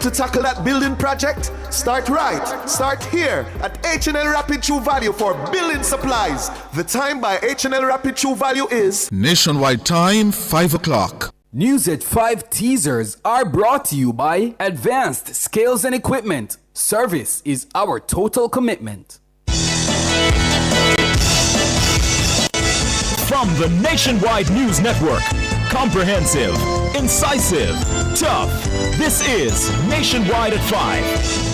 to tackle that building project? Start right. Start here at H&L Rapid True Value for building supplies. The time by H&L Rapid True Value is Nationwide time, 5 o'clock. News at 5 teasers are brought to you by Advanced Scales and Equipment. Service is our total commitment. From the Nationwide News Network, comprehensive, incisive, tough. This is Nationwide at 5.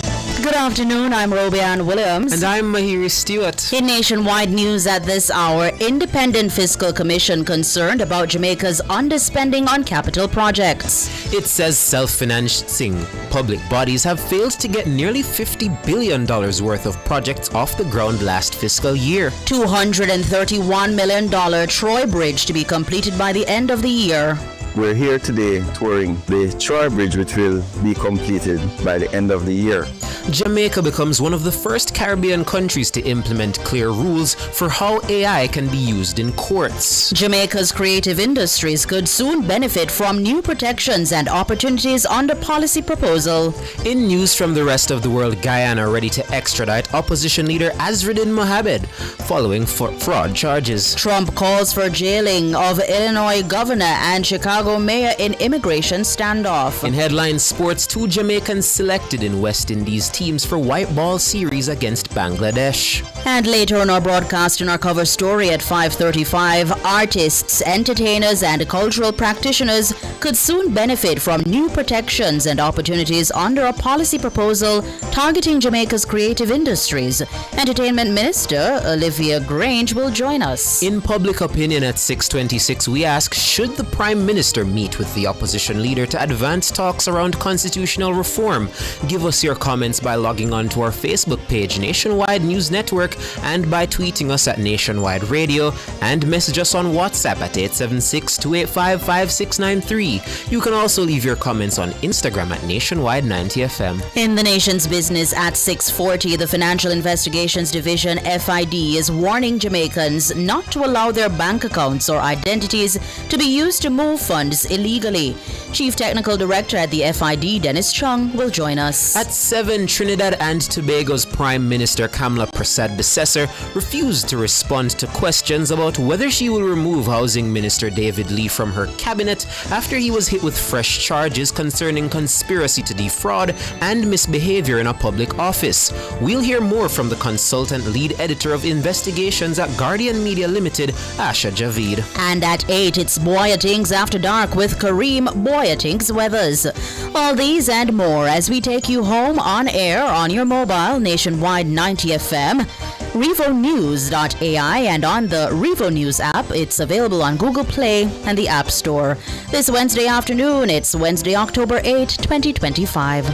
Good afternoon, I'm Robianne Williams. And I'm Mahiri Stewart. In Nationwide News at this hour, Independent Fiscal Commission concerned about Jamaica's underspending on capital projects. It says self-financing public bodies have failed to get nearly $50 billion worth of projects off the ground last fiscal year. $231 million Troy Bridge to be completed by the end of the year. We're here today touring the Troy Bridge, which will be completed by the end of the year. Jamaica becomes one of the first Caribbean countries to implement clear rules for how AI can be used in courts. Jamaica's creative industries could soon benefit from new protections and opportunities under policy proposal. In news from the rest of the world, Guyana ready to extradite opposition leader Azruddin Mohammed following fraud charges. Trump calls for jailing of Illinois governor and Chicago mayor in immigration standoff. In headline sports, 2 Jamaicans selected in West Indies teams for white ball series against Bangladesh. And later on our broadcast, in our cover story at 5:35, artists, entertainers and cultural practitioners could soon benefit from new protections and opportunities under a policy proposal targeting Jamaica's creative industries. Entertainment Minister Olivia Grange will join us. In public opinion at 6:26, we ask, should the Prime Minister meet with the opposition leader to advance talks around constitutional reform? Give us your comments by logging on to our Facebook page, Nationwide News Network, and by tweeting us at Nationwide Radio, and message us on WhatsApp at 876-285-5693. You can also leave your comments on Instagram at Nationwide 90FM. In the nation's business at 6:40, the Financial Investigations Division, FID, is warning Jamaicans not to allow their bank accounts or identities to be used to move funds illegally. Chief Technical Director at the FID, Dennis Chung, will join us. At 7, Trinidad and Tobago's Prime Minister Kamla Persad-Bissessor refused to respond to questions about whether she will remove Housing Minister David Lee from her cabinet after he was hit with fresh charges concerning conspiracy to defraud and misbehavior in a public office. We'll hear more from the consultant lead editor of investigations at Guardian Media Limited, Asha Javid. And at 8, it's Boyatings After Dark with Kareem Boyatings Weathers. All these and more as we take you home on air on your mobile, Nationwide 90 FM, RevoNews.ai, and on the Revo News app. It's available on Google Play and the App Store. This Wednesday afternoon, it's Wednesday, October 8, 2025.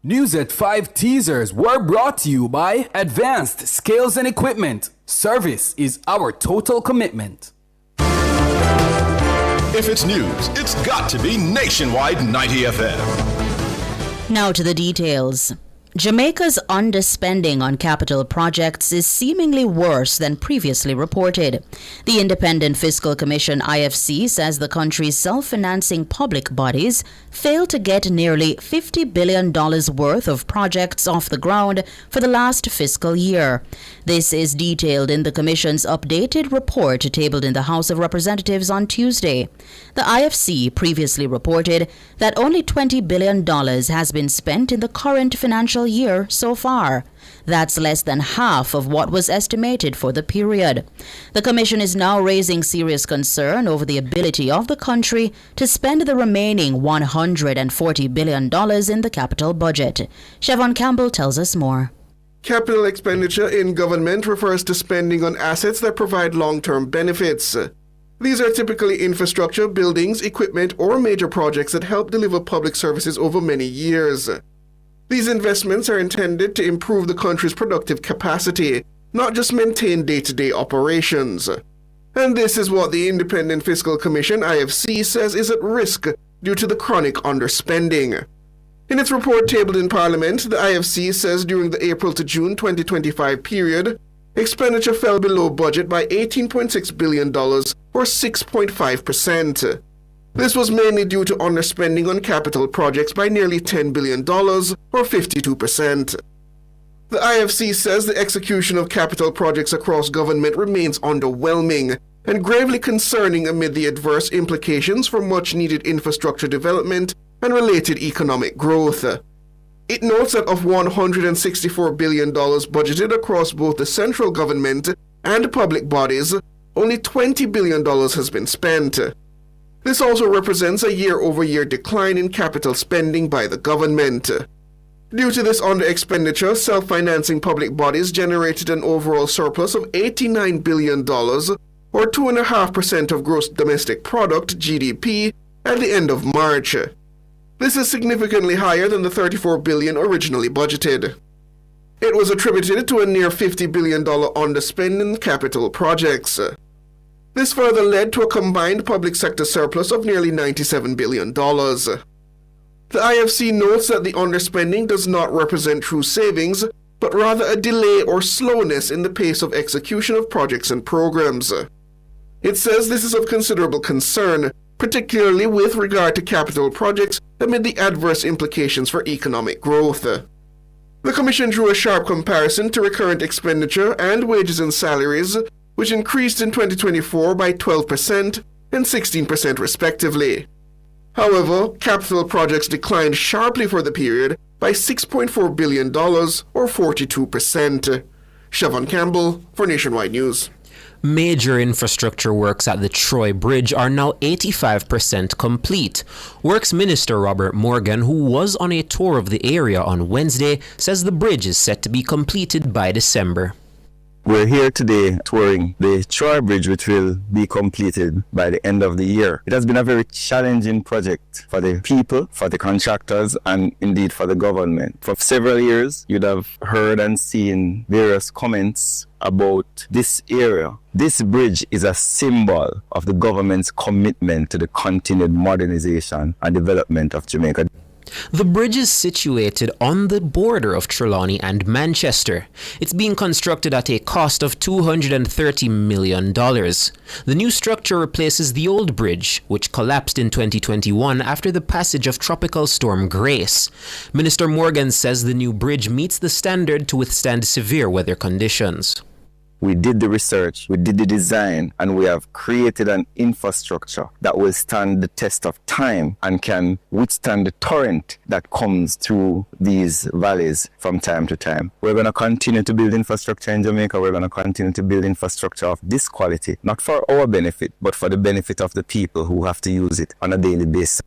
News at 5 teasers were brought to you by Advanced Scales and Equipment. Service is our total commitment. If it's news, it's got to be Nationwide 90 FM. Now to the details. Jamaica's underspending on capital projects is seemingly worse than previously reported. The Independent Fiscal Commission, IFC, says the country's self-financing public bodies failed to get nearly $50 billion worth of projects off the ground for the last fiscal year. This is detailed in the Commission's updated report tabled in the House of Representatives on Tuesday. The IFC previously reported that only $20 billion has been spent in the current financial year so far. That's less than half of what was estimated for the period. The Commission is now raising serious concern over the ability of the country to spend the remaining $140 billion in the capital budget. Siobhan Campbell tells us more. Capital expenditure in government refers to spending on assets that provide long-term benefits. These are typically infrastructure, buildings, equipment, or major projects that help deliver public services over many years. These investments are intended to improve the country's productive capacity, not just maintain day-to-day operations. And this is what the Independent Fiscal Commission, IFC, says is at risk due to the chronic underspending. In its report tabled in Parliament, the IFC says during the April to June 2025 period, expenditure fell below budget by $18.6 billion, or 6.5%. This was mainly due to underspending on capital projects by nearly $10 billion, or 52%. The IFC says the execution of capital projects across government remains underwhelming and gravely concerning amid the adverse implications for much-needed infrastructure development and related economic growth. It notes that of $164 billion budgeted across both the central government and public bodies, only $20 billion has been spent. This also represents a year-over-year decline in capital spending by the government. Due to this under-expenditure, self-financing public bodies generated an overall surplus of $89 billion, or 2.5% of gross domestic product, GDP, at the end of March. This is significantly higher than the $34 billion originally budgeted. It was attributed to a near $50 billion underspend in capital projects. This further led to a combined public sector surplus of nearly $97 billion. The IFC notes that the underspending does not represent true savings, but rather a delay or slowness in the pace of execution of projects and programs. It says this is of considerable concern, particularly with regard to capital projects amid the adverse implications for economic growth. The Commission drew a sharp comparison to recurrent expenditure and wages and salaries, which increased in 2024 by 12% and 16% respectively. However, capital projects declined sharply for the period by $6.4 billion, or 42%. Siobhan Campbell for Nationwide News. Major infrastructure works at the Troy Bridge are now 85% complete. Works Minister Robert Morgan, who was on a tour of the area on Wednesday, says the bridge is set to be completed by December. We're here today touring the Troy Bridge, which will be completed by the end of the year. It has been a very challenging project for the people, for the contractors, and indeed for the government. For several years, you'd have heard and seen various comments about this area. This bridge is a symbol of the government's commitment to the continued modernization and development of Jamaica. The bridge is situated on the border of Trelawney and Manchester. It's being constructed at a cost of $230 million. The new structure replaces the old bridge, which collapsed in 2021 after the passage of Tropical Storm Grace. Minister Morgan says the new bridge meets the standard to withstand severe weather conditions. We did the research, we did the design, and we have created an infrastructure that will stand the test of time and can withstand the torrent that comes through these valleys from time to time. We're going to continue to build infrastructure in Jamaica. We're going to continue to build infrastructure of this quality, not for our benefit, but for the benefit of the people who have to use it on a daily basis.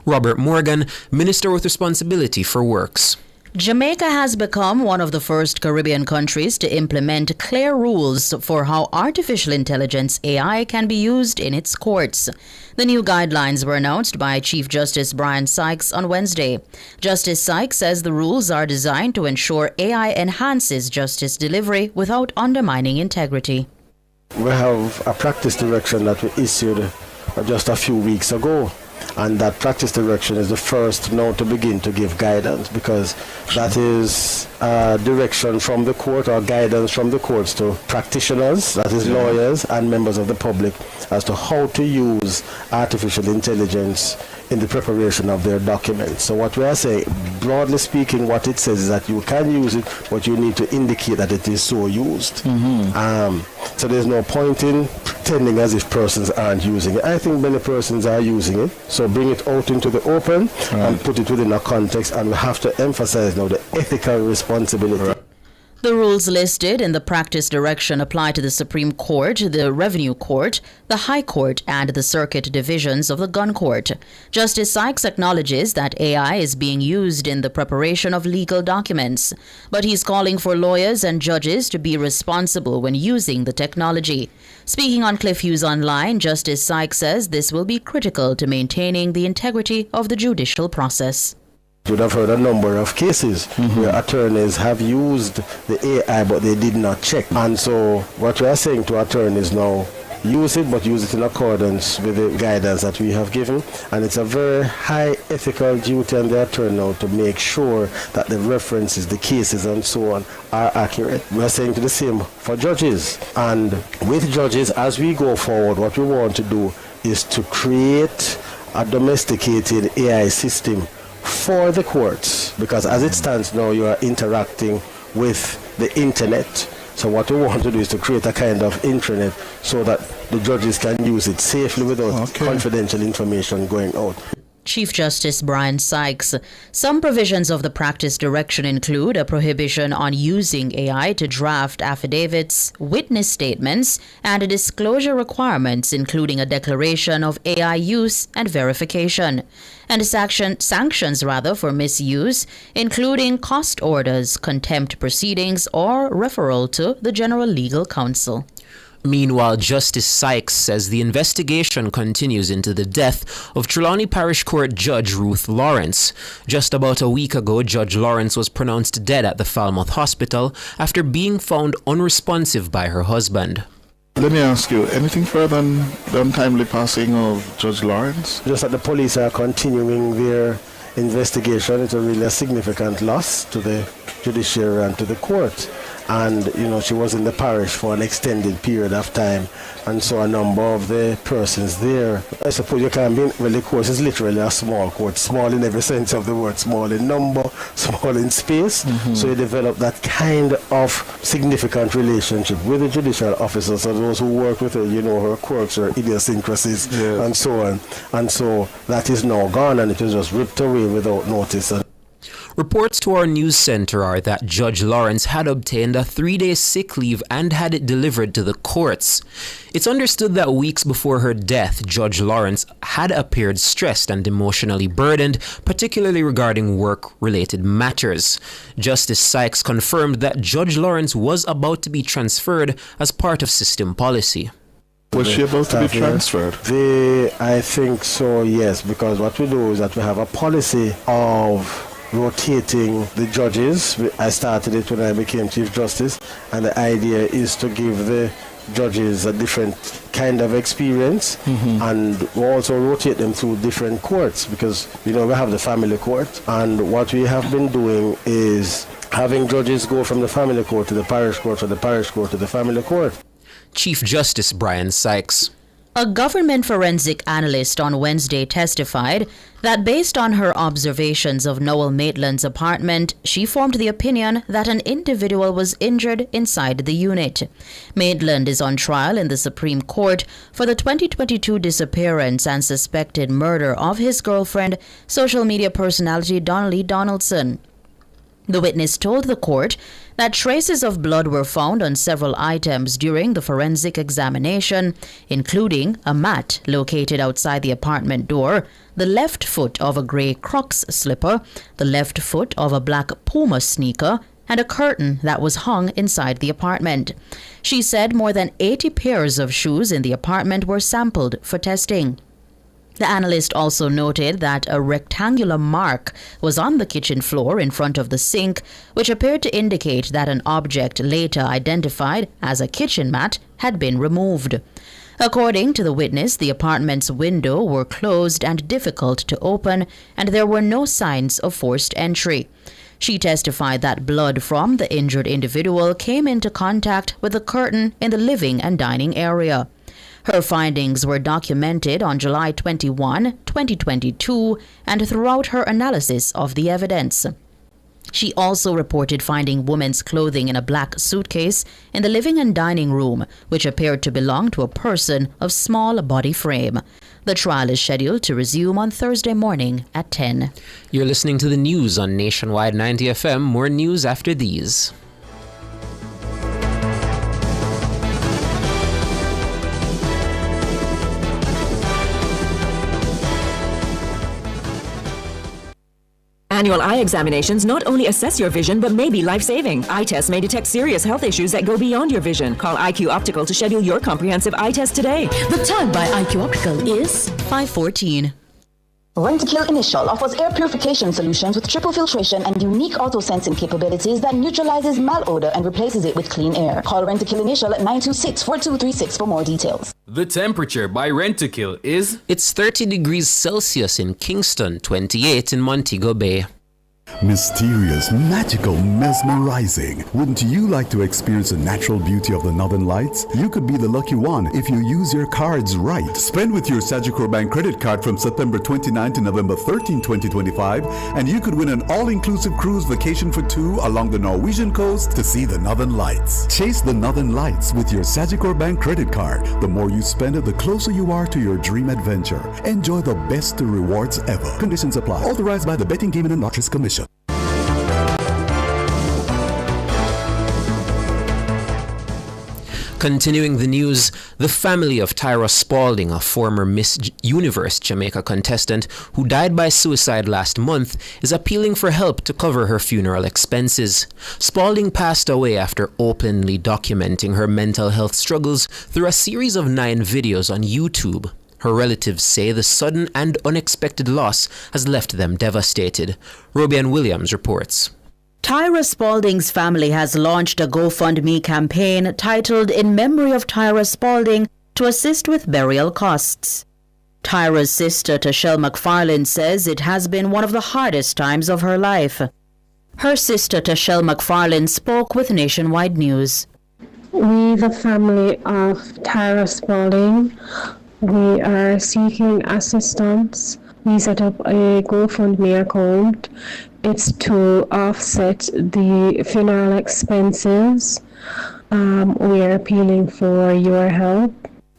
Robert Morgan, Minister with responsibility for works. Jamaica has become one of the first Caribbean countries to implement clear rules for how artificial intelligence AI can be used in its courts. The new guidelines were announced by Chief Justice Brian Sykes on Wednesday. Justice Sykes says the rules are designed to ensure AI enhances justice delivery without undermining integrity. We have a practice direction that we issued just a few weeks ago. And that practice direction is the first now to begin to give guidance, because that is direction from the court or guidance from the courts to practitioners, that is lawyers and members of the public, as to how to use artificial intelligence in the preparation of their documents. So what we are saying, broadly speaking, what it says is that you can use it, but you need to indicate that it is so used. So there's no point in pretending as if persons aren't using it. I think many persons are using it. So bring it out into the open and put it within a context, and we have to emphasize now the ethical responsibility. The rules listed in the practice direction apply to the Supreme Court, the Revenue Court, the High Court, and the Circuit Divisions of the Gun Court. Justice Sykes acknowledges that AI is being used in the preparation of legal documents, but he's calling for lawyers and judges to be responsible when using the technology. Speaking on Cliff Hughes Online, Justice Sykes says this will be critical to maintaining the integrity of the judicial process. You would have heard a number of cases where attorneys have used the AI but they did not check. And so what we are saying to attorneys now, use it, but use it in accordance with the guidance that we have given. And it's a very high ethical duty on the attorney now to make sure that the references, the cases and so on are accurate. We are saying the same for judges. And with judges, as we go forward, what we want to do is to create a domesticated AI system for the courts, because as it stands now, you are interacting with the internet. So what we want to do is to create a kind of intranet so that the judges can use it safely without confidential information going out. Chief Justice Brian Sykes. Some provisions of the practice direction include a prohibition on using AI to draft affidavits, witness statements, and disclosure requirements, including a declaration of AI use and verification, and sanctions for misuse, including cost orders, contempt proceedings, or referral to the General Legal Counsel. Meanwhile, Justice Sykes says the investigation continues into the death of Trelawney Parish Court Judge Ruth Lawrence. Just about a week ago, Judge Lawrence was pronounced dead at the Falmouth Hospital after being found unresponsive by her husband. Let me ask you, anything further on the untimely passing of Judge Lawrence? Just that the police are continuing their investigation. It's really a significant loss to the judiciary and to the court. And, she was in the parish for an extended period of time. And so a number of the persons there, I suppose you can be, the court is literally a small court, small in every sense of the word, small in number, small in space. Mm-hmm. So you develop that kind of significant relationship with the judicial officers and those who work with her, her quirks, her idiosyncrasies, and so on. And so that is now gone, and it was just ripped away without notice. Reports to our news center are that Judge Lawrence had obtained a 3-day sick leave and had it delivered to the courts. It's understood that weeks before her death, Judge Lawrence had appeared stressed and emotionally burdened, particularly regarding work-related matters. Justice Sykes confirmed that Judge Lawrence was about to be transferred as part of system policy. Was she about to be transferred? I think so, yes, because what we do is that we have a policy of rotating the judges. I started it when I became Chief Justice, and the idea is to give the judges a different kind of experience, and we also rotate them through different courts, because we have the family court, and what we have been doing is having judges go from the family court to the parish court, or the parish court to the family court. Chief Justice Brian Sykes. A government forensic analyst on Wednesday testified that based on her observations of Noel Maitland's apartment, she formed the opinion that an individual was injured inside the unit. Maitland is on trial in the Supreme Court for the 2022 disappearance and suspected murder of his girlfriend, social media personality Donnelly Donaldson. The witness told the court that traces of blood were found on several items during the forensic examination, including a mat located outside the apartment door, the left foot of a gray Crocs slipper, the left foot of a black Puma sneaker, and a curtain that was hung inside the apartment. She said more than 80 pairs of shoes in the apartment were sampled for testing. The analyst also noted that a rectangular mark was on the kitchen floor in front of the sink, which appeared to indicate that an object later identified as a kitchen mat had been removed. According to the witness, the apartment's windows were closed and difficult to open, and there were no signs of forced entry. She testified that blood from the injured individual came into contact with the curtain in the living and dining area. Her findings were documented on July 21, 2022, and throughout her analysis of the evidence. She also reported finding women's clothing in a black suitcase in the living and dining room, which appeared to belong to a person of small body frame. The trial is scheduled to resume on Thursday morning at 10. You're listening to the news on Nationwide 90 FM. More news after these. Annual eye examinations not only assess your vision, but may be life-saving. Eye tests may detect serious health issues that go beyond your vision. Call IQ Optical to schedule your comprehensive eye test today. The time by IQ Optical is 5:14. Rentokil Initial offers air purification solutions with triple filtration and unique auto-sensing capabilities that neutralizes malodor and replaces it with clean air. Call Rentokil Initial at 926-4236 for more details. The temperature by Rent-A-Kill is... It's 30 degrees Celsius in Kingston, 28 in Montego Bay. Mysterious, magical, mesmerizing. Wouldn't you like to experience the natural beauty of the Northern Lights? You could be the lucky one if you use your cards right. Spend with your Sagicor Bank credit card from September 29 to November 13, 2025, and you could win an all-inclusive cruise vacation for two along the Norwegian coast to see the Northern Lights. Chase the Northern Lights with your Sagicor Bank credit card. The more you spend it, the closer you are to your dream adventure. Enjoy the best rewards ever. Conditions apply. Authorized by the Betting, Gaming and Lotteries Commission. Continuing the news, the family of Tyra Spalding, a former Miss Universe Jamaica contestant who died by suicide last month, is appealing for help to cover her funeral expenses. Spalding passed away after openly documenting her mental health struggles through a series of 9 videos on YouTube. Her relatives say the sudden and unexpected loss has left them devastated. Robian Williams reports. Tyra Spalding's family has launched a GoFundMe campaign titled In Memory of Tyra Spalding to assist with burial costs. Tyra's sister Tashelle McFarlane says it has been one of the hardest times of her life. Her sister Tashelle McFarlane spoke with Nationwide News. We, the family of Tyra Spalding, we are seeking assistance. We set up a GoFundMe account. It's to offset the funeral expenses. We are appealing for your help.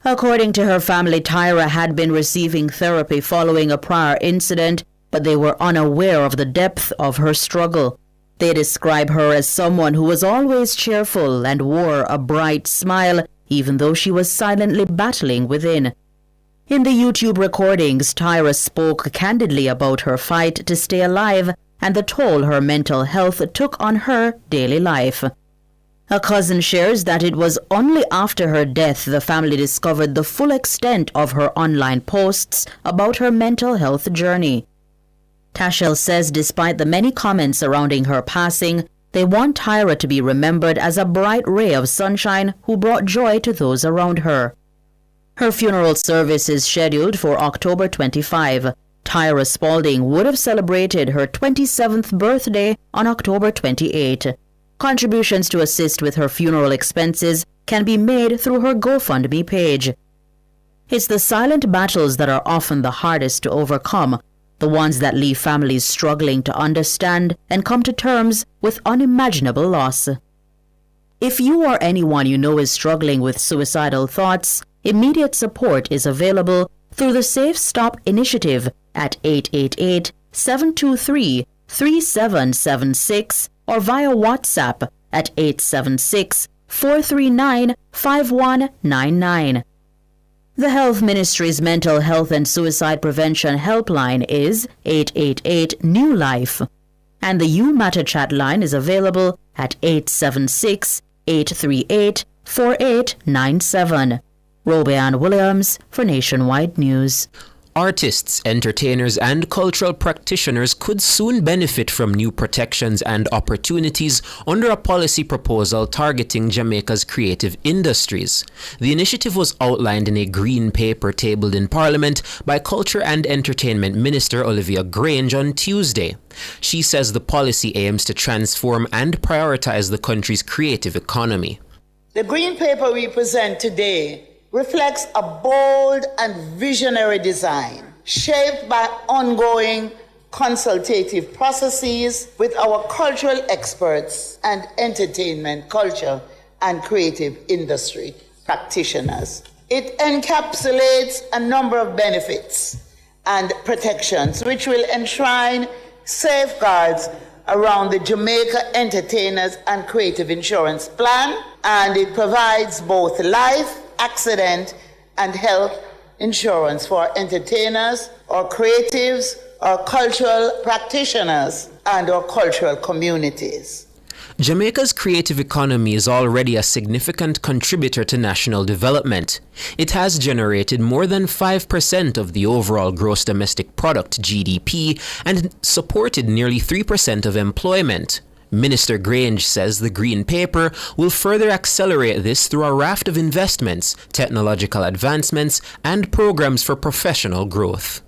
According to her family, Tyra had been receiving therapy following a prior incident, but they were unaware of the depth of her struggle. They describe her as someone who was always cheerful and wore a bright smile, even though she was silently battling within. In the YouTube recordings, Tyra spoke candidly about her fight to stay alive and the toll her mental health took on her daily life. A cousin shares that it was only after her death the family discovered the full extent of her online posts about her mental health journey. Tashelle says despite the many comments surrounding her passing, they want Tyra to be remembered as a bright ray of sunshine who brought joy to those around her. Her funeral service is scheduled for October 25. Tyra Spalding would have celebrated her 27th birthday on October 28. Contributions to assist with her funeral expenses can be made through her GoFundMe page. It's the silent battles that are often the hardest to overcome, the ones that leave families struggling to understand and come to terms with unimaginable loss. If you or anyone you know is struggling with suicidal thoughts, immediate support is available through the Safe Stop initiative at 888-723-3776 or via WhatsApp at 876-439-5199. The Health Ministry's Mental Health and Suicide Prevention Helpline is 888-NEW-LIFE, and the You Matter chat line is available at 876-838-4897. Robian Williams for Nationwide News. Artists, entertainers, and cultural practitioners could soon benefit from new protections and opportunities under a policy proposal targeting Jamaica's creative industries. The initiative was outlined in a green paper tabled in Parliament by Culture and Entertainment Minister Olivia Grange on Tuesday. She says the policy aims to transform and prioritize the country's creative economy. The green paper we present today reflects a bold and visionary design shaped by ongoing consultative processes with our cultural experts and entertainment, culture, and creative industry practitioners. It encapsulates a number of benefits and protections which will enshrine safeguards around the Jamaica Entertainers and Creative Insurance Plan, and it provides both life, accident, and health insurance for entertainers or creatives or cultural practitioners and or cultural communities. Jamaica's creative economy is already a significant contributor to national development. It has generated more than 5% of the overall gross domestic product, GDP, and supported nearly 3% of employment. Minister Grange says the Green Paper will further accelerate this through a raft of investments, technological advancements, and programs for professional growth.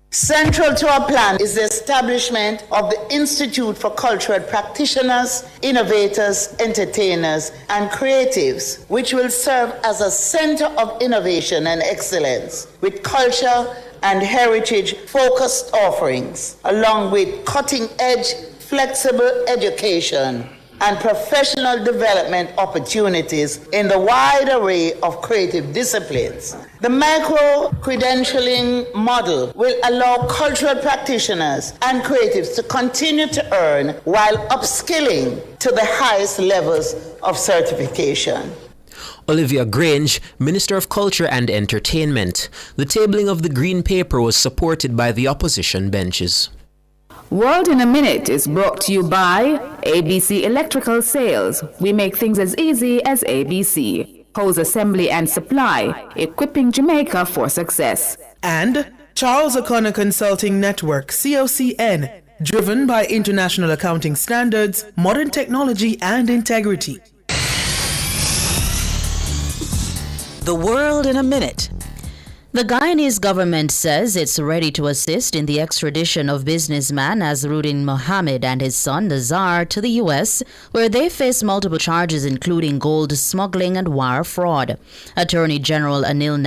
Central to our plan is the establishment of the Institute for Cultural Practitioners, Innovators, Entertainers, and Creatives, which will serve as a center of innovation and excellence with culture and heritage-focused offerings, along with cutting-edge, flexible education and professional development opportunities in the wide array of creative disciplines. The micro-credentialing model will allow cultural practitioners and creatives to continue to earn while upskilling to the highest levels of certification. Olivia Grange, Minister of Culture and Entertainment. The tabling of the Green Paper was supported by the opposition benches. World in a Minute is brought to you by ABC Electrical Sales. We make things as easy as ABC. Hose Assembly and Supply, equipping Jamaica for success. And Charles O'Connor Consulting Network, COCN, driven by international accounting standards, modern technology and integrity. The World in a Minute. The Guyanese government says it's ready to assist in the extradition of businessman Azharuddin Mohammed and his son Nazar to the U.S., where they face multiple charges including gold smuggling and wire fraud. Attorney General Anil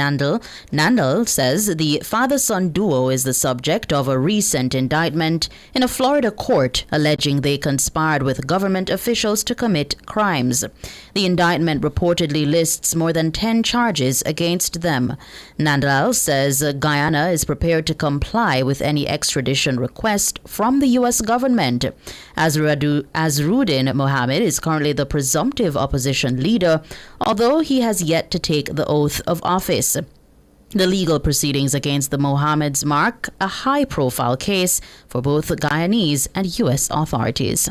Nandal says the father-son duo is the subject of a recent indictment in a Florida court alleging they conspired with government officials to commit crimes. The indictment reportedly lists more than 10 charges against them. Nandal says Guyana is prepared to comply with any extradition request from the U.S. government. Azharuddin Mohammed is currently the presumptive opposition leader, although he has yet to take the oath of office. The legal proceedings against the Mohammeds mark a high-profile case for both Guyanese and U.S. authorities.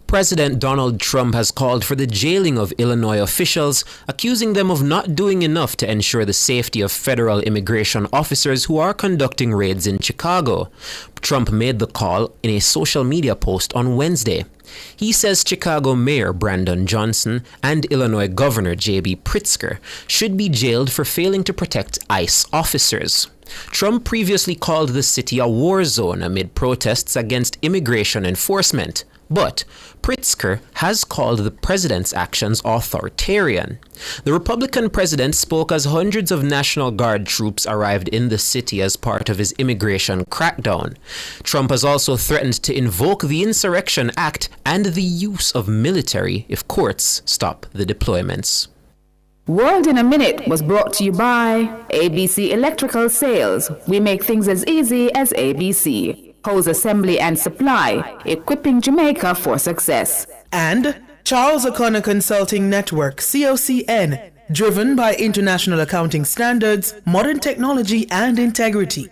President Donald Trump has called for the jailing of Illinois officials, accusing them of not doing enough to ensure the safety of federal immigration officers who are conducting raids in Chicago. Trump made the call in a social media post on Wednesday. He says Chicago Mayor Brandon Johnson and Illinois Governor J.B. Pritzker should be jailed for failing to protect ICE officers. Trump previously called the city a war zone amid protests against immigration enforcement. But Pritzker has called the president's actions authoritarian. The Republican president spoke as hundreds of National Guard troops arrived in the city as part of his immigration crackdown. Trump has also threatened to invoke the Insurrection Act and the use of military if courts stop the deployments. World in a Minute was brought to you by ABC Electrical Sales. We make things as easy as ABC. Hose Assembly and Supply, equipping Jamaica for success. And Charles O'Connor Consulting Network, COCN, driven by international accounting standards, modern technology and integrity.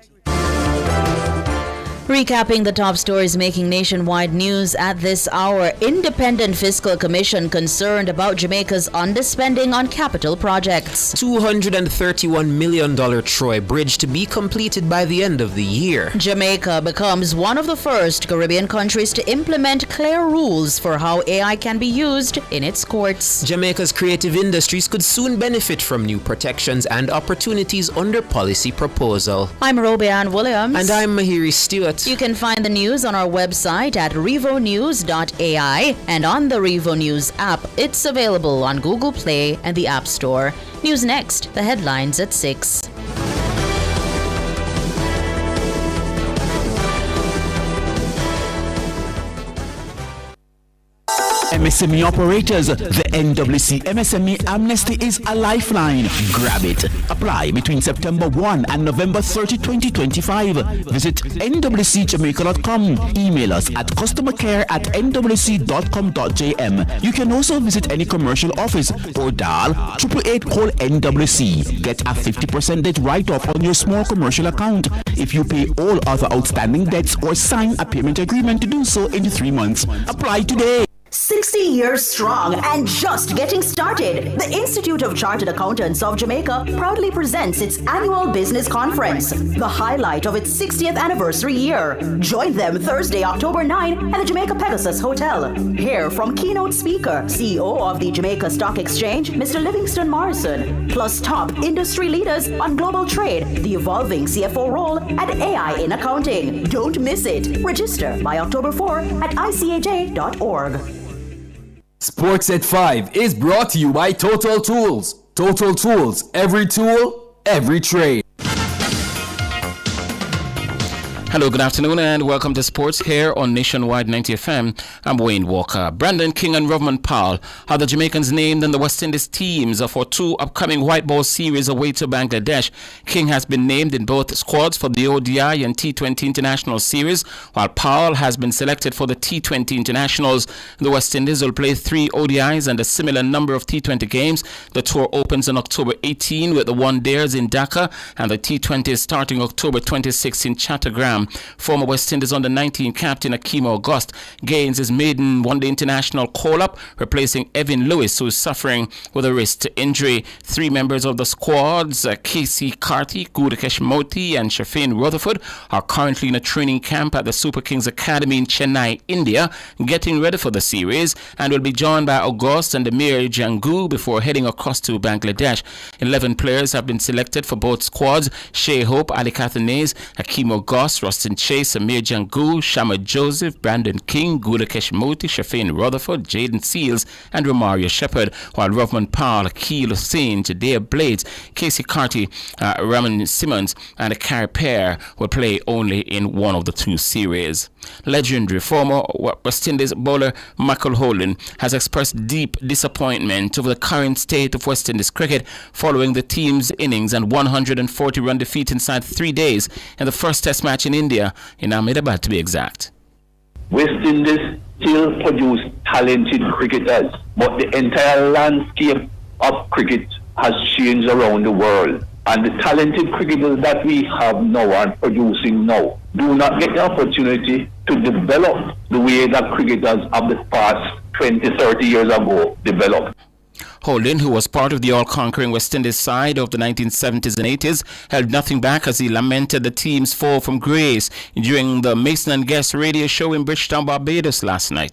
Recapping the top stories making nationwide news at this hour, Independent Fiscal Commission concerned about Jamaica's underspending on capital projects. $231 million Troy Bridge to be completed by the end of the year. Jamaica becomes one of the first Caribbean countries to implement clear rules for how AI can be used in its courts. Jamaica's creative industries could soon benefit from new protections and opportunities under policy proposal. I'm Robeanne Williams. And I'm Mahiri Stewart. You can find the news on our website at revonews.ai and on the Revo News app. It's available on Google Play and the App Store. News next, the headlines at 6. MSME operators, the NWC MSME Amnesty is a lifeline. Grab it. Apply between September 1 and November 30, 2025. Visit nwcjamaica.com. Email us at customercare@nwc.com.jm. You can also visit any commercial office or dial 888-NWC. Get a 50% debt write-off on your small commercial account if you pay all other outstanding debts or sign a payment agreement to do so in 3 months. Apply today. 60 years strong and just getting started. The Institute of Chartered Accountants of Jamaica proudly presents its annual business conference, the highlight of its 60th anniversary year. Join them Thursday, October 9 at the Jamaica Pegasus Hotel. Hear from keynote speaker, CEO of the Jamaica Stock Exchange, Mr. Livingston Morrison, plus top industry leaders on global trade, the evolving CFO role, and AI in accounting. Don't miss it. Register by October 4 at icaj.org. Sports at 5 is brought to you by Total Tools. Total Tools, every tool, every trade. Hello, good afternoon, and welcome to Sports here on Nationwide 90 FM. I'm Wayne Walker. Brandon King and Rovman Powell are the Jamaicans named in the West Indies teams for 2 upcoming white ball series away to Bangladesh. King has been named in both squads for the ODI and T20 International Series, while Powell has been selected for the T20 Internationals. The West Indies will play 3 ODIs and a similar number of T20 games. The tour opens on October 18 with the one-dayers in Dhaka, and the T20 is starting October 26 in Chattogram. Former West Indies under-19 captain Akeem August gains his maiden one-day international call-up, replacing Evan Lewis, who is suffering with a wrist injury. 3 members of the squads, Casey Carty, Gudakesh Moti and Shafin Rutherford, are currently in a training camp at the Super Kings Academy in Chennai, India, getting ready for the series, and will be joined by August and Amir Jangu before heading across to Bangladesh. 11 players have been selected for both squads: Shea Hope, Ali Kathanese, Akeem August, Rustin Chase, Amir Jangu, Shama Joseph, Brandon King, Gudakesh Moti, Shafin Rutherford, Jaden Seals, and Romario Shepherd, while Rovman Powell, Akil Hussain, Jadea Blades, Casey Carty, Raman Simmons, and Carey Pair will play only in one of the 2 series. Legendary former West Indies bowler Michael Holden has expressed deep disappointment over the current state of West Indies cricket following the team's innings and 140-run defeat inside 3 days in the first Test match in India, in Ahmedabad to be exact. West Indies still produce talented cricketers, but the entire landscape of cricket has changed around the world. And the talented cricketers that we have now and producing now do not get the opportunity to develop the way that cricketers of the past 20, 30 years ago developed. Holden, who was part of the all-conquering West Indies side of the 1970s and 80s, held nothing back as he lamented the team's fall from grace during the Mason and Guest radio show in Bridgetown, Barbados last night.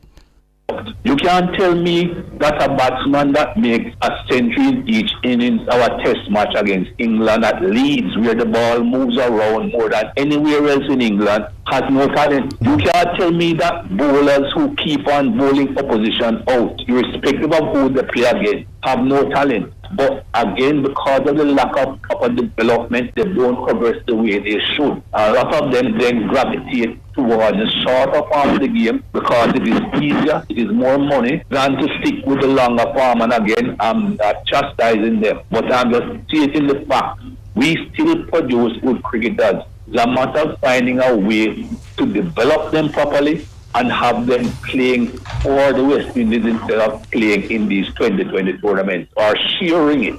You can't tell me that a batsman that makes a century in each innings, our Test match against England at Leeds, where the ball moves around more than anywhere else in England, has no talent. You can't tell me that bowlers who keep on bowling opposition out, irrespective of who they play against, have no talent. But again, because of the lack of proper development, they don't progress the way they should. A lot of them then gravitate towards the shorter form of the game because it is easier, it is more money than to stick with the longer form. And again, I'm not chastising them, but I'm just stating the fact. We still produce good cricketers. It's a matter of finding a way to develop them properly and have them playing for the West Indies instead of playing in these 2020 tournaments or sharing it.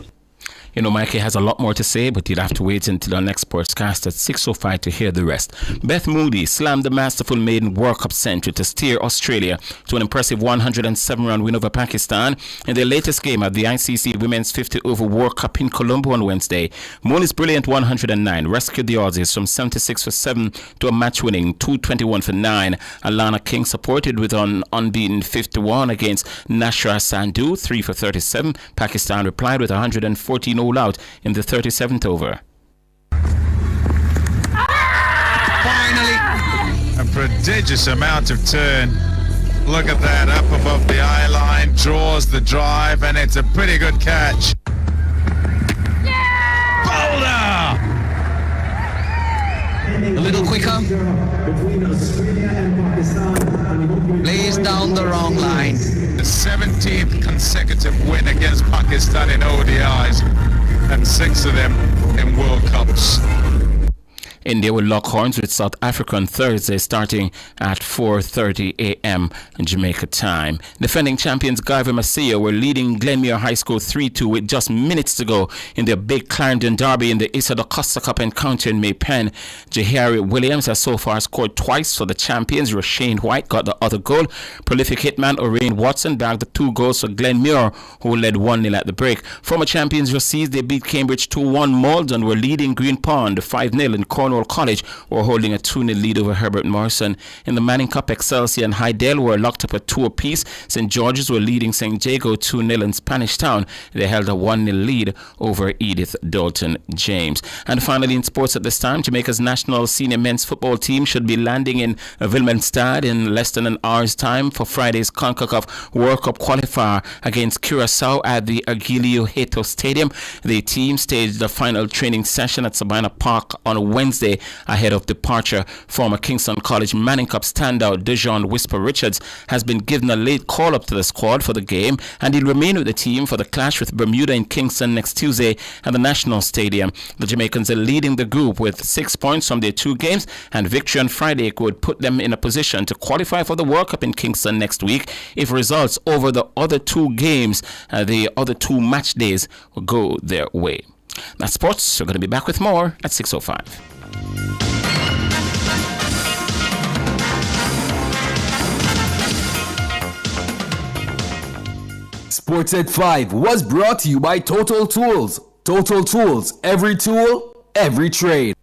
You know, Mikey has a lot more to say, but you'd have to wait until our next sportscast at 6:05 to hear the rest. Beth Moody slammed the masterful maiden World Cup century to steer Australia to an impressive 107-run win over Pakistan in their latest game at the ICC Women's 50-over World Cup in Colombo on Wednesday. Mooney's brilliant 109 rescued the Aussies from 76 for 7 to a match-winning 221 for 9. Alana King supported with an unbeaten 51 against Nashra Sandhu, 3 for 37. Pakistan replied with 114 all out in the 37th over. Finally, a prodigious amount of turn. Look at that, up above the eye line, draws the drive, and it's a pretty good catch. Bowler! A little quicker. Lays down the wrong line. The 17th consecutive win against Pakistan in ODIs, and 6 of them in World Cups. India will lock horns with South Africa on Thursday starting at 4:30 a.m. Jamaica time. Defending champions Garvey Masia were leading Glenmuir High School 3-2 with just minutes to go in their big Clarendon derby in the Issa Costa Cup encounter in May Pen. Jahari Williams has so far scored twice for the champions. Rashane White got the other goal. Prolific hitman Orain Watson bagged the 2 goals for Glenmuir, who led 1-0 at the break. Former champions Rossies, they beat Cambridge 2-1. Malden were leading Green Pond 5-0, and Cornwall College were holding a 2-0 lead over Herbert Morrison. In the Manning Cup, Excelsior and Hydel were locked up at 2 apiece. St. George's were leading St. Jago 2-0, in Spanish Town they held a 1-0 lead over Edith Dalton James. And finally in sports at this time, Jamaica's national senior men's football team should be landing in Willemstad in less than an hour's time for Friday's CONCACAF World Cup qualifier against Curacao at the Aguilio Hato Stadium. The team staged the final training session at Sabina Park on Wednesday ahead of departure. Former Kingston College Manning Cup standout Dejon Whisper Richards has been given a late call-up to the squad for the game, and he'll remain with the team for the clash with Bermuda in Kingston next Tuesday at the National Stadium. The Jamaicans are leading the group with 6 points from their 2 games, and victory on Friday would put them in a position to qualify for the World Cup in Kingston next week if results over the other 2 games, the other 2 match days, will go their way. That's sports. We're going to be back with more at 6:05. Sports at 5 was brought to you by Total Tools. Total Tools, every tool, every trade.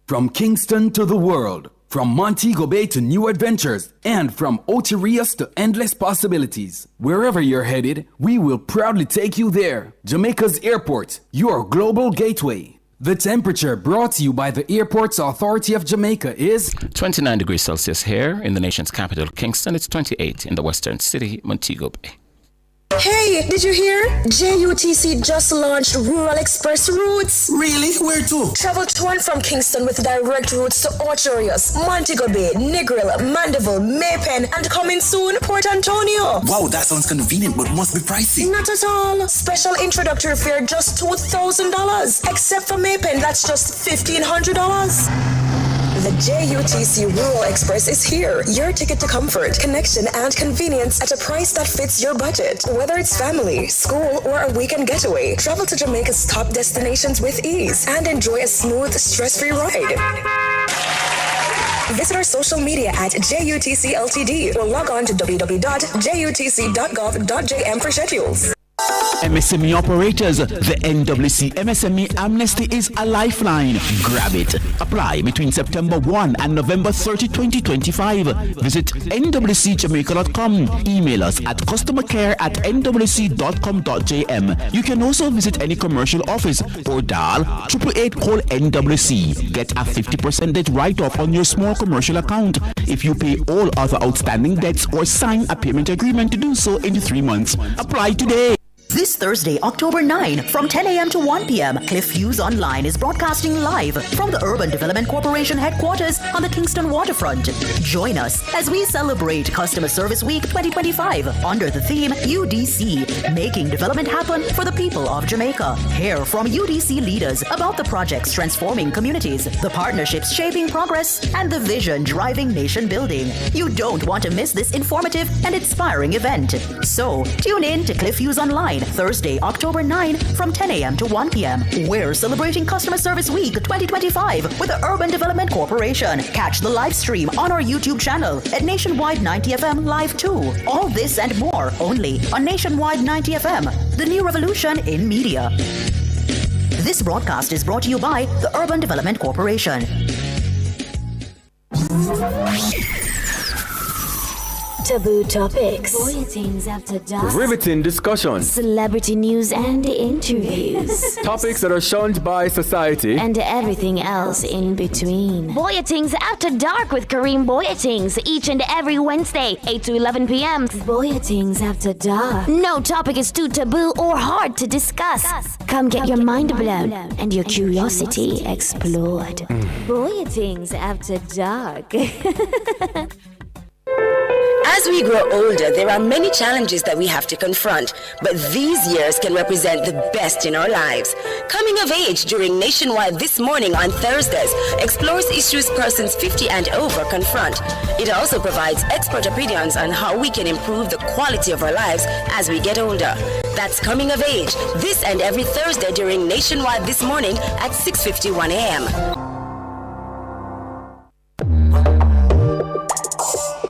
From Kingston to the world, from Montego Bay to new adventures, and from Ocherius to endless possibilities. Wherever you're headed, we will proudly take you there. Jamaica's Airport, your global gateway. The temperature brought to you by the Airports Authority of Jamaica is 29 degrees Celsius here in the nation's capital, Kingston. It's 28 in the western city, Montego Bay. Hey, did you hear? JUTC just launched Rural Express routes. Really? Where to? Travel to and from Kingston with direct routes to Ocherius, Montego Bay, Negril, Mandeville, Maypen, and coming soon, Port Antonio. Wow, that sounds convenient, but must be pricey. Not at all. Special introductory fare just $2,000. Except for Maypen, that's just $1,500. The JUTC Rural Express is here. Your ticket to comfort, connection, and convenience at a price that fits your budget. Whether it's family, school, or a weekend getaway, travel to Jamaica's top destinations with ease and enjoy a smooth, stress-free ride. Visit our social media at JUTC Ltd or log on to www.jutc.gov.jm for schedules. MSME operators, the NWC MSME Amnesty is a lifeline. Grab it. Apply between September 1 and November 30, 2025. Visit nwcjamaica.com. Email us at customercare@nwc.com.jm. You can also visit any commercial office or dial 888-NWC. Get a 50% write-off on your small commercial account if you pay all other outstanding debts or sign a payment agreement to do so in 3 months. Apply today. This Thursday, October 9, from 10 a.m. to 1 p.m., Cliff Hughes Online is broadcasting live from the Urban Development Corporation headquarters on the Kingston waterfront. Join us as we celebrate Customer Service Week 2025 under the theme UDC, Making Development Happen for the People of Jamaica. Hear from UDC leaders about the projects transforming communities, the partnerships shaping progress, and the vision driving nation building. You don't want to miss this informative and inspiring event. So, tune in to Cliff Hughes Online Thursday, October 9 from 10 a.m. to 1 p.m. We're celebrating Customer Service Week 2025 with the Urban Development Corporation. Catch the live stream on our YouTube channel at Nationwide 90 FM Live 2. All this and more only on Nationwide 90 FM, the new revolution in media. This broadcast is brought to you by the Urban Development Corporation. Taboo topics, Voyagings after dark, riveting discussions, celebrity news and interviews, topics that are shunned by society, and everything else in between. Voyagings After Dark with Kareem Voyagings each and every Wednesday, 8 to 11 p.m. Voyagings After Dark. No topic is too taboo or hard to discuss. Come get your mind blown and your curiosity explored. Voyagings After Dark. As we grow older, there are many challenges that we have to confront, but these years can represent the best in our lives. Coming of Age during Nationwide This Morning on Thursdays explores issues persons 50 and over confront. It also provides expert opinions on how we can improve the quality of our lives as we get older. That's Coming of Age, this and every Thursday during Nationwide This Morning at 6:51 a.m.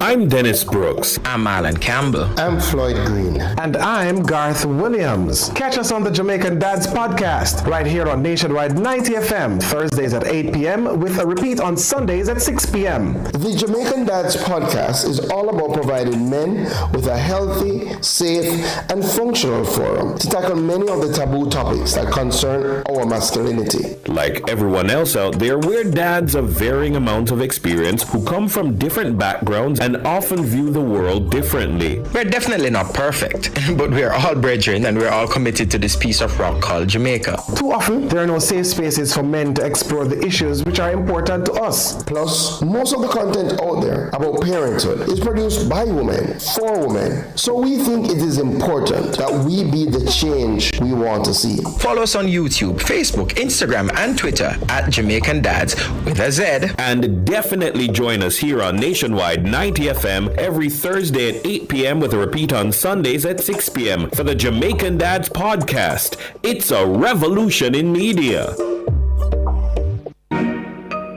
I'm Dennis Brooks. I'm Alan Campbell. I'm Floyd Green. And I'm Garth Williams. Catch us on the Jamaican Dads podcast right here on Nationwide 90 FM, Thursdays at 8 p.m. with a repeat on Sundays at 6 p.m. The Jamaican Dads podcast is all about providing men with a healthy, safe, and functional forum to tackle many of the taboo topics that concern our masculinity. Like everyone else out there, we're dads of varying amounts of experience who come from different backgrounds and often view the world differently. We're definitely not perfect, but we're all brethren and we're all committed to this piece of rock called Jamaica. Too often, there are no safe spaces for men to explore the issues which are important to us. Plus, most of the content out there about parenthood is produced by women, for women. So we think it is important that we be the change we want to see. Follow us on YouTube, Facebook, Instagram, and Twitter at Jamaican Dads with a Z. And definitely join us here on Nationwide 90 FM every Thursday at 8 p.m. with a repeat on Sundays at 6 p.m. for the Jamaican Dads podcast. It's a revolution in media.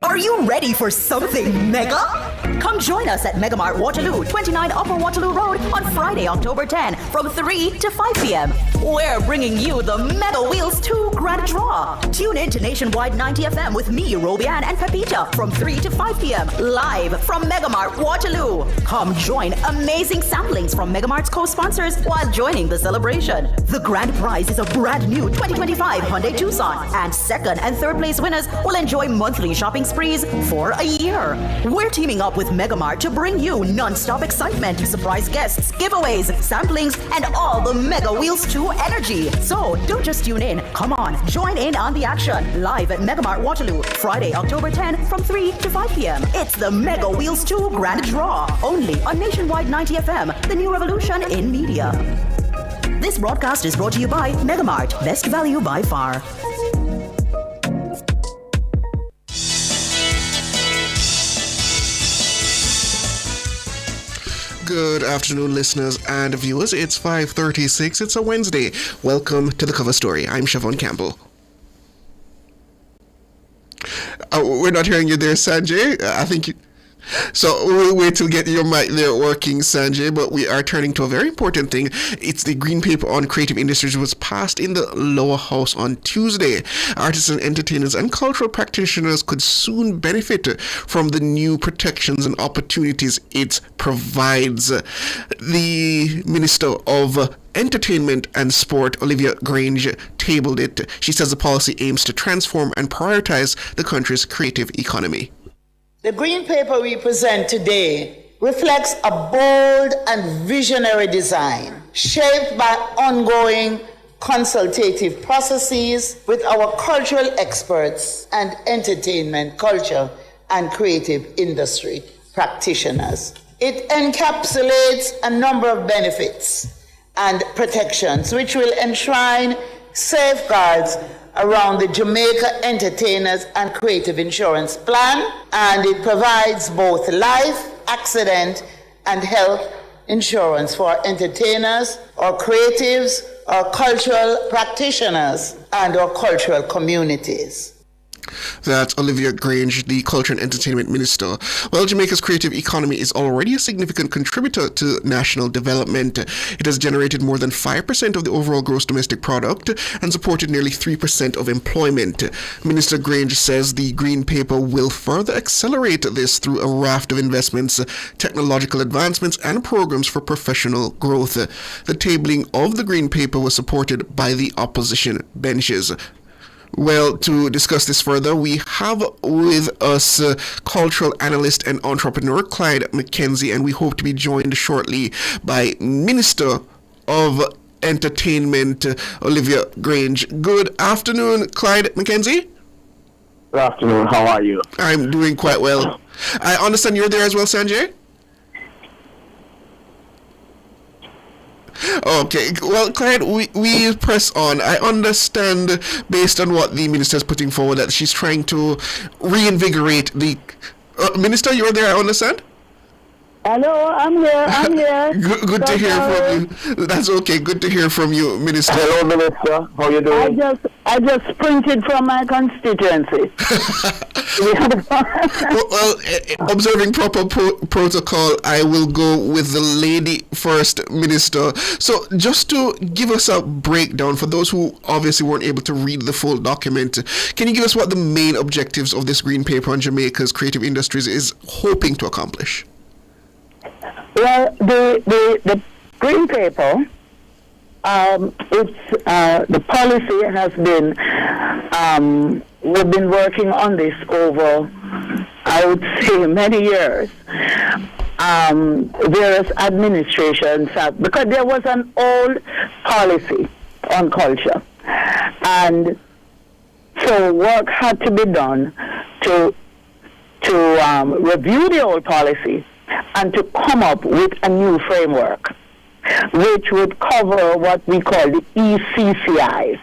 Are you ready for something mega? Come join us at Megamart Waterloo, 29 Upper Waterloo Road on Friday, October 10 from 3 to 5 p.m. We're bringing you the Mega Wheels 2 Grand Draw. Tune in to Nationwide 90 FM with me, Robian and Pepita from 3 to 5 p.m. live from Megamart Waterloo. Come join amazing samplings from Megamart's co-sponsors while joining the celebration. The grand prize is a brand new 2025 Hyundai Tucson, and second and third place winners will enjoy monthly shopping sprees for a year. We're teaming up with Megamart to bring you non-stop excitement, surprise guests, giveaways, samplings, and all the Mega Wheels 2 energy. So don't just tune in. Come on, join in on the action. Live at Megamart Waterloo, Friday, October 10 from 3 to 5 p.m. It's the Mega Wheels 2 Grand Draw. Only on Nationwide 90 FM, the new revolution in media. This broadcast is brought to you by Megamart. Best value by far. Good afternoon, listeners and viewers. It's 5:36. It's a Wednesday. Welcome to the cover story. I'm Siobhan Campbell. We're not hearing you there, Sanjay. I think you... So we'll wait till get your mic there working, Sanjay, but we are turning to a very important thing. It's the Green Paper on Creative Industries was passed in the lower house on Tuesday. Artists and entertainers and cultural practitioners could soon benefit from the new protections and opportunities it provides. The Minister of Entertainment and Sport, Olivia Grange, tabled it. She says the policy aims to transform and prioritize the country's creative economy. The Green Paper we present today reflects a bold and visionary design shaped by ongoing consultative processes with our cultural experts and entertainment, culture, and creative industry practitioners. It encapsulates a number of benefits and protections which will enshrine safeguards around the Jamaica Entertainers and Creative Insurance Plan, and it provides both life, accident, and health insurance for entertainers, or creatives, or cultural practitioners, and or cultural communities. That's Olivia Grange, the Culture and Entertainment Minister. Well, Jamaica's creative economy is already a significant contributor to national development. It has generated more than 5% of the overall gross domestic product and supported nearly 3% of employment. Minister Grange says the Green Paper will further accelerate this through a raft of investments, technological advancements, and programs for professional growth. The tabling of the Green Paper was supported by the opposition benches. Well, to discuss this further, we have with us cultural analyst and entrepreneur Clyde McKenzie, and we hope to be joined shortly by Minister of Entertainment Olivia Grange. Good afternoon, Clyde McKenzie. Good afternoon. How are you? I'm doing quite well. I understand you're there as well, Sanjay? Okay, well, Clyde, we press on. I understand, based on what the minister is putting forward, that she's trying to reinvigorate the... Minister, you're there, I understand? Hello, I'm here. Good to hear from you. That's okay. Good to hear from you, Minister. Hello, Minister. How you doing? I just sprinted from my constituency. well, observing proper protocol, I will go with the lady first, Minister. So just to give us a breakdown for those who obviously weren't able to read the full document, can you give us what the main objectives of this green paper on Jamaica's creative industries is hoping to accomplish? Well, the green paper, the policy has been, we've been working on this over, I would say, many years. Various administrations have, because there was an old policy on culture, and so work had to be done to review the old policy and to come up with a new framework, which would cover what we call the ECCIs,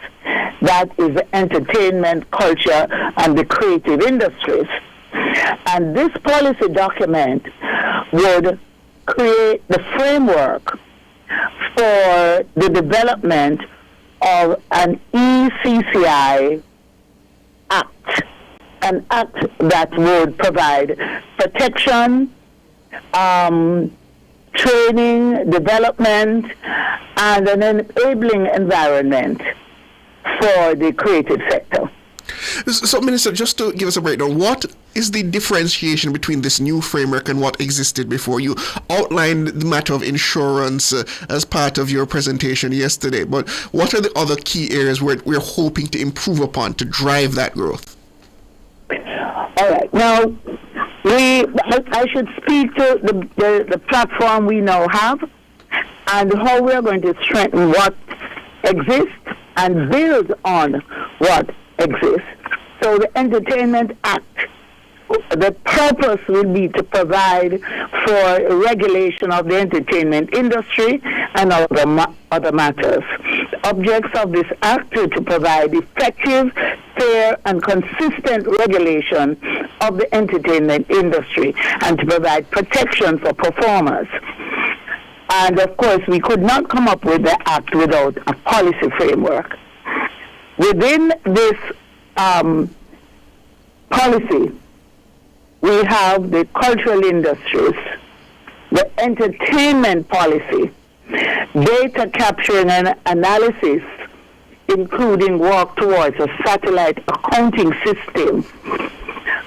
that is the entertainment, culture, and the creative industries. And this policy document would create the framework for the development of an ECCI Act, an act that would provide protection, training, development, and an enabling environment for the creative sector. So, Minister, just to give us a breakdown, what is the differentiation between this new framework and what existed before? You outlined the matter of insurance as part of your presentation yesterday, but what are the other key areas where we're hoping to improve upon to drive that growth? All right. Now, I should speak to the platform we now have and how we're going to strengthen what exists and build on what exists. So the Entertainment Act, the purpose will be to provide for regulation of the entertainment industry and other matters. The objects of this act are to provide effective, fair, and consistent regulation of the entertainment industry and to provide protection for performers. And of course, we could not come up with the act without a policy framework. Within this policy, we have the cultural industries, the entertainment policy, data capturing and analysis, including work towards a satellite accounting system,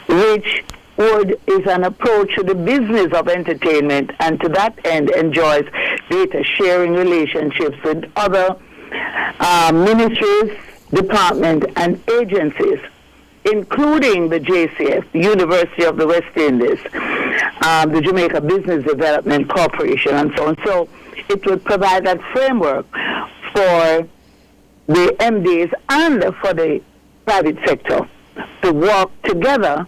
which is an approach to the business of entertainment, and to that end enjoys data sharing relationships with other ministries, departments, and agencies, including the JCF, the University of the West Indies, the Jamaica Business Development Corporation, and so on. So it would provide that framework for the MDs and for the private sector to work together.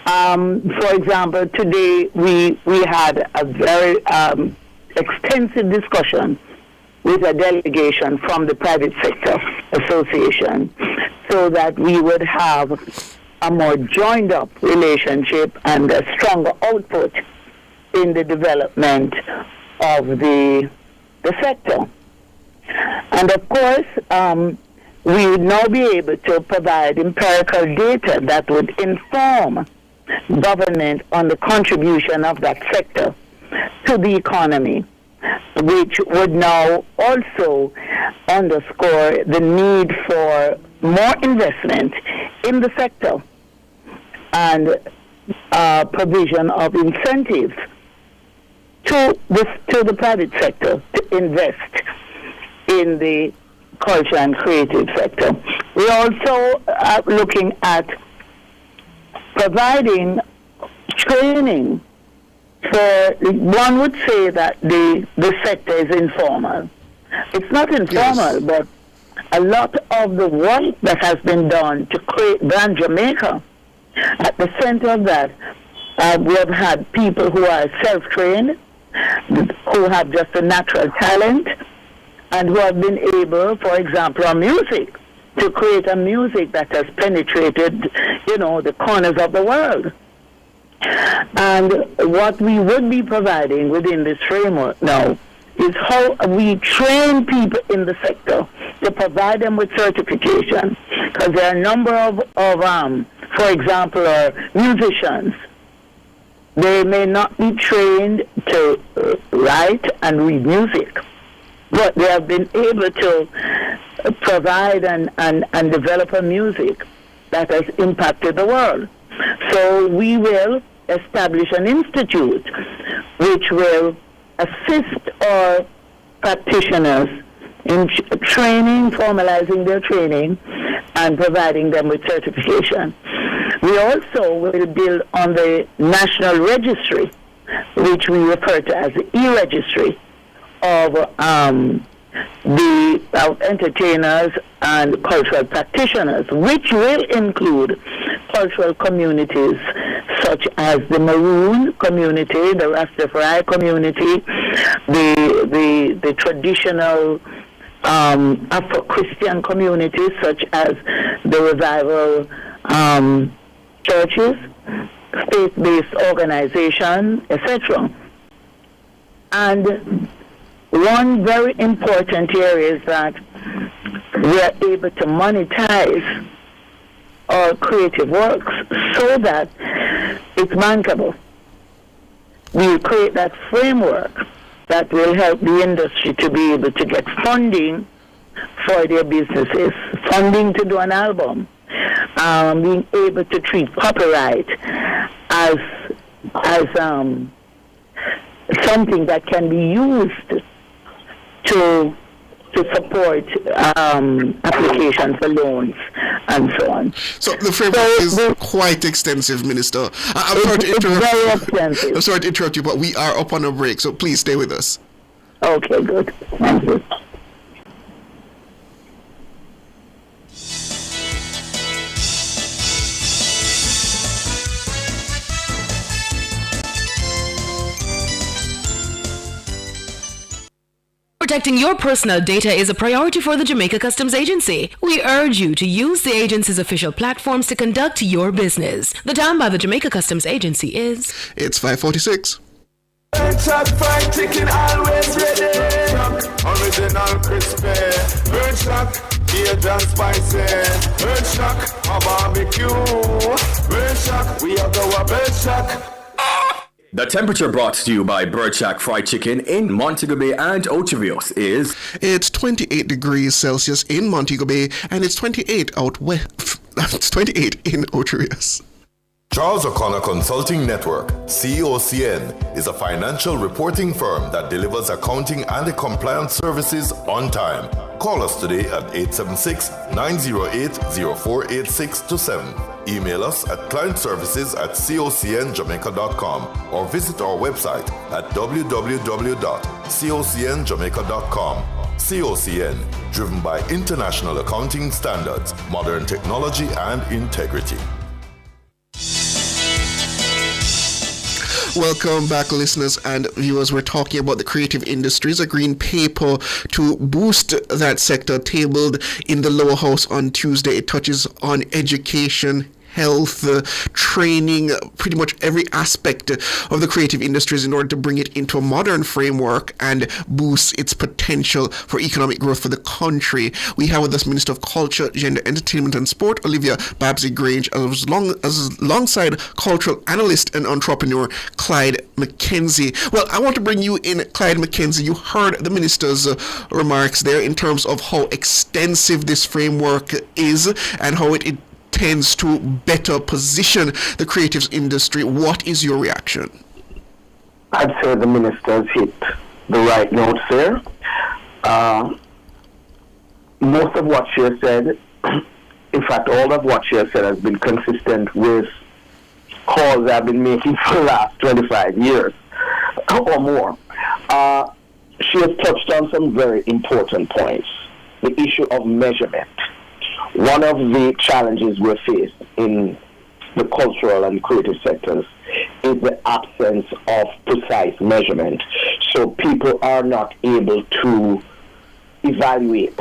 For example, today we had a very extensive discussion with a delegation from the Private Sector Association so that we would have a more joined up relationship and a stronger output in the development of the sector. And of course, we would now be able to provide empirical data that would inform government on the contribution of that sector to the economy, which would now also underscore the need for more investment in the sector and provision of incentives to the private sector to invest in the culture and creative sector. We're also looking at providing training for, one would say that the sector is informal. It's not informal, yes, but a lot of the work that has been done to create Brand Jamaica, at the center of that, we have had people who are self-trained, who have just a natural talent, and who have been able, for example, on music, to create a music that has penetrated, the corners of the world. And what we would be providing within this framework now is how we train people in the sector to provide them with certification. Because there are a number of for example, musicians. They may not be trained to write and read music, but they have been able to provide and develop a music that has impacted the world. So we will establish an institute which will assist our practitioners in training, formalizing their training, and providing them with certification. We also will build on the national registry, which we refer to as the e-registry of the entertainers and cultural practitioners, which will include cultural communities such as the Maroon community, the Rastafari community, the traditional Afro-Christian communities such as the Revival churches, faith-based organizations, etc. And one very important area is that we are able to monetize our creative works so that it's bankable. We create that framework that will help the industry to be able to get funding for their businesses, funding to do an album, being able to treat copyright as something that can be used to support applications for loans and so on. So the framework is quite extensive, Minister. I'm sorry to interrupt you, but we are up on a break, so please stay with us. Okay, good. Thank you. Protecting your personal data is a priority for the Jamaica Customs Agency. We urge you to use the agency's official platforms to conduct your business. The time by the Jamaica Customs Agency is... It's 5:46. Birdshot fried chicken always ready. Original crispy. Birdshot, Cajun spicy. Birdshot, a barbecue. Birdshot, we are the Birdshot. The temperature brought to you by Bird Shack Fried Chicken in Montego Bay and Ocho Rios is... It's 28 degrees Celsius in Montego Bay, and it's 28 out west. It's 28 in Ocho Rios. Charles O'Connor Consulting Network, COCN, is a financial reporting firm that delivers accounting and compliance services on time. Call us today at 876-908-0486-7. Email us at clientservices@cocnjamaica.com or visit our website at www.cocnjamaica.com. COCN, driven by international accounting standards, modern technology, and integrity. Welcome back, listeners and viewers. We're talking about the creative industries, a green paper to boost that sector tabled in the lower house on Tuesday. It touches on education, health, training, pretty much every aspect of the creative industries in order to bring it into a modern framework and boost its potential for economic growth for the country. We have with us Minister of Culture, Gender, Entertainment and Sport, Olivia Babsy-Grange, alongside cultural analyst and entrepreneur Clyde McKenzie. Well, I want to bring you in, Clyde McKenzie. You heard the minister's remarks there in terms of how extensive this framework is and how it tends to better position the creatives industry. What is your reaction? I'd say the minister's hit the right notes there. Most of what she has said, in fact, all of what she has said has been consistent with calls I've been making for the last 25 years or more. She has touched on some very important points. The issue of measurement. One of the challenges we're faced in the cultural and creative sectors is the absence of precise measurement. So people are not able to evaluate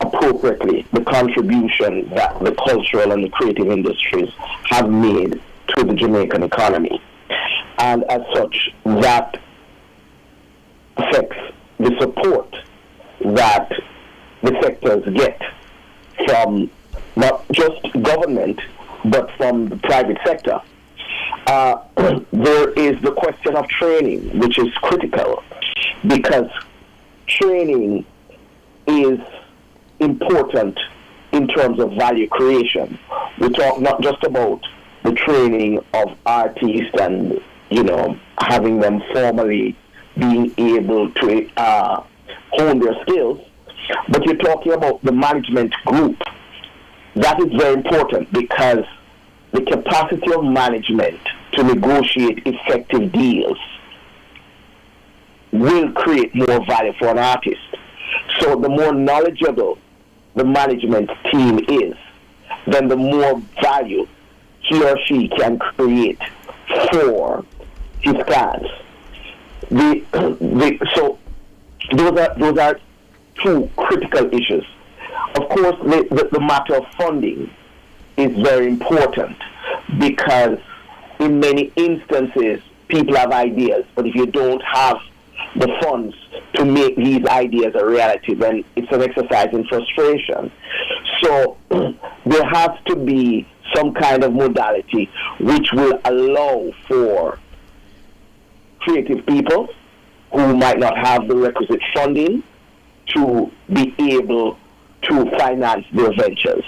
appropriately the contribution that the cultural and the creative industries have made to the Jamaican economy. And as such, that affects the support that the sectors get from not just government, but from the private sector. There is the question of training, which is critical, because training is important in terms of value creation. We talk not just about the training of artists and, having them formally being able to hone their skills, but you're talking about the management group. That is very important because the capacity of management to negotiate effective deals will create more value for an artist. So the more knowledgeable the management team is, then the more value he or she can create for his clients. So those are two critical issues. Of course, the matter of funding is very important because in many instances people have ideas, but if you don't have the funds to make these ideas a reality, then it's an exercise in frustration. So there has to be some kind of modality which will allow for creative people who might not have the requisite funding to be able to finance their ventures.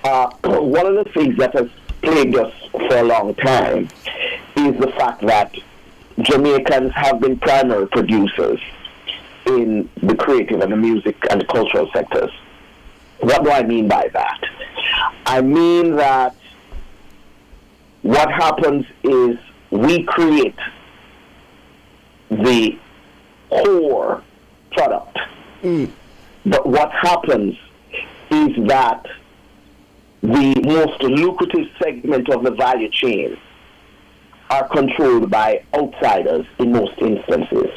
One of the things that has plagued us for a long time is the fact that Jamaicans have been primary producers in the creative and the music and the cultural sectors. What do I mean by that? I mean that what happens is we create the core product. But what happens is that the most lucrative segment of the value chain are controlled by outsiders in most instances.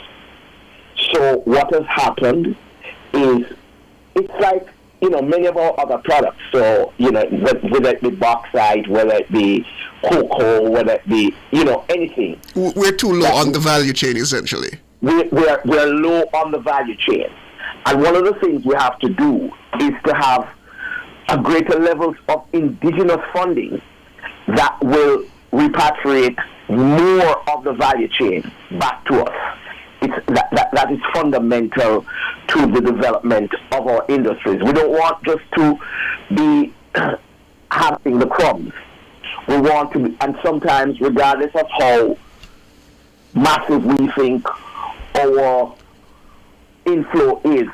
So what has happened is it's like, many of our other products. So, whether it be bauxite, whether it be cocoa, whether it be, anything. We're too low on the value chain, essentially. We're low on the value chain. And one of the things we have to do is to have a greater levels of indigenous funding that will repatriate more of the value chain back to us. That is fundamental to the development of our industries. We don't want just to be having the crumbs. We want to be, and sometimes regardless of how massive we think our inflow is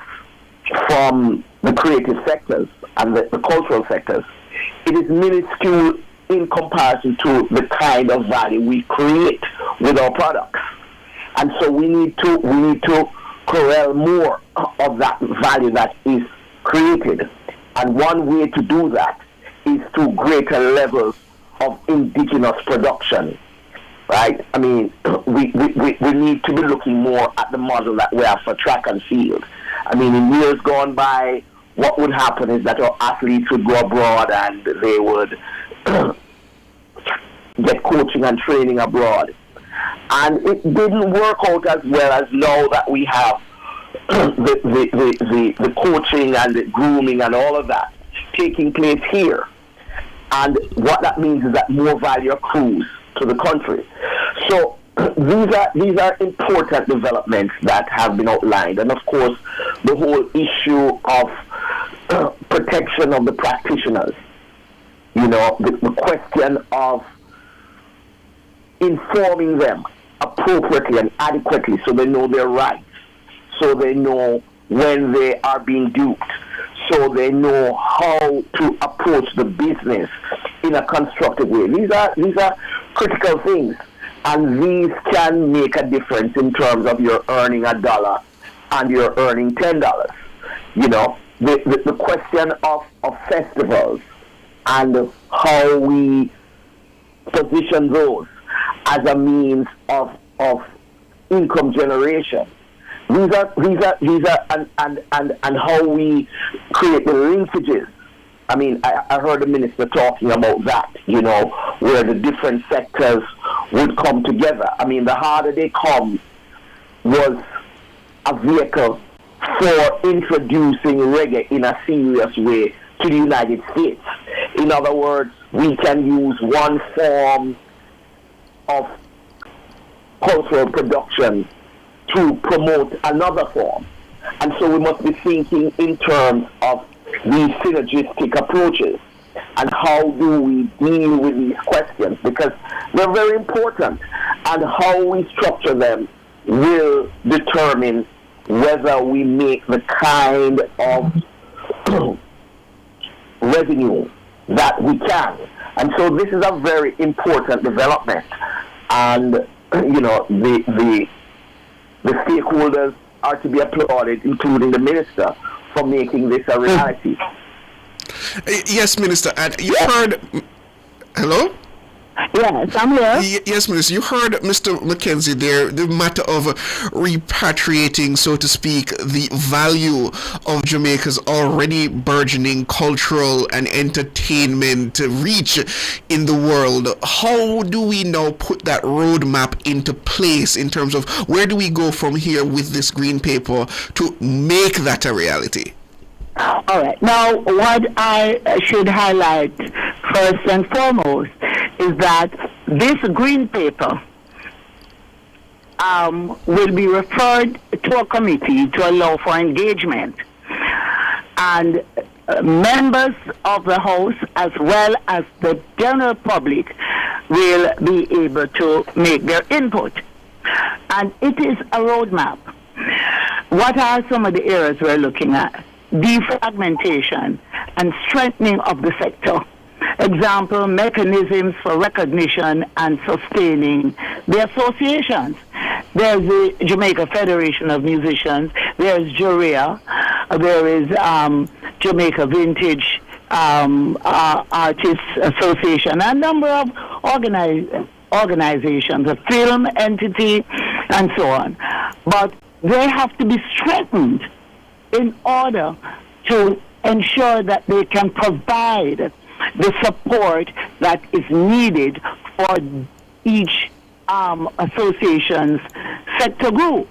from the creative sectors and the cultural sectors, it is minuscule in comparison to the kind of value we create with our products. And so we need to corral more of that value that is created. And one way to do that is through greater levels of indigenous production, right? I mean, we need to be looking more at the model that we have for track and field. I mean, in years gone by, what would happen is that our athletes would go abroad and they would get coaching and training abroad. And it didn't work out as well as now that we have the coaching and the grooming and all of that taking place here. And what that means is that more value accrues to the country. So these are important developments that have been outlined. And of course, the whole issue of protection of the practitioners. The question of informing them appropriately and adequately so they know their rights, so they know when they are being duped, so they know how to approach the business in a constructive way. These are critical things, and these can make a difference in terms of your earning $1 and you're earning $10. The question of festivals and how we position those as a means of income generation these are and how we create the linkages. I mean, I heard the minister talking about that, you know, where the different sectors would come together. I mean, the Harder They Come was a vehicle for introducing reggae in a serious way to the United States. In other words, we can use one form of cultural production to promote another form. And so we must be thinking in terms of these synergistic approaches and how do we deal with these questions, because they're very important, and how we structure them will determine whether we make the kind of revenue that we can. And so this is a very important development, and you know, the stakeholders are to be applauded, including the minister, for making this a reality. Yes, Minister, and you heard... Hello? Yes, I'm here. Yes, Minister, you heard Mr. McKenzie there, the matter of repatriating, so to speak, the value of Jamaica's already burgeoning cultural and entertainment reach in the world. How do we now put that roadmap into place in terms of where do we go from here with this green paper to make that a reality? All right. Now, what I should highlight first and foremost is that this green paper will be referred to a committee to allow for engagement. And members of the House, as well as the general public, will be able to make their input. And it is a roadmap. What are some of the areas we're looking at? Defragmentation and strengthening of the sector. Example, mechanisms for recognition and sustaining the associations. There's the Jamaica Federation of Musicians, there's JUREA, there is Jamaica Vintage Artists Association, and a number of organizations, a film entity, and so on. But they have to be strengthened in order to ensure that they can provide the support that is needed for each association's sector group.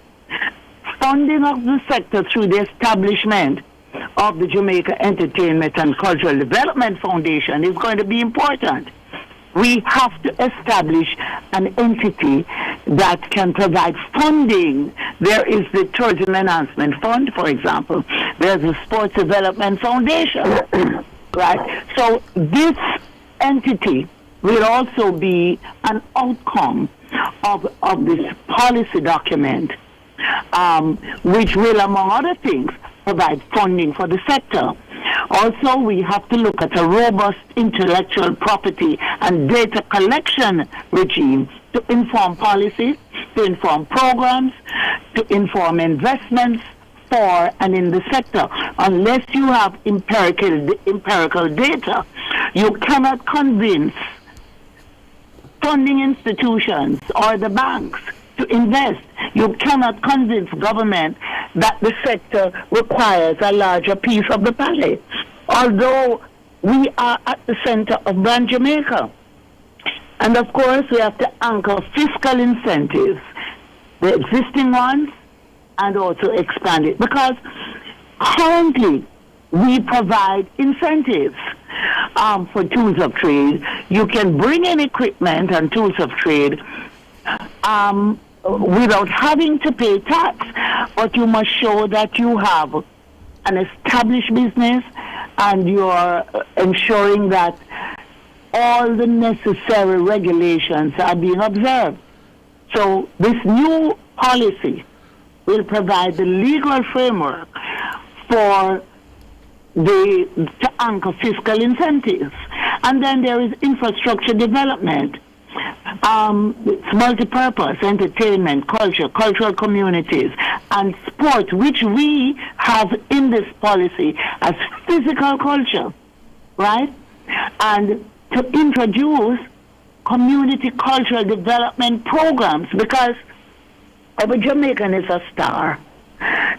Funding of the sector through the establishment of the Jamaica Entertainment and Cultural Development Foundation is going to be important. We have to establish an entity that can provide funding. There is the Tourism Enhancement Fund, for example. There's the Sports Development Foundation, right? So this entity will also be an outcome of this policy document, which will, among other things, provide funding for the sector. Also, we have to look at a robust intellectual property and data collection regime to inform policies, to inform programs, to inform investments for and in the sector. Unless you have empirical data, you cannot convince funding institutions or the banks to invest. You cannot convince government that the sector requires a larger piece of the pie. Although we are at the center of Brand Jamaica. And of course, we have to anchor fiscal incentives, the existing ones, and also expand it. Because currently, we provide incentives for tools of trade. You can bring in equipment and tools of trade without having to pay tax, but you must show that you have an established business and you are ensuring that all the necessary regulations are being observed. So this new policy will provide the legal framework for to anchor fiscal incentives. And then there is infrastructure development. It's multi-purpose, entertainment, culture, cultural communities, and sport, which we have in this policy as physical culture, right? And to introduce community cultural development programs, because every Jamaican is a star.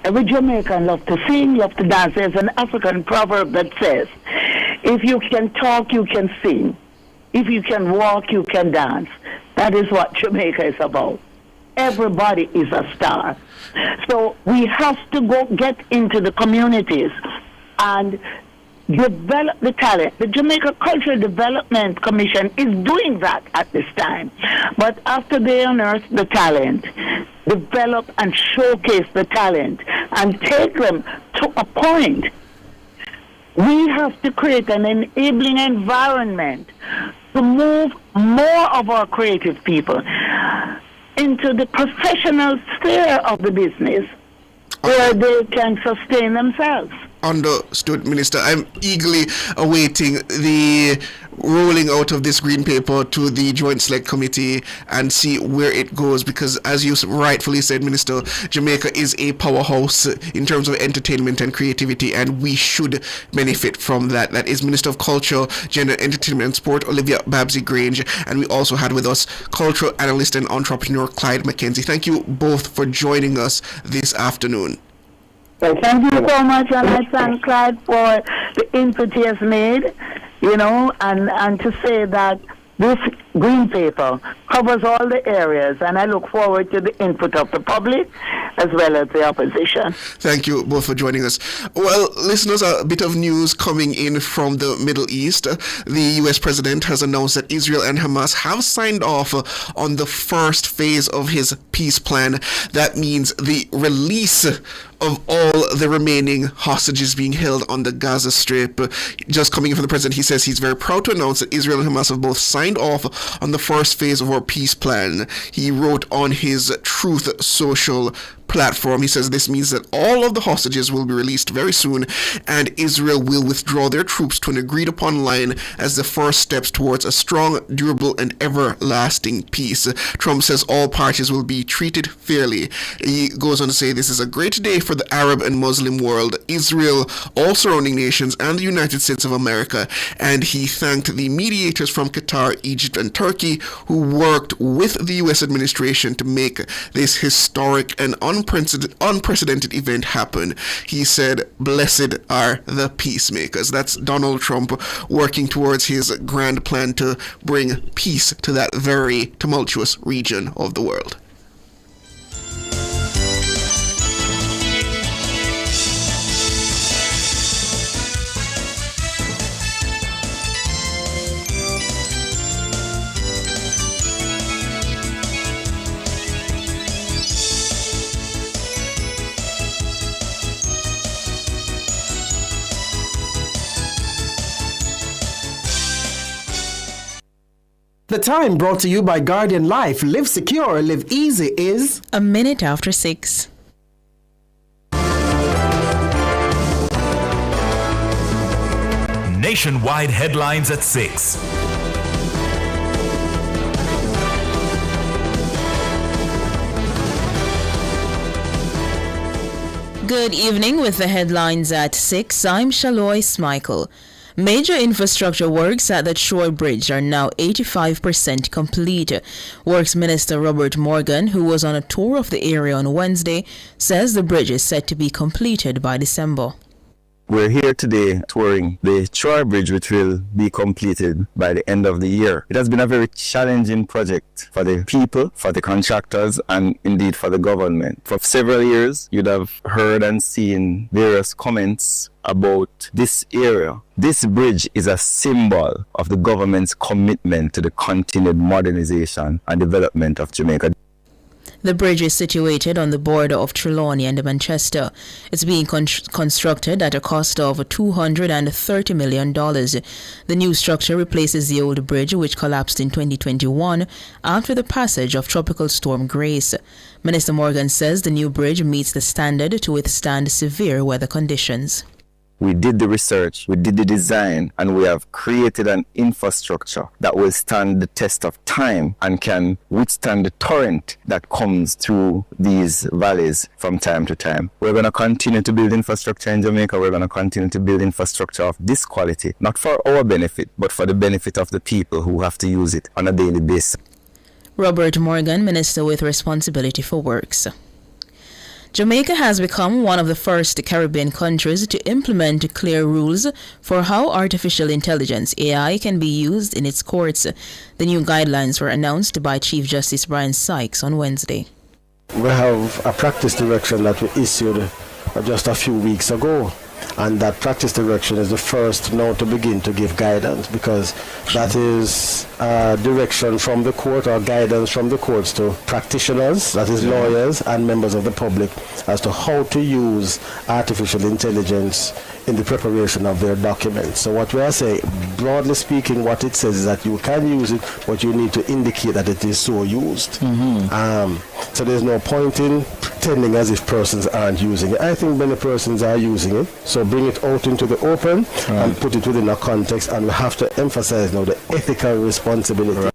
Every Jamaican love to sing, love to dance. There's an African proverb that says, if you can talk, you can sing. If you can walk, you can dance. That is what Jamaica is about. Everybody is a star. So we have to go get into the communities and develop the talent. The Jamaica Cultural Development Commission is doing that at this time. But after they unearth the talent, develop and showcase the talent and take them to a point, we have to create an enabling environment to move more of our creative people into the professional sphere of the business where they can sustain themselves. Understood, Minister. I'm eagerly awaiting the rolling out of this green paper to the Joint Select Committee and see where it goes, because as you rightfully said, Minister, Jamaica is a powerhouse in terms of entertainment and creativity, and we should benefit from that. That is Minister of Culture, Gender, Entertainment and Sport, Olivia Babsy Grange, and we also had with us cultural analyst and entrepreneur Clyde McKenzie. Thank you both for joining us this afternoon. Well, thank you so much, and I thank Clyde for the input he has made, and to say that this green paper covers all the areas, and I look forward to the input of the public as well as the opposition. Thank you both for joining us. Well, listeners, a bit of news coming in from the Middle East. The U.S. President has announced that Israel and Hamas have signed off on the first phase of his peace plan. That means the release of all the remaining hostages being held on the Gaza Strip. Just coming in from the president, he says he's very proud to announce that Israel and Hamas have both signed off on the first phase of our peace plan. He wrote on his Truth Social platform. He says this means that all of the hostages will be released very soon, and Israel will withdraw their troops to an agreed upon line as the first steps towards a strong, durable, and everlasting peace. Trump says all parties will be treated fairly. He goes on to say this is a great day for the Arab and Muslim world, Israel, all surrounding nations, and the United States of America. And he thanked the mediators from Qatar, Egypt, and Turkey who worked with the U.S. administration to make this historic and unprecedented event happen. He said, "Blessed are the peacemakers." That's Donald Trump working towards his grand plan to bring peace to that very tumultuous region of the world. The time brought to you by Guardian Life. Live secure, live easy is a minute after 6. Nationwide headlines at 6. Good evening with the headlines at 6. I'm Shalois Michael. Major infrastructure works at the Shore Bridge are now 85% complete. Works Minister Robert Morgan, who was on a tour of the area on Wednesday, says the bridge is set to be completed by December. We're here today touring the Shore Bridge, which will be completed by the end of the year. It has been a very challenging project for the people, for the contractors, and indeed for the government. For several years, you'd have heard and seen various comments about this area. This bridge is a symbol of the government's commitment to the continued modernization and development of Jamaica. The bridge is situated on the border of Trelawney and Manchester. It's being constructed at a cost of $230 million. The new structure replaces the old bridge, which collapsed in 2021 after the passage of Tropical Storm Grace. Minister Morgan says the new bridge meets the standard to withstand severe weather conditions. We did the research, we did the design, and we have created an infrastructure that will stand the test of time and can withstand the torrent that comes through these valleys from time to time. We're going to continue to build infrastructure in Jamaica. We're going to continue to build infrastructure of this quality, not for our benefit, but for the benefit of the people who have to use it on a daily basis. Robert Morgan, Minister with responsibility for works. Jamaica has become one of the first Caribbean countries to implement clear rules for how artificial intelligence (AI) can be used in its courts. The new guidelines were announced by Chief Justice Brian Sykes on Wednesday. We have a practice direction that we issued just a few weeks ago, and that practice direction is the first now to begin to give guidance, because that is direction from the court or guidance from the courts to practitioners, that is lawyers and members of the public, as to how to use artificial intelligence in the preparation of their documents. So what we are saying, broadly speaking, what it says is that you can use it, but you need to indicate that it is so used. So there's no point in pretending as if persons aren't using it. I think many persons are using it, so bring it out into the open and put it within a context, and we have to emphasize now the ethical responsibility.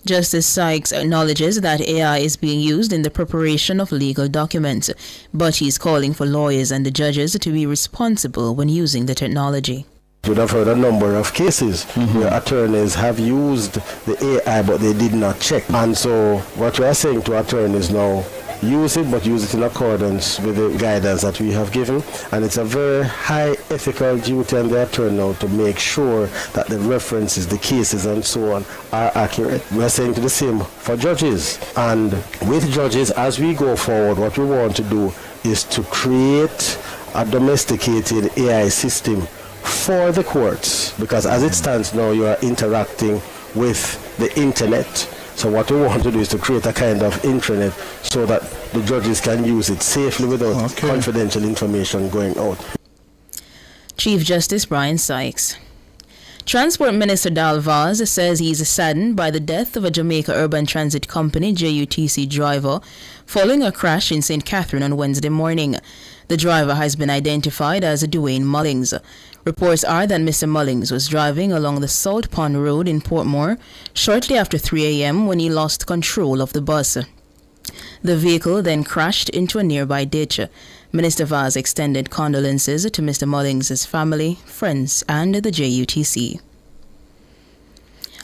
Justice Sykes acknowledges that AI is being used in the preparation of legal documents, but he's calling for lawyers and the judges to be responsible when using the technology. You would have heard a number of cases where attorneys have used the AI but they did not check. And so what we are saying to attorneys now, use it, but use it in accordance with the guidance that we have given. And it's a very high ethical duty on the attorney now to make sure that the references, the cases and so on are accurate. We are saying to the same for judges. And with judges, as we go forward, what we want to do is to create a domesticated AI system for the courts, because as it stands now, you are interacting with the internet. So what we want to do is to create a kind of intranet so that the judges can use it safely without confidential information going out. Chief Justice Brian Sykes. Transport Minister Dal Vaz says he's saddened by the death of a Jamaica Urban Transit Company JUTC driver following a crash in St. Catherine on Wednesday morning. The driver has been identified as Dwayne Mullings. Reports are that Mr. Mullings was driving along the Salt Pond Road in Portmore shortly after 3 a.m. when he lost control of the bus. The vehicle then crashed into a nearby ditch. Minister Vaz extended condolences to Mr. Mullings' family, friends, and the JUTC.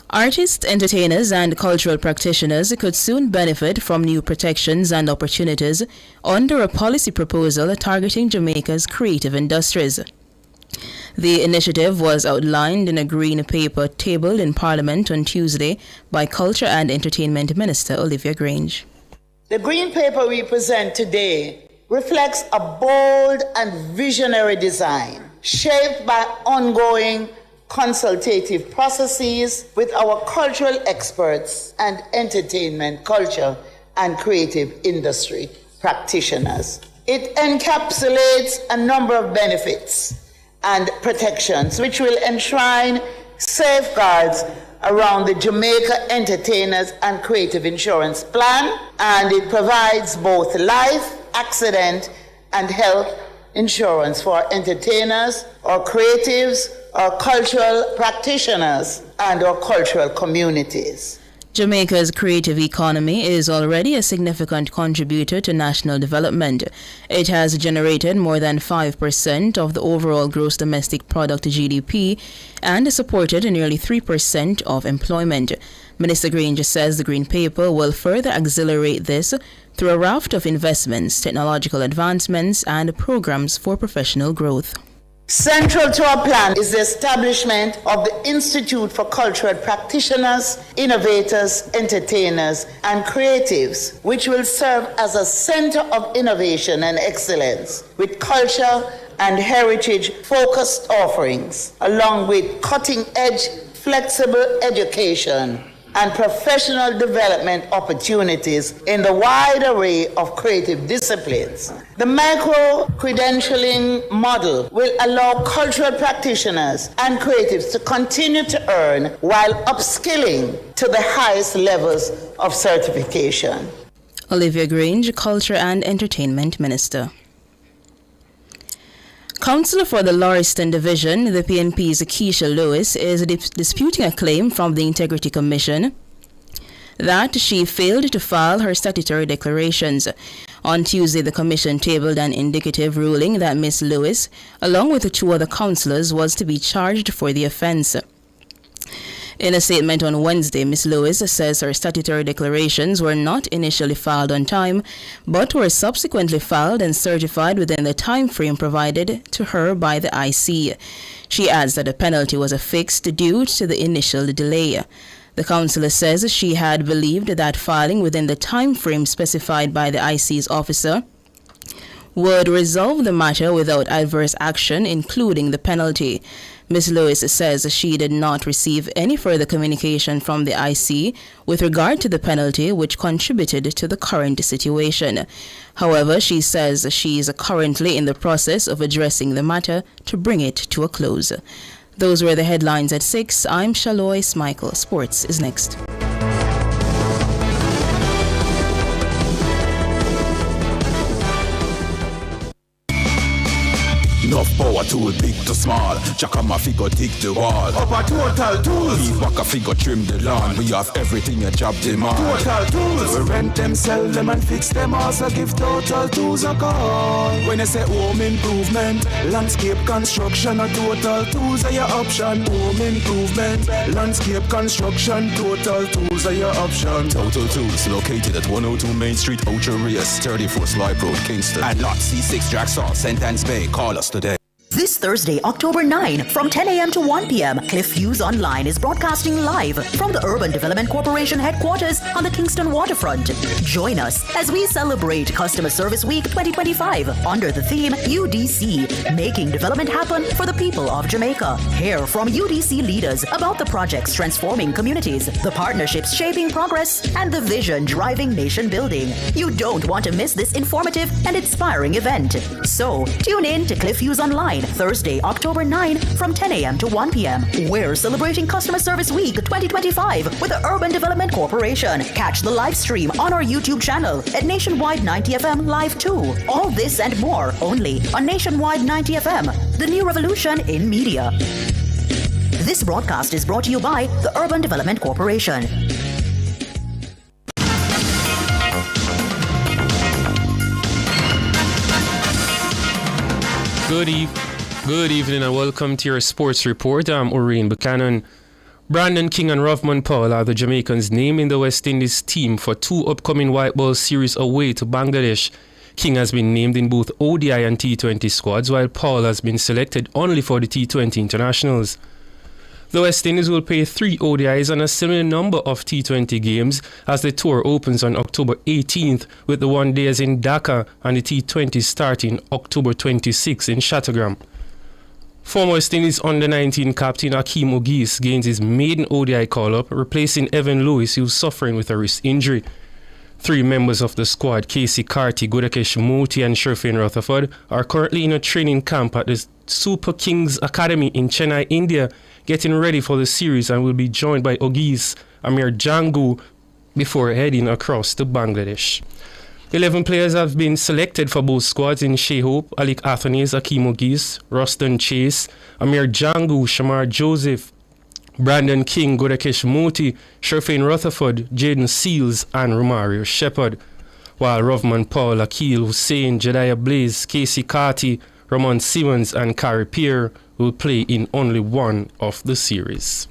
Artists, entertainers, and cultural practitioners could soon benefit from new protections and opportunities under a policy proposal targeting Jamaica's creative industries. The initiative was outlined in a green paper tabled in Parliament on Tuesday by Culture and Entertainment Minister Olivia Grange. The green paper we present today reflects a bold and visionary design shaped by ongoing consultative processes with our cultural experts and entertainment, culture, and creative industry practitioners. It encapsulates a number of benefits and protections which will enshrine safeguards around the Jamaica Entertainers and Creative Insurance Plan, and it provides both life, accident, and health insurance for entertainers or creatives or cultural practitioners and or cultural communities. Jamaica's creative economy is already a significant contributor to national development. It has generated more than 5% of the overall gross domestic product GDP and supported nearly 3% of employment. Minister Grange says the Green Paper will further accelerate this through a raft of investments, technological advancements, and programs for professional growth. Central to our plan is the establishment of the Institute for Cultural Practitioners, Innovators, Entertainers, and Creatives, which will serve as a center of innovation and excellence with culture and heritage-focused offerings, along with cutting-edge, flexible education and professional development opportunities in the wide array of creative disciplines. The micro-credentialing model will allow cultural practitioners and creatives to continue to earn while upskilling to the highest levels of certification. Olivia Grange, Culture and Entertainment Minister. Councillor for the Lauriston Division, the PNP's Keisha Lewis, is disputing a claim from the Integrity Commission that she failed to file her statutory declarations. On Tuesday, the Commission tabled an indicative ruling that Ms. Lewis, along with the two other councillors, was to be charged for the offence. In a statement on Wednesday, Ms. Lewis says her statutory declarations were not initially filed on time, but were subsequently filed and certified within the time frame provided to her by the IC. She adds that the penalty was affixed due to the initial delay. The councillor says she had believed that filing within the time frame specified by the IC's officer would resolve the matter without adverse action, including the penalty. Ms. Lewis says she did not receive any further communication from the IC with regard to the penalty, which contributed to the current situation. However, she says she is currently in the process of addressing the matter to bring it to a close. Those were the headlines at 6. I'm Shalois Michael. Sports is next. Enough power to big to small. Chaka my figure dig the wall. Up a Total Tools. Leave back a figure trim the lawn. We have everything a job demand. Total Tools. We rent them, sell them and fix them. Also give Total Tools a call. When you say home improvement, landscape construction, a Total Tools are your option. Home improvement, landscape construction, Total Tools are your option. Total Tools located at 102 Main Street, Ocho Rios, 34 Slide Road, Kingston. And lot C6 Jackson, Sentence Bay. Call us today. This Thursday, October 9, from 10 a.m. to 1 p.m., Cliff Views Online is broadcasting live from the Urban Development Corporation headquarters on the Kingston waterfront. Join us as we celebrate Customer Service Week 2025 under the theme UDC, Making Development Happen for the People of Jamaica. Hear from UDC leaders about the projects transforming communities, the partnerships shaping progress, and the vision driving nation building. You don't want to miss this informative and inspiring event. So, tune in to Cliff Views Online Thursday, October 9 from 10 a.m. to 1 p.m. We're celebrating Customer Service Week 2025 with the Urban Development Corporation. Catch the live stream on our YouTube channel at Nationwide 90 FM Live 2. All this and more only on Nationwide 90 FM, the new revolution in media. This broadcast is brought to you by the Urban Development Corporation. Good evening and welcome to your sports report. I'm Oreen Buchanan. Brandon King and Rovman Powell are the Jamaicans naming the West Indies team for 2 upcoming white ball series away to Bangladesh. King has been named in both ODI and T20 squads, while Powell has been selected only for the T20 internationals. The West Indies will play 3 ODIs and a similar number of T20 games as the tour opens on October 18th, with the one days in Dhaka and the T20 starting October 26th in Chattogram. Former West Indies under-19 captain Akeem Ogis gains his maiden ODI call-up, replacing Evan Lewis, who's suffering with a wrist injury. 3 members of the squad, Casey Carty, Gudakesh Moti and Sherfane Rutherford, are currently in a training camp at the Super Kings Academy in Chennai, India, getting ready for the series, and will be joined by Ogis, Amir Jangu, before heading across to Bangladesh. 11 players have been selected for both squads in Shea Hope, Alik Athanes, Akeem Ogis, Ruston Chase, Amir Jangu, Shamar Joseph, Brandon King, Gudakesh Moti, Sherfane Rutherford, Jaden Seals and Romario Shepherd, while Rovman Paul, Akil Hussein, Jediah Blaze, Casey Carty, Ramon Simmons and Carrie Pierre will play in only one of the series.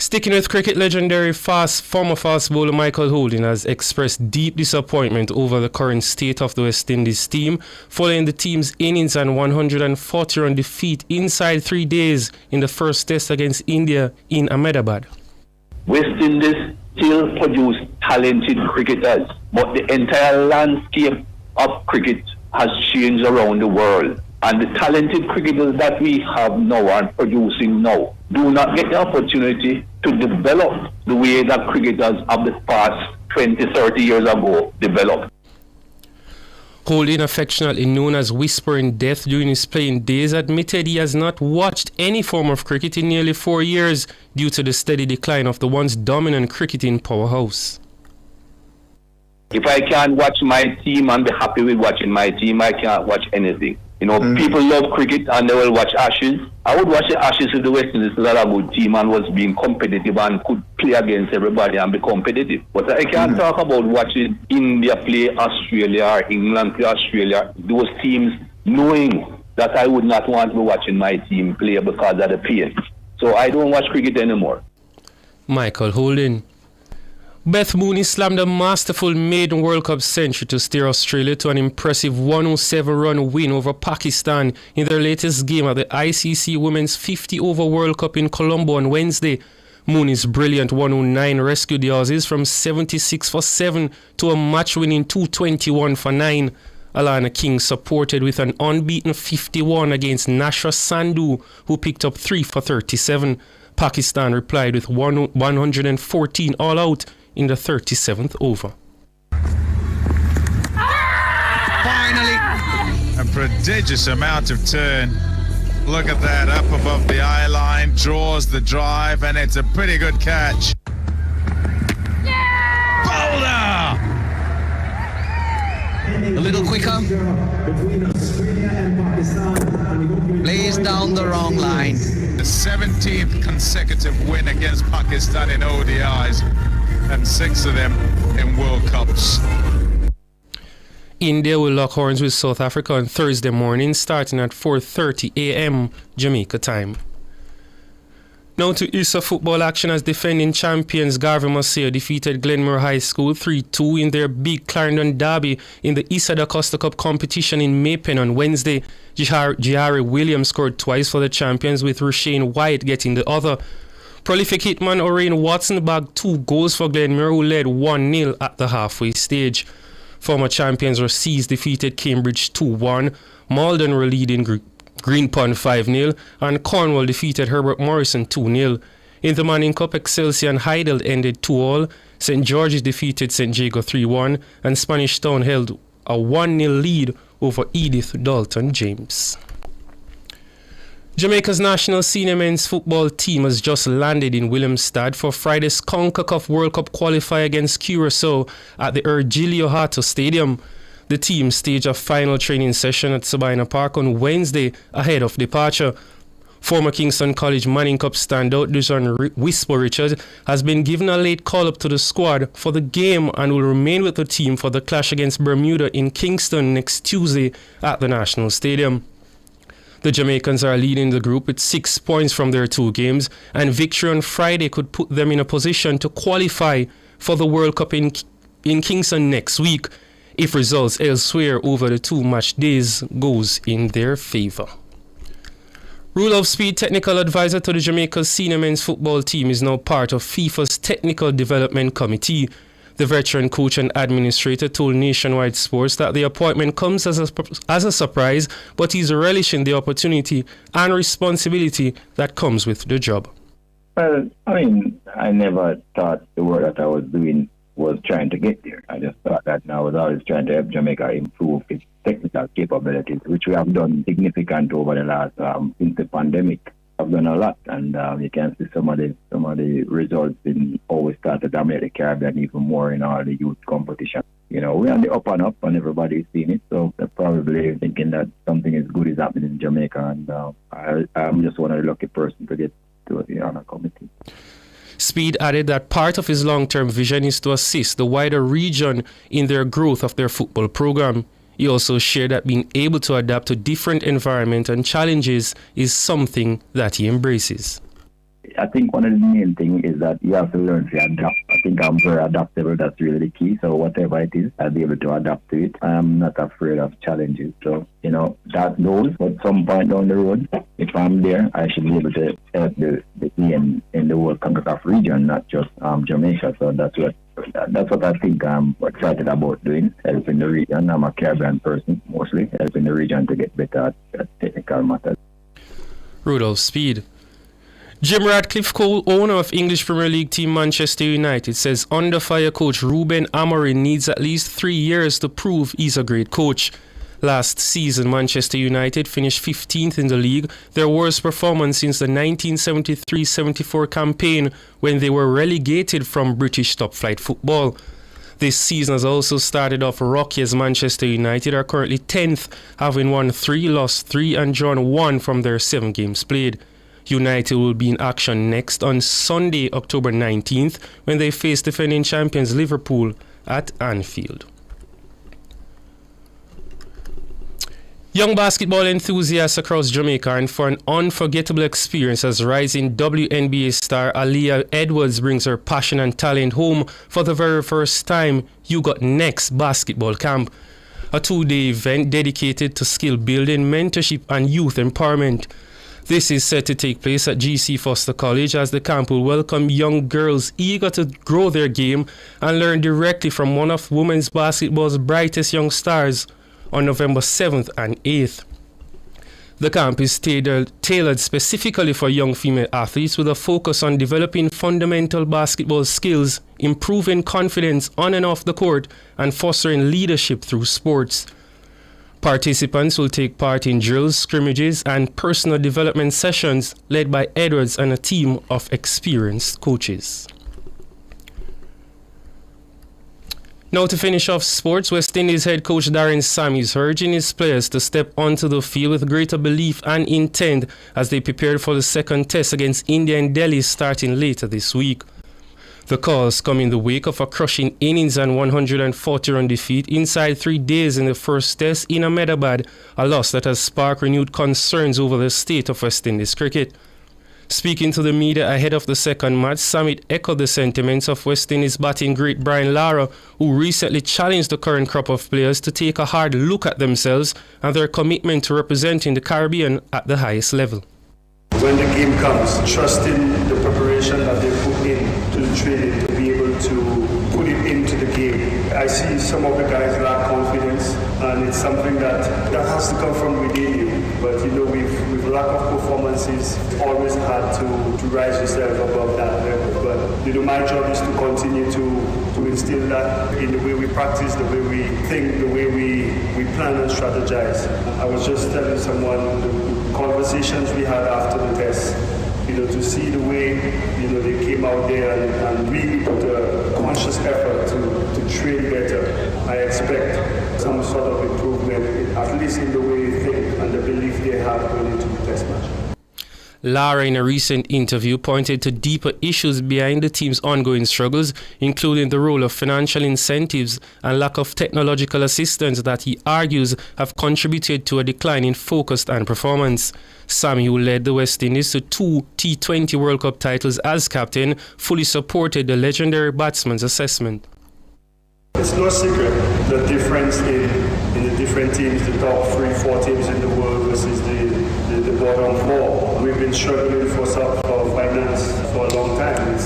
Sticking with cricket, legendary former fast bowler Michael Holding has expressed deep disappointment over the current state of the West Indies team, following the team's innings and 140-run defeat inside 3 days in the first test against India in Ahmedabad. West Indies still produce talented cricketers, but the entire landscape of cricket has changed around the world. And the talented cricketers that we have now and producing now do not get the opportunity to develop the way that cricketers of the past 20, 30 years ago developed. Holding, affectionately known as Whispering Death during his playing days, admitted he has not watched any form of cricket in nearly 4 years due to the steady decline of the once dominant cricketing powerhouse. If I can't watch my team and be happy with watching my team, I can't watch anything. You know, people love cricket and they will watch Ashes. I would watch the Ashes if the West Indies was a good team and was being competitive and could play against everybody and be competitive. But I can't talk about watching India play Australia or England play Australia, those teams, knowing that I would not want to be watching my team play because of the pain. So I don't watch cricket anymore. Michael Holding. Beth Mooney slammed a masterful maiden World Cup century to steer Australia to an impressive 107-run win over Pakistan in their latest game at the ICC Women's 50-over World Cup in Colombo on Wednesday. Mooney's brilliant 109 rescued the Aussies from 76 for 7 to a match-winning 221 for 9. Alana King supported with an unbeaten 51 against Nashra Sandhu, who picked up 3 for 37. Pakistan replied with 114 all out in the 37th over. Finally, a prodigious amount of turn. Look at that, up above the eye line, draws the drive, and it's a pretty good catch. Bowler! A little quicker. Plays down the wrong line. The 17th consecutive win against Pakistan in ODIs, and 6 of them in World Cups. India will lock horns with South Africa on Thursday morning, starting at 4:30 a.m. Jamaica time. Now to ISA football action as defending champions Garvey Maceo defeated Glenmore High School 3-2 in their big Clarendon derby in the Issa Da Costa Cup competition in Maypen on Wednesday. Jihari Williams scored twice for the champions, with Rushane White getting the other. Prolific hitman Orain Watson bagged 2 goals for Glenmore, who led 1-0 at the halfway stage. Former champions Rossies defeated Cambridge 2-1. Malden were leading Green Pond 5-0, and Cornwall defeated Herbert Morrison 2-0. In the Manning Cup, Excelsior and Heidel ended 2-2. St. George's defeated St. Jago 3-1, and Spanish Town held a 1-0 lead over Edith Dalton James. Jamaica's national senior men's football team has just landed in Willemstad for Friday's CONCACAF World Cup qualifier against Curacao at the Ergilio Hato Stadium. The team staged a final training session at Sabina Park on Wednesday ahead of departure. Former Kingston College Manning Cup standout Dusan Whisper Richard has been given a late call-up to the squad for the game and will remain with the team for the clash against Bermuda in Kingston next Tuesday at the National Stadium. The Jamaicans are leading the group with 6 points from their 2 games, and victory on Friday could put them in a position to qualify for the World Cup in Kingston next week if results elsewhere over the 2 match days goes in their favour. Rudolph Speed, technical advisor to the Jamaica's senior men's football team, is now part of FIFA's Technical Development Committee. The veteran coach and administrator told Nationwide Sports that the appointment comes as a surprise, but he's relishing the opportunity and responsibility that comes with the job. Well, I mean, I never thought the work that I was doing was trying to get there. I just thought that I was always trying to help Jamaica improve its technical capabilities, which we have done significant over the last, since the pandemic. I've done a lot, and you can see some of the results in how we started to dominate the Caribbean even more in all the youth competition. You know, we're on the up and up, and everybody's seeing it, so they're probably thinking that something as good is happening in Jamaica, and I'm just one of the lucky person to get to the honor committee. Speed added that part of his long-term vision is to assist the wider region in their growth of their football program. He also shared that being able to adapt to different environments and challenges is something that he embraces. I think one of the main things is that you have to learn to adapt. I think I'm very adaptable. That's really the key. So whatever it is, I'll be able to adapt to it. I'm not afraid of challenges. So, you know, that goes. But some point down the road, if I'm there, I should be able to help the team in the whole CONCACAF region, not just Jamaica. So that's what I think I'm excited about doing, helping the region. I'm a Caribbean person, mostly, helping the region to get better at technical matters. Rudolph Speed. Jim Ratcliffe, co-owner of English Premier League team Manchester United, says under-fire coach Ruben Amorim needs at least 3 years to prove he's a great coach. Last season, Manchester United finished 15th in the league, their worst performance since the 1973-74 campaign when they were relegated from British top-flight football. This season has also started off rocky as Manchester United are currently 10th, having won 3, lost 3 and drawn 1 from their 7 games played. United will be in action next on Sunday, October 19th, when they face defending champions Liverpool at Anfield. Young basketball enthusiasts across Jamaica are in for an unforgettable experience as rising WNBA star Aaliyah Edwards brings her passion and talent home for the very first time. You Got Next basketball camp, a 2-day event dedicated to skill building, mentorship and youth empowerment. This is set to take place at GC Foster College as the camp will welcome young girls eager to grow their game and learn directly from one of women's basketball's brightest young stars on November 7th and 8th. The camp is tailored specifically for young female athletes with a focus on developing fundamental basketball skills, improving confidence on and off the court, and fostering leadership through sports. Participants will take part in drills, scrimmages, and personal development sessions led by Edwards and a team of experienced coaches. Now to finish off sports, West Indies head coach Darren Sammy is urging his players to step onto the field with greater belief and intent as they prepare for the second test against India in Delhi starting later this week. The calls come in the wake of a crushing innings and 140-run defeat inside 3 days in the first test in Ahmedabad, a loss that has sparked renewed concerns over the state of West Indies cricket. Speaking to the media ahead of the second match, Samit echoed the sentiments of West Indies batting great Brian Lara, who recently challenged the current crop of players to take a hard look at themselves and their commitment to representing the Caribbean at the highest level. When the game comes, trusting the preparation that they put into the training to be able to put it into the game. I see some of the guys lack confidence, and it's something that has to come from within you. But you know, with lack of performances, it's always hard to rise yourself above that level. But you know, my job is to continue to instill that in the way we practice, the way we think, the way we plan and strategize. I was just telling someone the conversations we had after the test, you know, to see the way, you know, they came out there and really put a conscious effort to train better. I expect some sort of improvement, at least in the way they think and the belief they have going into the test match. Lara, in a recent interview, pointed to deeper issues behind the team's ongoing struggles, including the role of financial incentives and lack of technological assistance that he argues have contributed to a decline in focus and performance. Sammy, who led the West Indies to 2 T20 World Cup titles as captain, fully supported the legendary batsman's assessment. It's no secret the difference in the different teams, the top 3-4 teams in the world versus the bottom 4. We've been struggling for finance for a long time.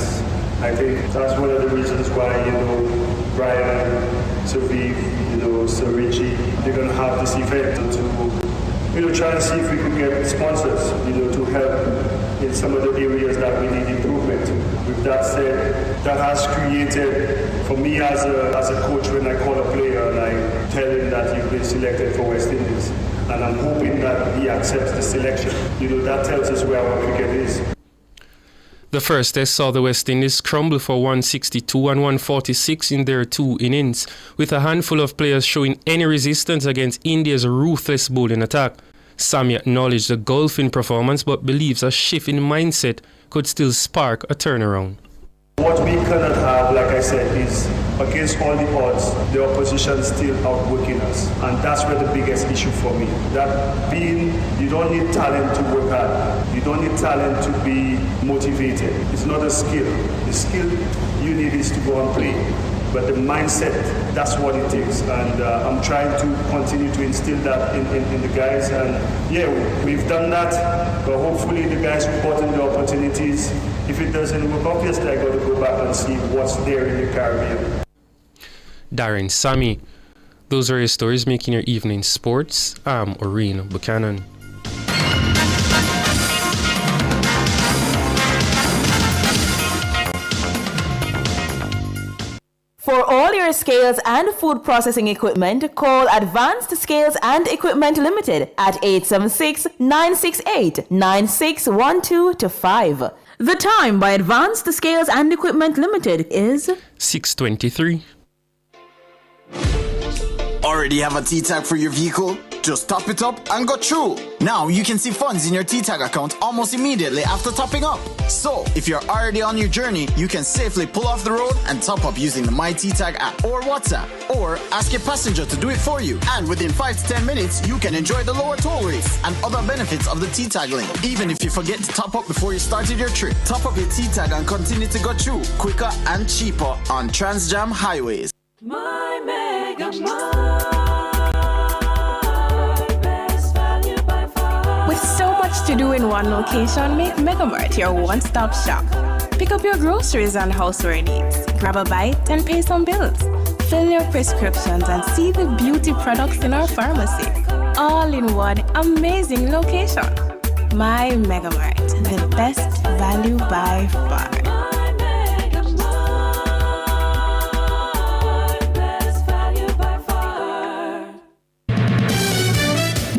I think that's one of the reasons why, you know, Brian, Saviv, you know, Sir Richie, they're going to have this event to, you know, try and see if we could get sponsors, you know, to help in some of the areas that we need improvement. With that said, that has created, for me as a coach, when I call a player and I tell him that you've been selected for West Indies, and I'm hoping that he accepts the selection. You know, that tells us where our cricket is. The first test saw the West Indies crumble for 162 and 146 in their 2 innings, with a handful of players showing any resistance against India's ruthless bowling attack. Sammy acknowledged the golfing performance but believes a shift in mindset could still spark a turnaround. What we cannot have, like I said, is against all the odds, the opposition still outworking us. And that's where the biggest issue for me. That being, you don't need talent to work hard. You don't need talent to be motivated. It's not a skill. The skill you need is to go and play. But the mindset, that's what it takes. And I'm trying to continue to instill that in the guys. And yeah, we've done that. But hopefully the guys who brought in the opportunities, if it doesn't work, obviously I got to go back and see what's there in the Caribbean. Darren Sammy. Those are your stories making your evening sports. I'm Oreen Buchanan. For all your scales and food processing equipment, call Advanced Scales and Equipment Limited at 876-968-9612 to 5. The time by Advanced Scales and Equipment Limited is 6:23. Already have a T-Tag for your vehicle? Just top it up and go through. Now you can see funds in your T-Tag account almost immediately after topping up. So, if you're already on your journey, you can safely pull off the road and top up using the My T-Tag app or WhatsApp, or ask a passenger to do it for you. And within 5 to 10 minutes, you can enjoy the lower toll rates and other benefits of the T-Tag link, even if you forget to top up before you started your trip. Top up your T-Tag and continue to go through quicker and cheaper on TransJam highways. My Mega With so much to do in one location, make Megamart your one-stop shop. Pick up your groceries and houseware needs, grab a bite and pay some bills, fill your prescriptions and see the beauty products in our pharmacy. All in one amazing location. My Megamart, the best value by far.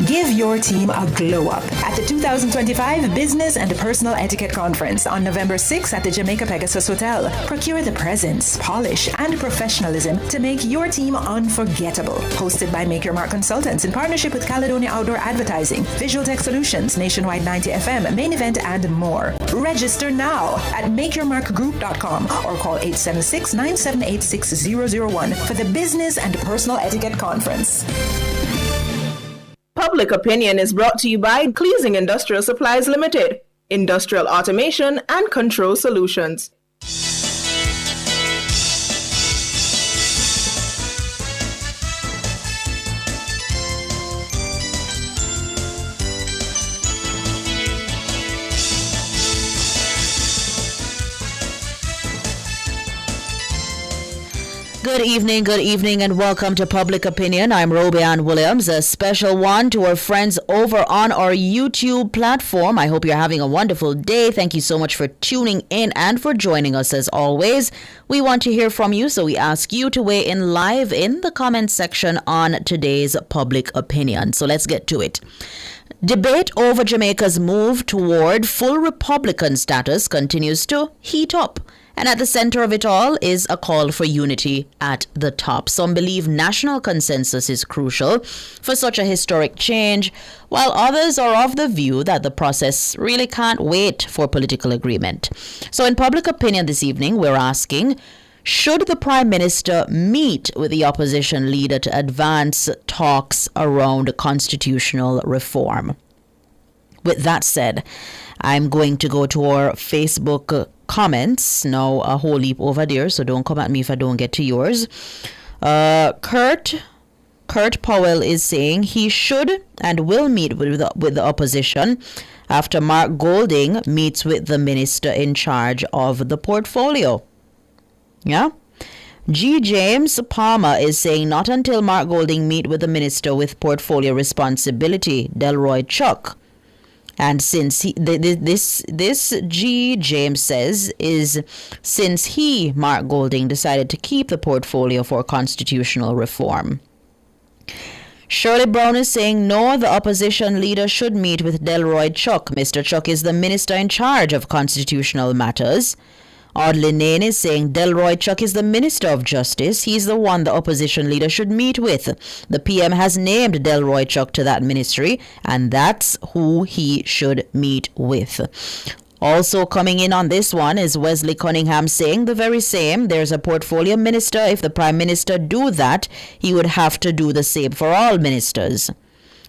Give your team a glow up at the 2025 Business and Personal Etiquette Conference on November 6th at the Jamaica Pegasus Hotel. Procure the presence, polish, and professionalism to make your team unforgettable. Hosted by Make Your Mark Consultants in partnership with Caledonia Outdoor Advertising, Visual Tech Solutions, Nationwide 90 FM, Main Event, and more. Register now at makeyourmarkgroup.com or call 876-978-6001 for the Business and Personal Etiquette Conference. Public Opinion is brought to you by Cleasing Industrial Supplies Limited, Industrial Automation and Control Solutions. Good evening, and welcome to Public Opinion. I'm Robianne Williams. A special one to our friends over on our YouTube platform. I hope you're having a wonderful day. Thank you so much for tuning in and for joining us as always. We want to hear from you, so we ask you to weigh in live in the comment section on today's Public Opinion. So let's get to it. Debate over Jamaica's move toward full Republican status continues to heat up. And at the center of it all is a call for unity at the top. Some believe national consensus is crucial for such a historic change, while others are of the view that the process really can't wait for political agreement. So in Public Opinion this evening, we're asking, should the Prime Minister meet with the opposition leader to advance talks around constitutional reform? With that said, I'm going to go to our Facebook comments. Now, a whole heap over there, so don't come at me if I don't get to yours. Kurt Powell is saying he should and will meet with the opposition after Mark Golding meets with the minister in charge of the portfolio. Yeah. G. James Palmer is saying not until Mark Golding meet with the minister with portfolio responsibility, Delroy Chuck. And since this G. James says is since Mark Golding, decided to keep the portfolio for constitutional reform. Shirley Brown is saying no, the opposition leader should meet with Delroy Chuck. Mr. Chuck is the minister in charge of constitutional matters. Audley Nain is saying Delroy Chuck is the Minister of Justice. He's the one the opposition leader should meet with. The PM has named Delroy Chuck to that ministry, and that's who he should meet with. Also coming in on this one is Wesley Cunningham saying the very same. There's a portfolio minister. If the Prime Minister do that, he would have to do the same for all ministers.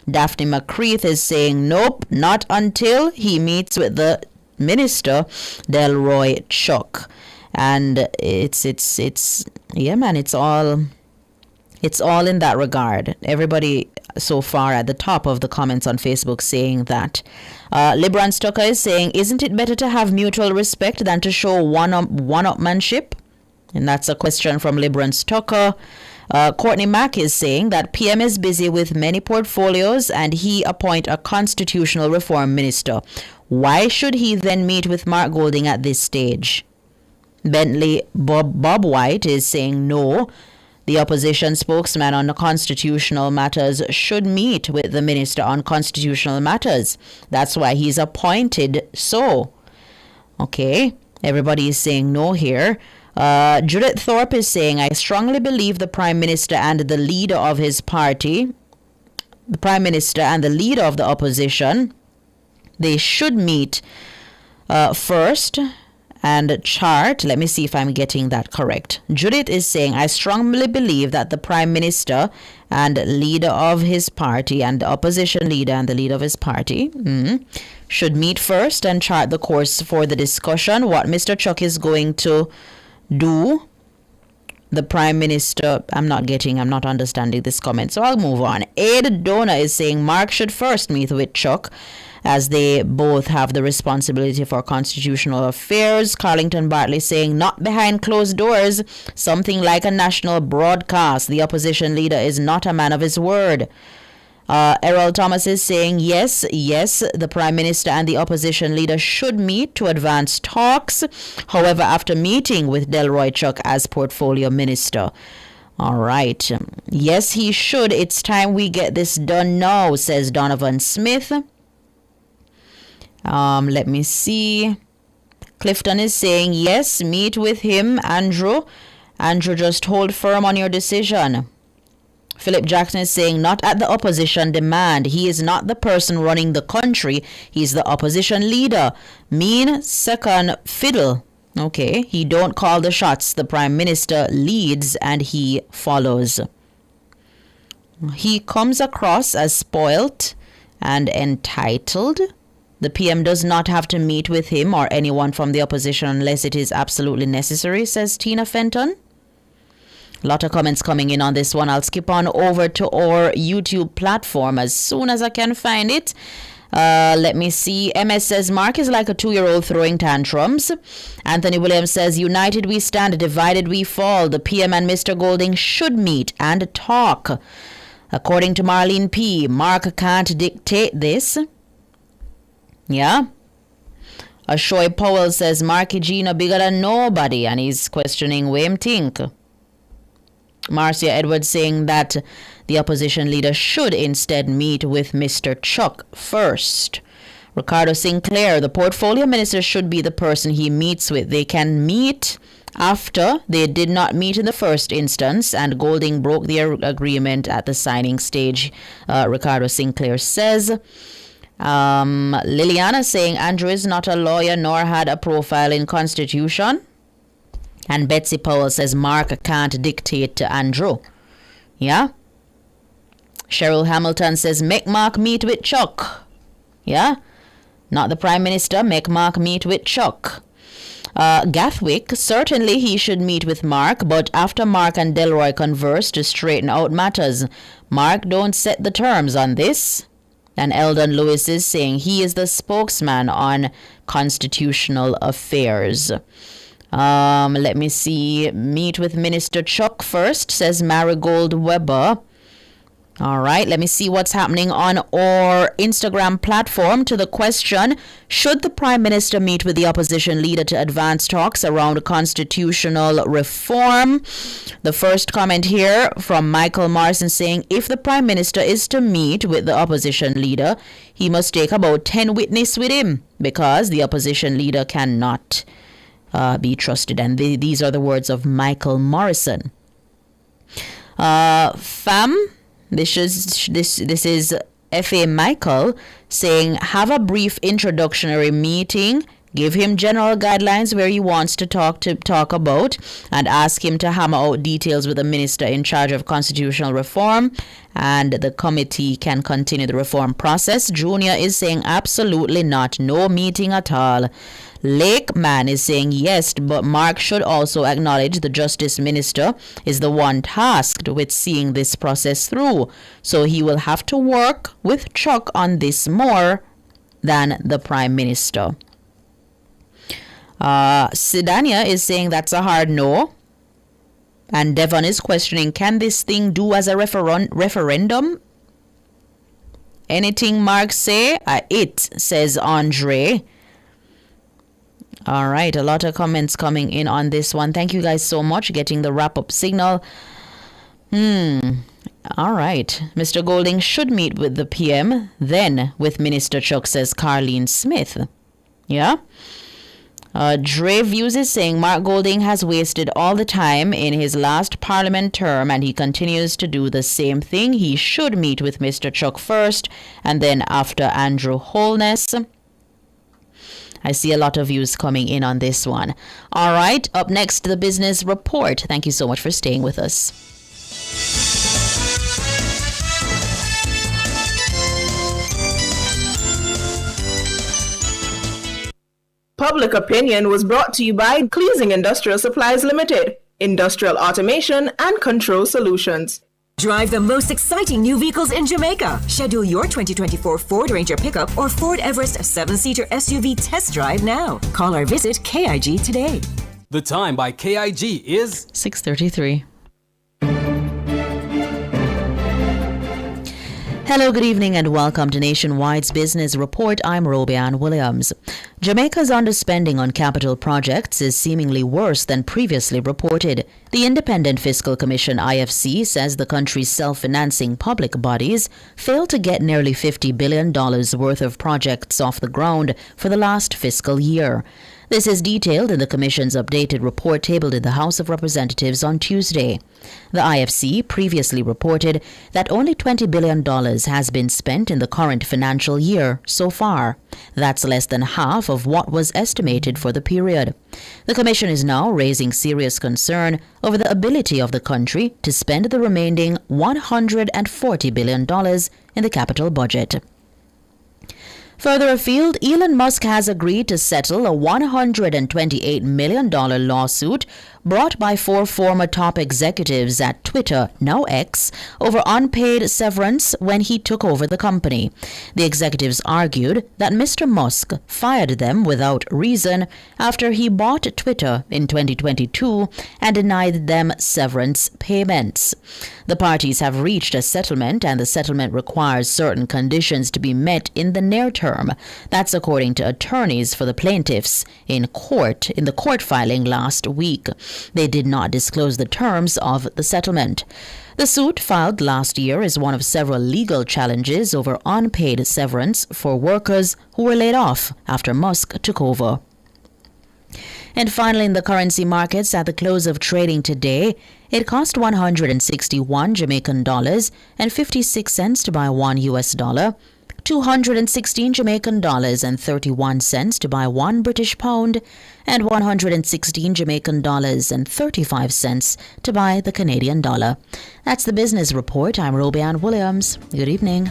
Daphne McCreath is saying nope, not until he meets with the Minister Delroy Chuck. And it's yeah, man, it's all in that regard. Everybody so far at the top of the comments on Facebook saying that. Libran Stucker is saying, isn't it better to have mutual respect than to show one-upmanship? And that's a question from Libran Stucker. Courtney Mack is saying that PM is busy with many portfolios and he appoint a constitutional reform minister. Why should he then meet with Mark Golding at this stage? Bentley Bob White is saying no. The opposition spokesman on the constitutional matters should meet with the minister on constitutional matters. That's why he's appointed so. Okay, everybody is saying no here. Judith Thorpe is saying, I strongly believe the Prime Minister and the leader of his party the Prime Minister and the leader of the opposition, they should meet first and chart. Let me see if I'm getting that correct. Judith is saying, I strongly believe that the Prime Minister and leader of his party and the opposition leader and the leader of his party should meet first and chart the course for the discussion. What Mr. Chuck is going to do, the Prime Minister, I'm not understanding this comment, so I'll move on. Aid Dona is saying Mark should first meet with Chuck, as they both have the responsibility for constitutional affairs. Carlington Bartley saying, not behind closed doors, something like a national broadcast. The opposition leader is not a man of his word. Errol Thomas is saying, yes, the Prime Minister and the opposition leader should meet to advance talks. However, after meeting with Delroy Chuck as portfolio minister. All right. Yes, he should. It's time we get this done now, says Donovan Smith. Let me see. Clifton is saying, yes, meet with him, Andrew. Andrew, just hold firm on your decision. Philip Jackson is saying, not at the opposition demand. He is not the person running the country. He's the opposition leader. Mean second fiddle. Okay, he don't call the shots. The Prime Minister leads and he follows. He comes across as spoilt and entitled. The PM does not have to meet with him or anyone from the opposition unless it is absolutely necessary, says Tina Fenton. A lot of comments coming in on this one. I'll skip on over to our YouTube platform as soon as I can find it. Let me see. MS says, Mark is like a 2-year-old throwing tantrums. Anthony Williams says, united we stand, divided we fall. The PM and Mr. Golding should meet and talk. According to Marlene P., Mark can't dictate this. Yeah. Ashoy Powell says, Marky Gina bigger than nobody, and he's questioning where him think. Marcia Edwards saying that the opposition leader should instead meet with Mr. Chuck first. Ricardo Sinclair, the portfolio minister should be the person he meets with. They can meet after they did not meet in the first instance, and Golding broke their agreement at the signing stage, Ricardo Sinclair says. Liliana saying Andrew is not a lawyer nor had a profile in Constitution. And Betsy Powell says Mark can't dictate to Andrew. Yeah. Cheryl Hamilton says make Mark meet with Chuck. Yeah. Not the Prime Minister. Make Mark meet with Chuck. Gathwick, certainly he should meet with Mark, but after Mark and Delroy converse to straighten out matters. Mark don't set the terms on this. And Eldon Lewis is saying he is the spokesman on constitutional affairs. Let me see. Meet with Minister Chuck first, says Marigold Weber. All right, let me see what's happening on our Instagram platform to the question, should the Prime Minister meet with the opposition leader to advance talks around constitutional reform? The first comment here from Michael Morrison saying, if the Prime Minister is to meet with the opposition leader, he must take about 10 witnesses with him because the opposition leader cannot be trusted. And these are the words of Michael Morrison. This is F.A. Michael saying, have a brief introductory meeting, give him general guidelines where he wants to talk about, and ask him to hammer out details with the minister in charge of constitutional reform, and the committee can continue the reform process. Junior is saying absolutely not, no meeting at all. Lakeman is saying yes, but Mark should also acknowledge the Justice Minister is the one tasked with seeing this process through. So he will have to work with Chuck on this more than the Prime Minister. Sidania is saying that's a hard no. And Devon is questioning, can this thing do as a referendum? Anything Mark say, it, says Andre. All right, a lot of comments coming in on this one. Thank you guys so much. Getting the wrap-up signal. All right. Mr. Golding should meet with the PM, then with Minister Chuck, says Carleen Smith. Yeah? Dre Views is saying Mark Golding has wasted all the time in his last parliament term and he continues to do the same thing. He should meet with Mr. Chuck first and then after Andrew Holness. I see a lot of views coming in on this one. All right, up next, the business report. Thank you so much for staying with us. Public Opinion was brought to you by Cleasing Industrial Supplies Limited, industrial automation and control solutions. Drive the most exciting new vehicles in Jamaica. Schedule your 2024 Ford Ranger pickup or Ford Everest 7-seater SUV test drive now. Call or visit KIG today. The time by KIG is 6:33. Hello, good evening, and welcome to Nationwide's Business Report. I'm Robianne Williams. Jamaica's underspending on capital projects is seemingly worse than previously reported. The Independent Fiscal Commission, IFC, says the country's self-financing public bodies failed to get nearly $50 billion worth of projects off the ground for the last fiscal year. This is detailed in the Commission's updated report tabled in the House of Representatives on Tuesday. The IFC previously reported that only $20 billion has been spent in the current financial year so far. That's less than half of what was estimated for the period. The Commission is now raising serious concern over the ability of the country to spend the remaining $140 billion in the capital budget. Further afield, Elon Musk has agreed to settle a $128 million lawsuit brought by 4 former top executives at Twitter, now X, over unpaid severance when he took over the company. The executives argued that Mr. Musk fired them without reason after he bought Twitter in 2022 and denied them severance payments. The parties have reached a settlement, and the settlement requires certain conditions to be met in the near term. That's according to attorneys for the plaintiffs in the court filing last week. They did not disclose the terms of the settlement. The suit filed last year is one of several legal challenges over unpaid severance for workers who were laid off after Musk took over. And finally, in the currency markets at the close of trading today, it cost 161 Jamaican dollars and 56 cents to buy $1, 216 Jamaican dollars and 31 cents to buy $1 British pound, and 116 Jamaican dollars and 35 cents to buy the Canadian dollar. That's the business report. I'm Robianne Williams. Good evening.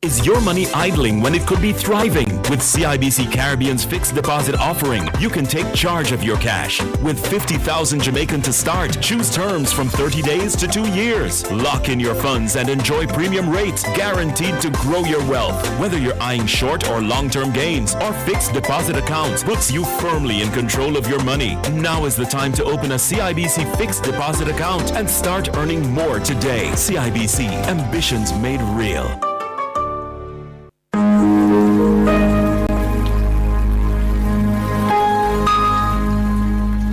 Is your money idling when it could be thriving? With CIBC Caribbean's fixed deposit offering, you can take charge of your cash. With 50,000 Jamaican to start, choose terms from 30 days to 2 years. Lock in your funds and enjoy premium rates guaranteed to grow your wealth. Whether you're eyeing short or long-term gains, our fixed deposit account puts you firmly in control of your money. Now is the time to open a CIBC fixed deposit account and start earning more today. CIBC, ambitions made real.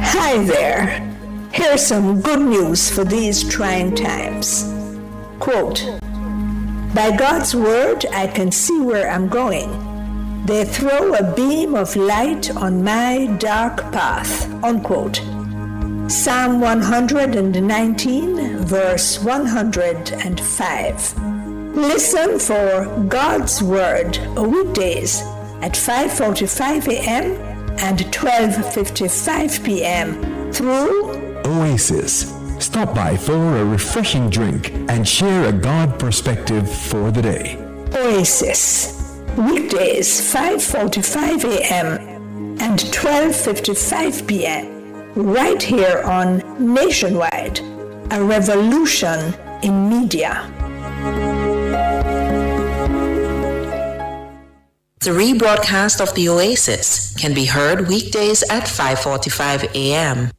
Hi there. Here's some good news for these trying times. Quote, "By God's word, I can see where I'm going. They throw a beam of light on my dark path." Unquote. Psalm 119, verse 105. Listen for God's word weekdays at 5:45 a.m. and 12:55 p.m. through Oasis. Stop by for a refreshing drink and share a God perspective for the day. Oasis. Weekdays 5:45 a.m. and 12:55 p.m. right here on Nationwide, a revolution in media. The rebroadcast of the Oasis can be heard weekdays at 5:45 a.m.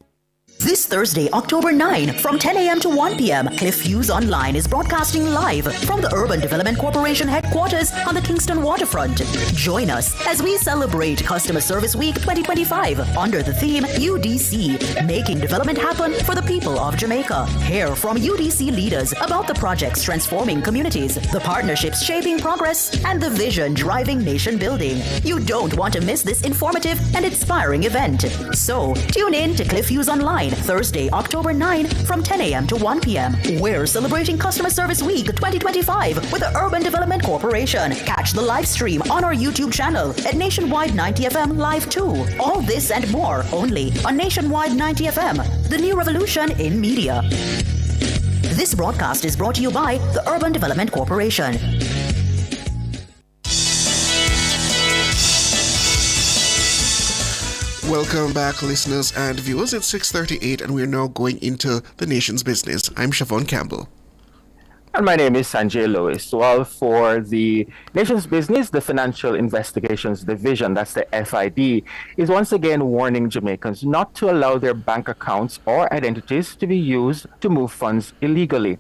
This Thursday, October 9, from 10 a.m. to 1 p.m., Cliff Hughes Online is broadcasting live from the Urban Development Corporation headquarters on the Kingston waterfront. Join us as we celebrate Customer Service Week 2025 under the theme UDC, making development happen for the people of Jamaica. Hear from UDC leaders about the projects transforming communities, the partnerships shaping progress, and the vision driving nation building. You don't want to miss this informative and inspiring event. So, tune in to Cliff Hughes Online, Thursday, October 9 from 10 a.m. to 1 p.m. We're celebrating Customer Service Week 2025 with the Urban Development Corporation. Catch the live stream on our YouTube channel at Nationwide 90 FM Live 2. All this and more only on Nationwide 90 FM, the new revolution in media. This broadcast is brought to you by the Urban Development Corporation. Welcome back, listeners and viewers. It's 6:38 and we're now going into the nation's business. I'm Siobhan Campbell. And my name is Sanjay Lewis. Well, for the nation's business, the Financial Investigations Division, that's the FID, is once again warning Jamaicans not to allow their bank accounts or identities to be used to move funds illegally.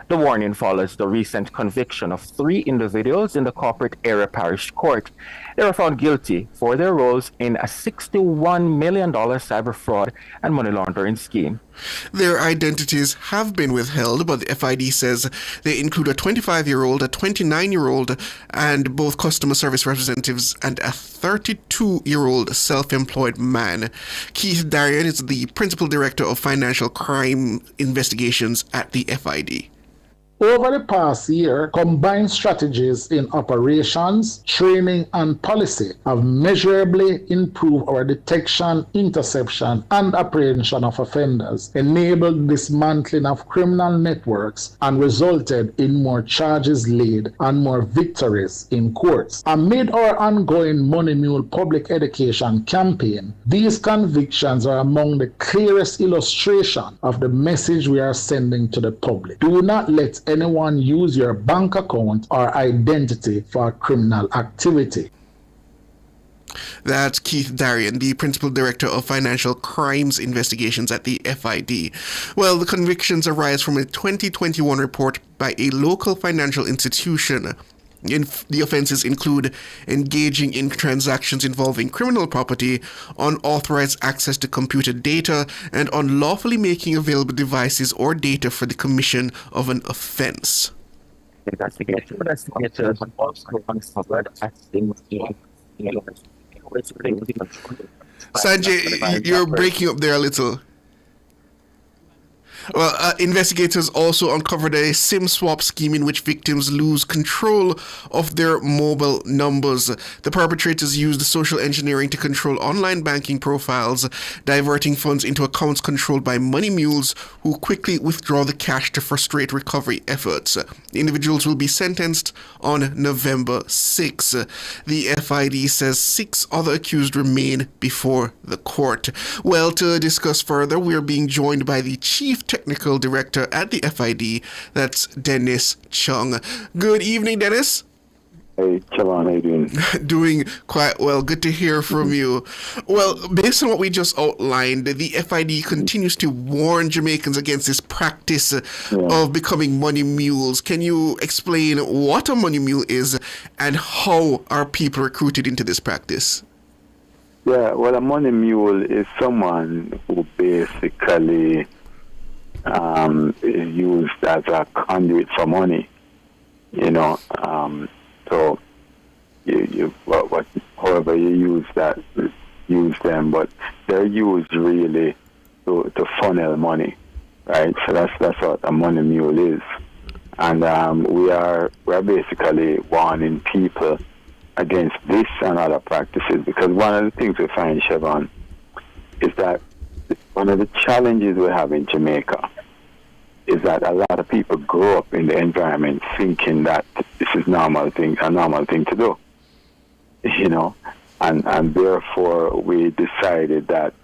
The warning follows the recent conviction of 3 individuals in the corporate area parish court. They were found guilty for their roles in a $61 million cyber fraud and money laundering scheme. Their identities have been withheld, but the FID says they include a 25-year-old, a 29-year-old, and both customer service representatives, and a 32-year-old self-employed man. Keith Darian is the Principal Director of Financial Crime Investigations at the FID. Over the past year, combined strategies in operations, training, and policy have measurably improved our detection, interception, and apprehension of offenders, enabled dismantling of criminal networks, and resulted in more charges laid and more victories in courts. Amid our ongoing Money Mule public education campaign, these convictions are among the clearest illustration of the message we are sending to the public. Do not let anyone use your bank account or identity for criminal activity. That's Keith Darian, the Principal Director of Financial Crimes Investigations at the FID. Well, the convictions arise from a 2021 report by a local financial institution. The offenses include engaging in transactions involving criminal property, unauthorized access to computer data, and unlawfully making available devices or data for the commission of an offense. Sanjay, you're breaking up there a little. Well, investigators also uncovered a SIM swap scheme in which victims lose control of their mobile numbers. The perpetrators used social engineering to control online banking profiles, diverting funds into accounts controlled by money mules who quickly withdraw the cash to frustrate recovery efforts. The individuals will be sentenced on November 6. The FID says 6 other accused remain before the court. Well, to discuss further, we're being joined by the Chief Technical Director at the FID, that's Dennis Chung. Good evening, Dennis. Hey, Siobhan, how you doing? Doing quite well. Good to hear from you. Well, based on what we just outlined, the FID continues to warn Jamaicans against this practice of becoming money mules. Can you explain what a money mule is and how are people recruited into this practice? Yeah, well, a money mule is someone who basically is used as a conduit for money, so however you use them, but they're used really to funnel money, right? So that's what a money mule is, and we're basically warning people against this and other practices, because one of the things we find, Siobhan, is that one of the challenges we have in Jamaica is that a lot of people grow up in the environment thinking that this is a normal thing to do, and therefore we decided that,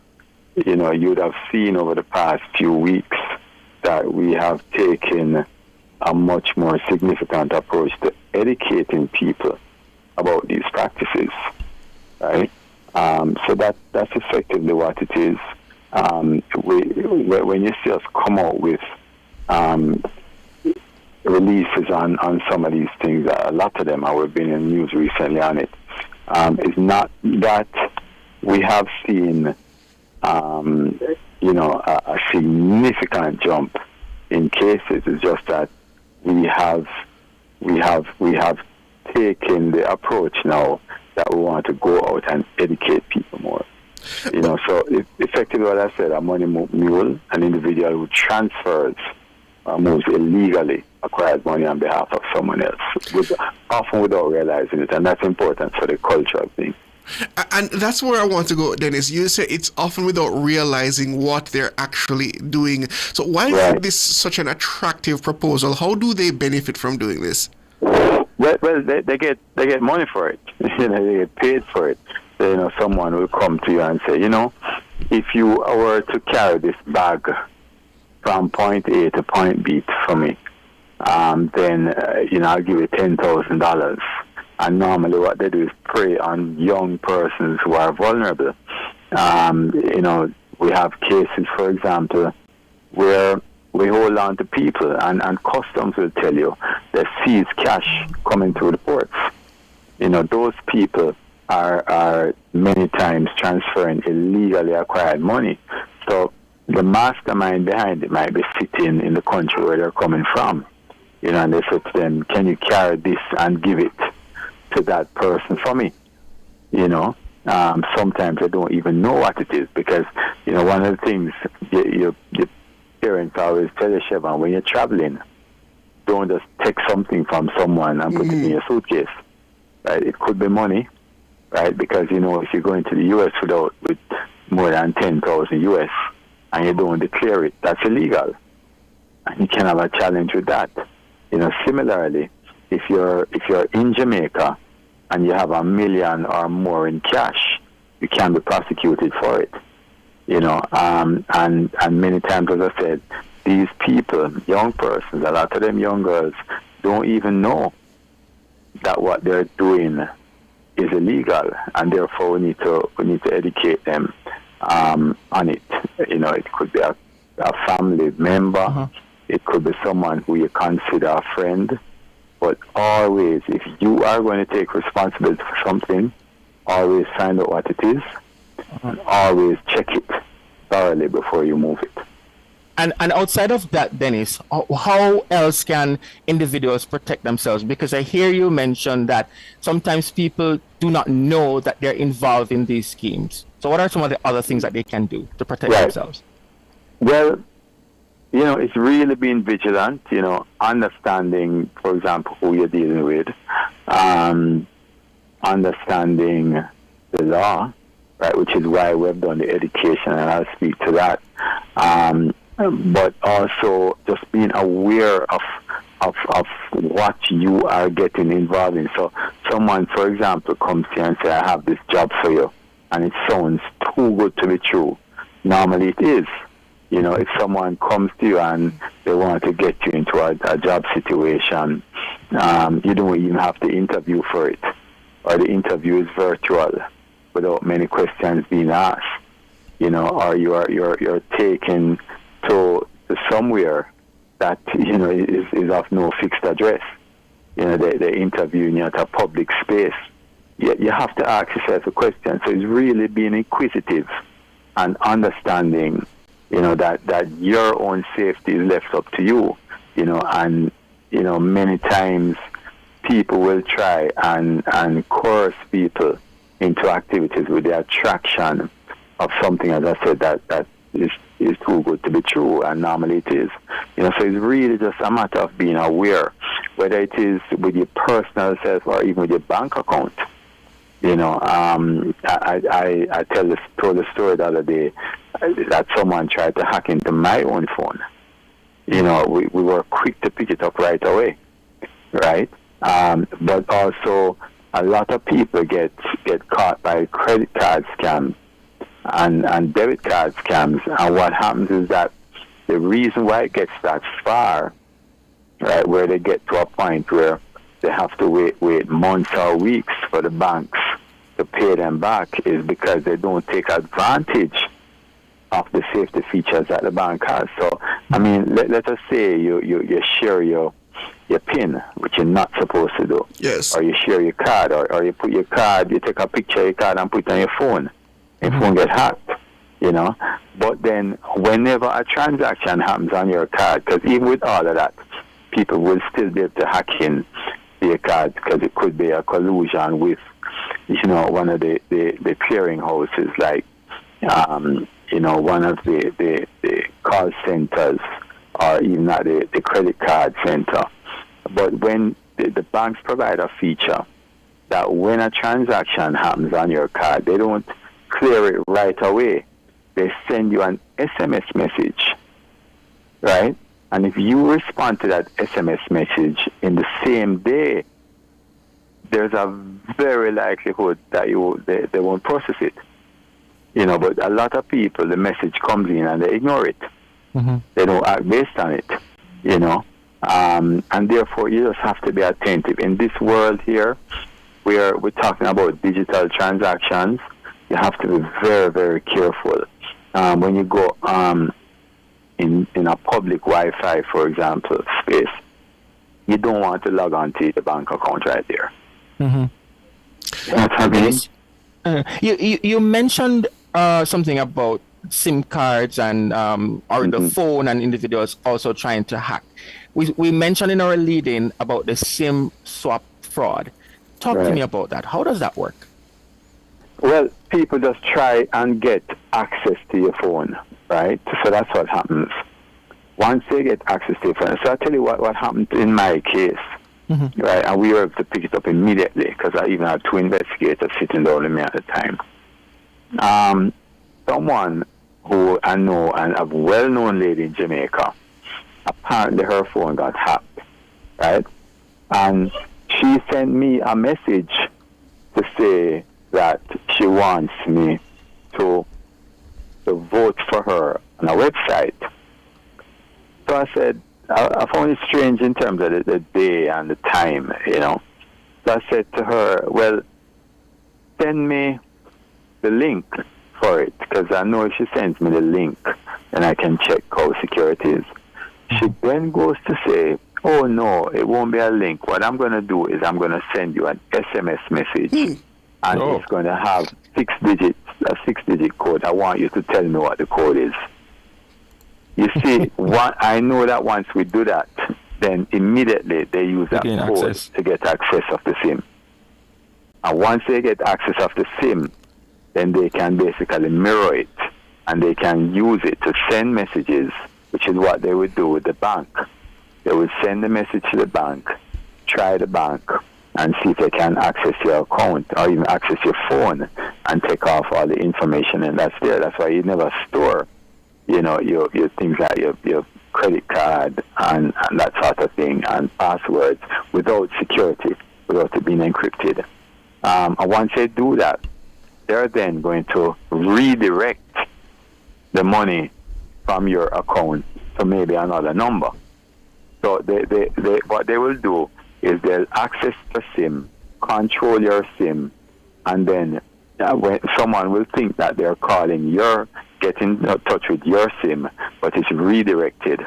you'd have seen over the past few weeks that we have taken a much more significant approach to educating people about these practices, right? So that's effectively what it is. When you see us come out with releases on some of these things, a lot of them, we've been in the news recently on it, is not that we have seen a significant jump in cases. It's just that we have taken the approach now that we want to go out and educate people more. So effectively what I said, a money mule, an individual who transfers or moves illegally acquired money on behalf of someone else, often without realizing it, and that's important for the culture of things. And that's where I want to go, Dennis. You say it's often without realizing what they're actually doing. So why is this such an attractive proposal? How do they benefit from doing this? Well, they get money for it. They get paid for it. Someone will come to you and say, if you were to carry this bag from point A to point B for me, then I'll give you $10,000. And normally what they do is prey on young persons who are vulnerable. We have cases, for example, where we hold on to people and customs will tell you they seize cash coming through the ports. Those people are many times transferring illegally acquired money. So the mastermind behind it might be sitting in the country where they're coming from. And they say to them, can you carry this and give it to that person for me? Sometimes they don't even know what it is because, one of the things your parents always tell you, Siobhan, when you're traveling, don't just take something from someone and put it in your suitcase. Right? It could be money, right? Because, if you're going to the U.S. with more than 10,000 U.S. and you don't declare it, that's illegal. And you can have a challenge with that. Similarly, if you're in Jamaica and you have $1 million or more in cash, you can be prosecuted for it. And many times, as I said, these people, young persons, a lot of them young girls, don't even know that what they're doing is illegal, and therefore we need to educate them on it. It could be a family member, it could be someone who you consider a friend, but always, if you are going to take responsibility for something, always find out what it is, and always check it thoroughly before you move it. And outside of that, Dennis, how else can individuals protect themselves? Because I hear you mention that sometimes people do not know that they're involved in these schemes. So what are some of the other things that they can do to protect themselves? Well, it's really being vigilant, understanding, for example, who you're dealing with, understanding the law, right, which is why we've done the education, and I'll speak to that. But also just being aware of what you are getting involved in. So someone, for example, comes to you and says, I have this job for you, and it sounds too good to be true. Normally it is. If someone comes to you and they want to get you into a job situation, you don't even have to interview for it, or the interview is virtual without many questions being asked, or you're taken to somewhere that is of no fixed address. They're interviewing you at a public space. You have to ask yourself a question. So it's really being inquisitive and understanding, that your own safety is left up to you. And many times people will try and coerce people into activities with the attraction of something, as I said, that is too good to be true, and normally it is. So it's really just a matter of being aware, whether it is with your personal self or even with your bank account. I told the story the other day that someone tried to hack into my own phone. We were quick to pick it up right away, right? But also a lot of people get caught by credit card scams and debit card scams, and what happens is that the reason why it gets that far, right, where they get to a point where they have to wait months or weeks for the banks to pay them back, is because they don't take advantage of the safety features that the bank has. So, let us say you share your PIN, which you're not supposed to do. Yes. Or you share your card, or you put your card, you take a picture of your card and put it on your phone. Your phone gets hacked. you know. But then whenever a transaction happens on your card, because even with all of that, people will still be able to hack in your card because it could be a collusion with, you know, one of the clearing houses, like, you know, one of the call centers, or even not the credit card center. But when the banks provide a feature that when a transaction happens on your card, they don't clear it right away. They send you an SMS message, right? And if you respond to that SMS message in the same day, there's a very likelihood that they won't process it. You know, but a lot of people, the message comes in and they ignore it. Mm-hmm. They don't act based on it, you know. And therefore, you just have to be attentive. In this world here, where we're talking about digital transactions, you have to be very, very careful. When you go in a public Wi-Fi, for example, space, you don't want to log on to the bank account right there. You mentioned something about SIM cards and or the phone, and individuals also trying to hack. We mentioned in our lead-in about the SIM swap fraud. Talk to me about that. How does that work? Well, people just try and get access to your phone, right? So that's what happens. Once they get access to your phone, so I'll tell you what happened in my case, right? And we were able to pick it up immediately because I even had two investigators sitting down with me at the time. Someone who I know, and a well-known lady in Jamaica, apparently her phone got hacked, right? And she sent me a message to say that she wants me to vote for her on a website. So I said, I found it strange in terms of the day and the time, you know. So I said to her, well, send me the link for it, because I know if she sends me the link, then I can check how secure it is. She then goes to say, oh no, it won't be a link. What I'm going to do is I'm going to send you an SMS message, and it's going to have 6 digits, a 6-digit code. I want you to tell me what the code is. You see, I know that once we do that, then immediately they use that code to get access of the SIM. And once they get access of the SIM, then they can basically mirror it, and they can use it to send messages, which is what they would do with the bank. They would send the message to the bank, try the bank, and see if they can access your account or even access your phone and take off all the information, and that's there. That's why you never store, you know, your things like your credit card and that sort of thing, and passwords without security, without it being encrypted. And once they do that, they're then going to redirect the money from your account to maybe another number. So they what they will do is they'll access the SIM, control your SIM, and then when someone will think that they're calling get in touch with your SIM, but it's redirected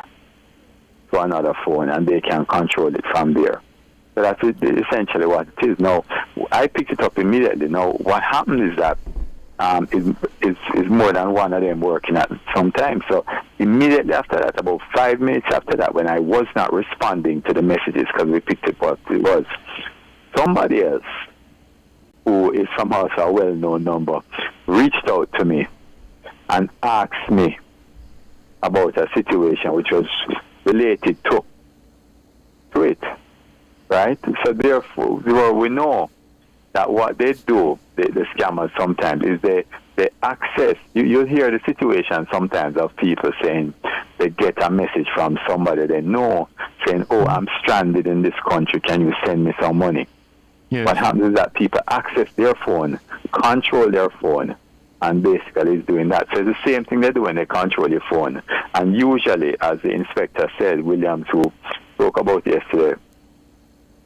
to another phone, and they can control it from there. So that's essentially what it is. Now, I picked it up immediately. Now, what happened is that is more than one of them working at some time. So immediately after that, about 5 minutes after that, when I was not responding to the messages because we picked it up, it was somebody else who is from also a well-known number reached out to me and asked me about a situation which was related to it, right? So therefore, we know that what they do, the scammers sometimes, is they access, you'll hear the situation sometimes of people saying they get a message from somebody they know saying, oh, I'm stranded in this country, can you send me some money? Yes. What happens is that people access their phone, control their phone, and basically is doing that. So it's the same thing they do when they control your phone. And usually, as the inspector said, Williams, who spoke about yesterday,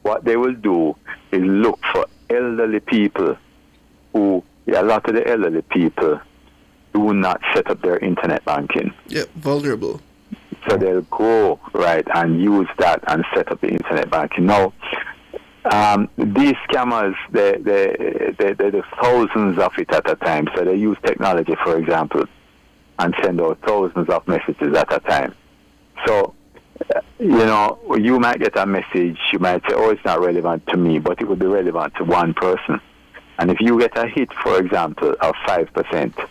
what they will do is look for elderly people who, a lot of the elderly people do not set up their internet banking. Yeah, vulnerable. So they'll go, right, and use that and set up the internet banking. Now, these scammers, there's thousands of it at a time. So they use technology, for example. and send out thousands of messages at a time. So, you might get a message, you might say, oh, it's not relevant to me, but it would be relevant to one person. And if you get a hit, for example, of 5%,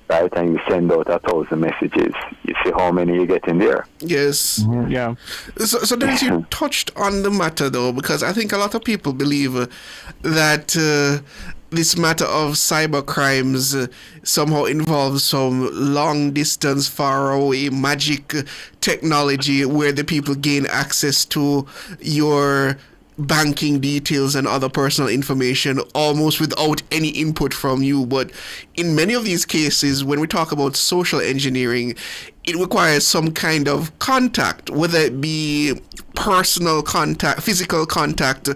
right, and you send out 1,000 messages, you see how many you get in there. Yes. Yeah. So Dennis, you touched on the matter, though, because I think a lot of people believe that this matter of cyber crimes somehow involves some long distance, far away magic technology where the people gain access to your banking details and other personal information almost without any input from you. But in many of these cases, when we talk about social engineering, it requires some kind of contact, whether it be personal contact, physical contact,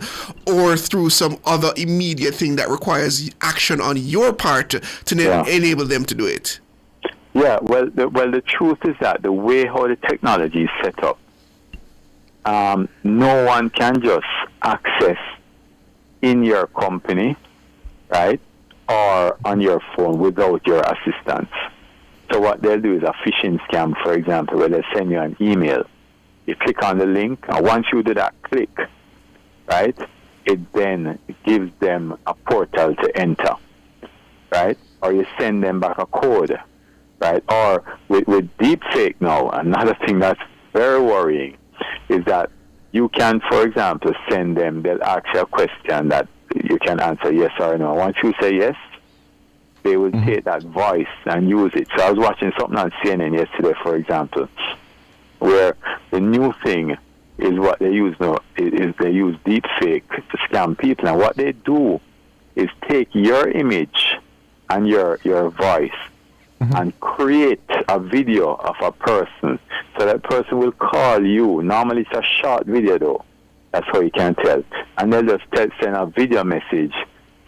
or through some other immediate thing that requires action on your part to enable them to do it. Yeah, well, the truth is that the way how the technology is set up, no one can just access in your company, right, or on your phone without your assistance. So what they'll do is a phishing scam, for example, where they'll send you an email. You click on the link, and once you do that click, right, it then gives them a portal to enter, right, or you send them back a code, right, or with deepfake now, another thing that's very worrying is that you can, for example, send them, they'll ask you a question that you can answer yes or no. Once you say yes, they will take that voice and use it. So I was watching something on CNN yesterday, for example, where the new thing is what they use now, is they use deepfake to scam people. And what they do is take your image and your voice and create a video of a person. So that person will call you. Normally it's a short video though. That's how you can tell. And they'll just send a video message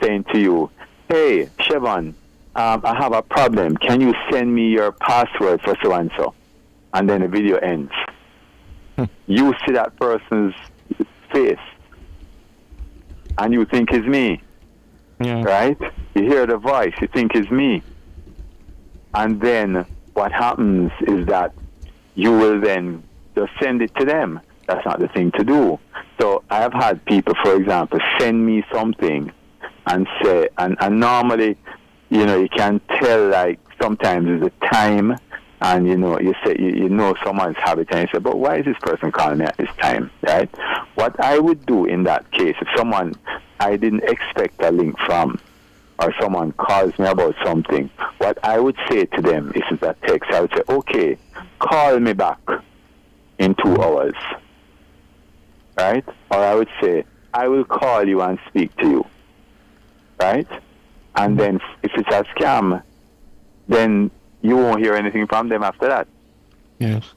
saying to you, hey, Siobhan, I have a problem. Can you send me your password for so-and-so? And then the video ends. You see that person's face and you think it's me. Right? You hear the voice, you think it's me. And then what happens is that you will then just send it to them. That's not the thing to do. So I have had people, for example, send me something and say, and normally, you can tell, like, sometimes it's the time, and, you say, you know someone's habit, and you say, but why is this person calling me at this time, right? What I would do in that case, if someone I didn't expect a link from, or someone calls me about something, what I would say to them is that text. I would say, okay, call me back in 2 hours, right? Or I would say, I will call you and speak to you, right? And then if it's a scam, then you won't hear anything from them after that. Yes.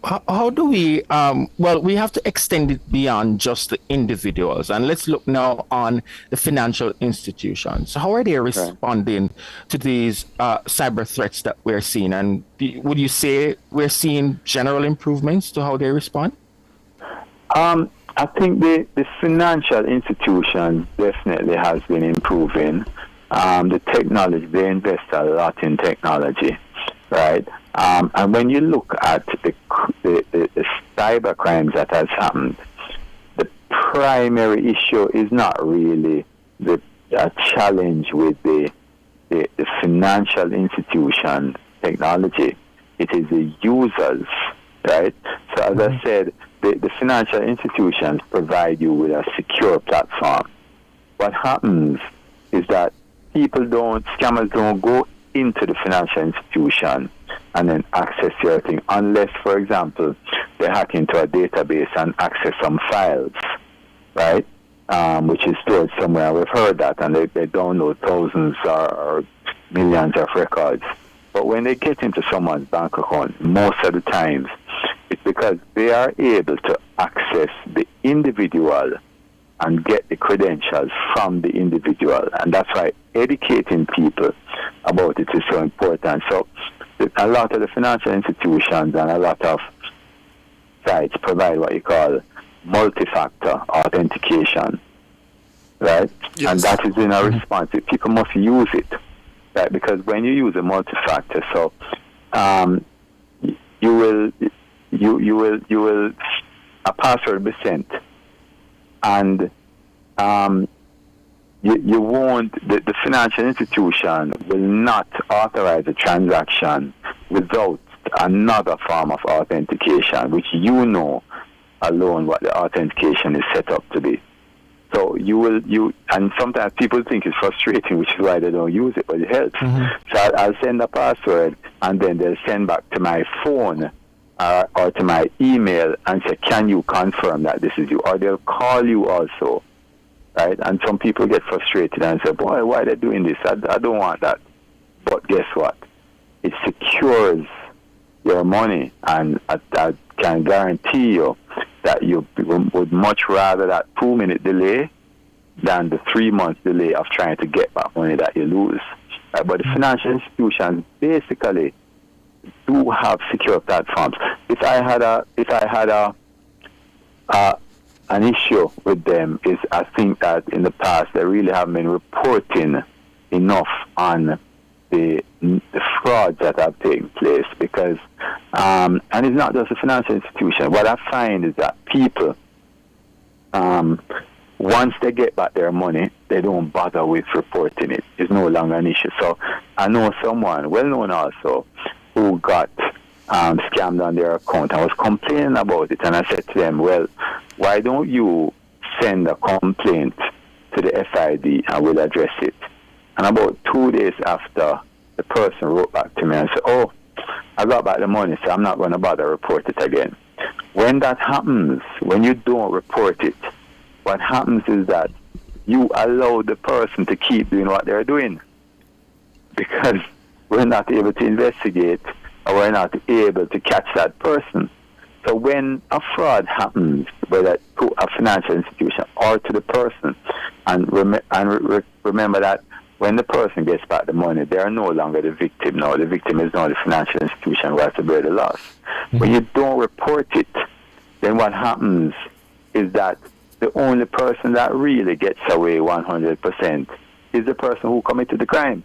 How do we, we have to extend it beyond just the individuals. And let's look now on the financial institutions. How are they responding to these cyber threats that we're seeing? And would you say we're seeing general improvements to how they respond? I think the financial institution definitely has been improving. The technology, they invest a lot in technology, right? And when you look at the cyber crimes that has happened, the primary issue is not really the challenge with the financial institution technology. It is the users, right? So as I said, the financial institutions provide you with a secure platform. What happens is that scammers don't go into the financial institution and then access your thing, unless, for example, they hack into a database and access some files, right? Which is stored somewhere. We've heard that, and they download thousands or millions of records. But when they get into someone's bank account, most of the times, it's because they are able to access the individual and get the credentials from the individual. And that's why educating people about it is so important. So a lot of the financial institutions and a lot of sites provide what you call multi-factor authentication, right? Yes. And that is in a response. People must use it, right? Because when you use a multi-factor, so a password be sent, and you won't. The financial institution will not authorize a transaction without another form of authentication, which you know alone what the authentication is set up to be. So and sometimes people think it's frustrating, which is why they don't use it, but it helps. So I'll send a password, and then they'll send back to my phone or to my email and say, can you confirm that this is you? Or they'll call you also, right? And some people get frustrated and say, boy, why are they doing this? I don't want that. But guess what? It secures your money, and I can guarantee you that you would much rather that 2-minute delay than the 3-month delay of trying to get back money that you lose. Right? But the financial institutions basically do have secure platforms. If I had an issue with them, is I think that in the past they really haven't been reporting enough on the frauds that have taken place, because and it's not just a financial institution. What I find is that people, once they get back their money, they don't bother with reporting it. It's no longer an issue. So I know someone, well known also, who got scammed on their account. I was complaining about it, and I said to them, well, why don't you send a complaint to the FID and we'll address it? And about 2 days after, the person wrote back to me and said, oh, I got back the money, so I'm not going to bother report it again. When that happens, when you don't report it, what happens is that you allow the person to keep doing what they're doing, because we're not able to investigate, or we're not able to catch that person. So when a fraud happens, whether to a financial institution or to the person, and remember that when the person gets back the money, they are no longer the victim now. The victim is now the financial institution who has to bear the loss. When you don't report it, then what happens is that the only person that really gets away 100% is the person who committed the crime.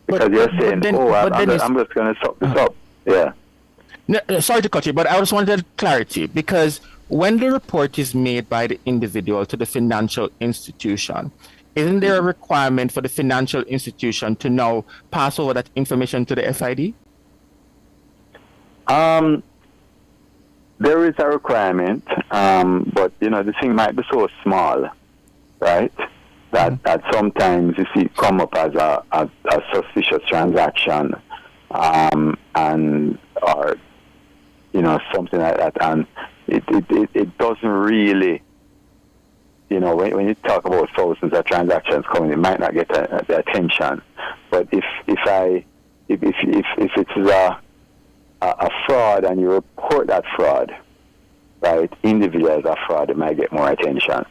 Because you're saying, I'm just going to suck this up. Yeah. No, sorry to cut you, but I just wanted clarity, because when the report is made by the individual to the financial institution, isn't there a requirement for the financial institution to now pass over that information to the FID? There is a requirement, but the thing might be so small, right? That sometimes you see it come up as a suspicious transaction, and or something like that, and it doesn't really. When you talk about thousands of transactions coming, it might not get the attention. But if it's a fraud and you report that fraud, right, individually as a fraud, it might get more attention.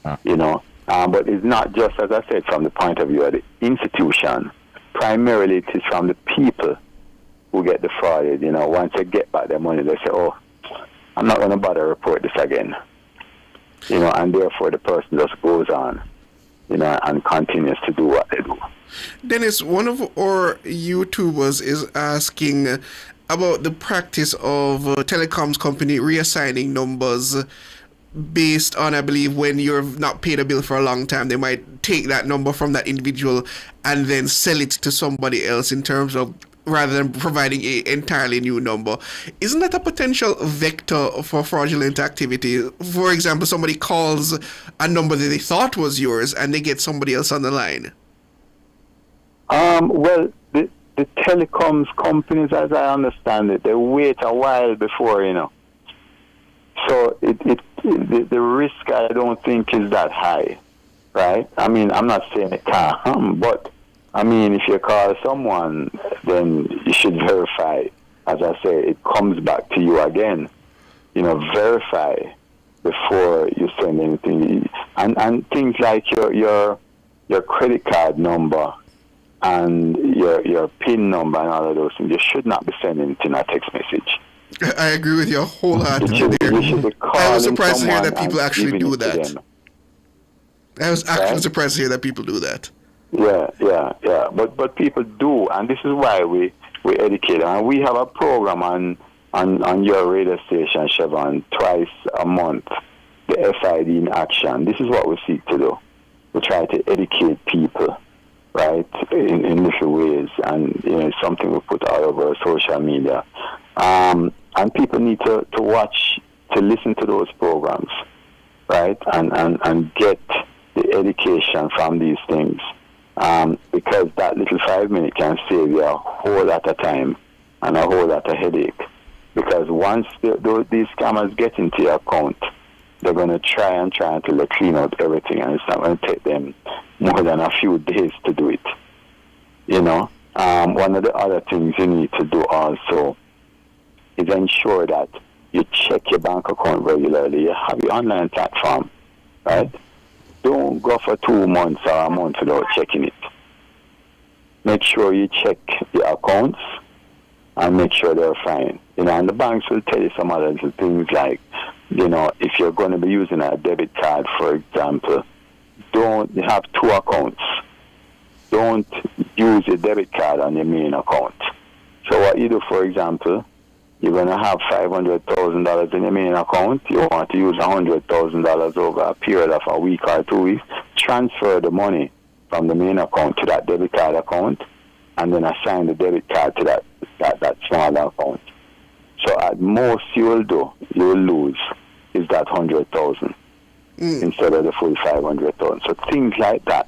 But it's not just, as I said, from the point of view of the institution. Primarily, it is from the people who get defrauded. Once they get back their money, they say, "Oh, I'm not going to bother report this again." And therefore the person just goes on, and continues to do what they do. Dennis, one of our YouTubers is asking about the practice of telecoms company reassigning numbers based on, I believe, when you've not paid a bill for a long time, they might take that number from that individual and then sell it to somebody else in terms of rather than providing an entirely new number. Isn't that a potential vector for fraudulent activity? For example, somebody calls a number that they thought was yours and they get somebody else on the line. Well, the telecoms companies, as I understand it, they wait a while before, So the risk, I don't think, is that high, right? I mean, I'm not saying it can't happen, but I mean, if you call someone, then you should verify. As I say, it comes back to you again. Verify before you send anything. And things like your credit card number and your PIN number and all of those things, you should not be sending it in a text message. I agree with you wholeheartedly there. I was surprised to hear that people actually do that. I was actually surprised to hear that people do that. Yeah. But people do, and this is why we we educate. And we have a program on your radio station, Siobhan, twice a month, the FID in action. This is what we seek to do. We try to educate people, right, in little ways, and it's something we put all over social media. And people need to watch, to listen to those programs, right, and get the education from these things, because that little 5 minutes can save you a whole lot of time and a whole lot of headache. Because once these scammers get into your account, they're going to try until they clean out everything, and it's not going to take them more than a few days to do it. One of the other things you need to do also is ensure that you check your bank account regularly. You have your online platform, right? Don't go for 2 months or a month without checking it. Make sure you check your accounts and make sure they're fine. And the banks will tell you some other little things like, if you're going to be using a debit card, for example, don't have 2 accounts. Don't use your debit card on your main account. So what you do, for example, you're going to have $500,000 in your main account. You want to use $100,000 over a period of a week or 2 weeks. Transfer the money from the main account to that debit card account, and then assign the debit card to that smaller account. So at most you will lose is that 100,000 instead of the full 500,000. So things like that,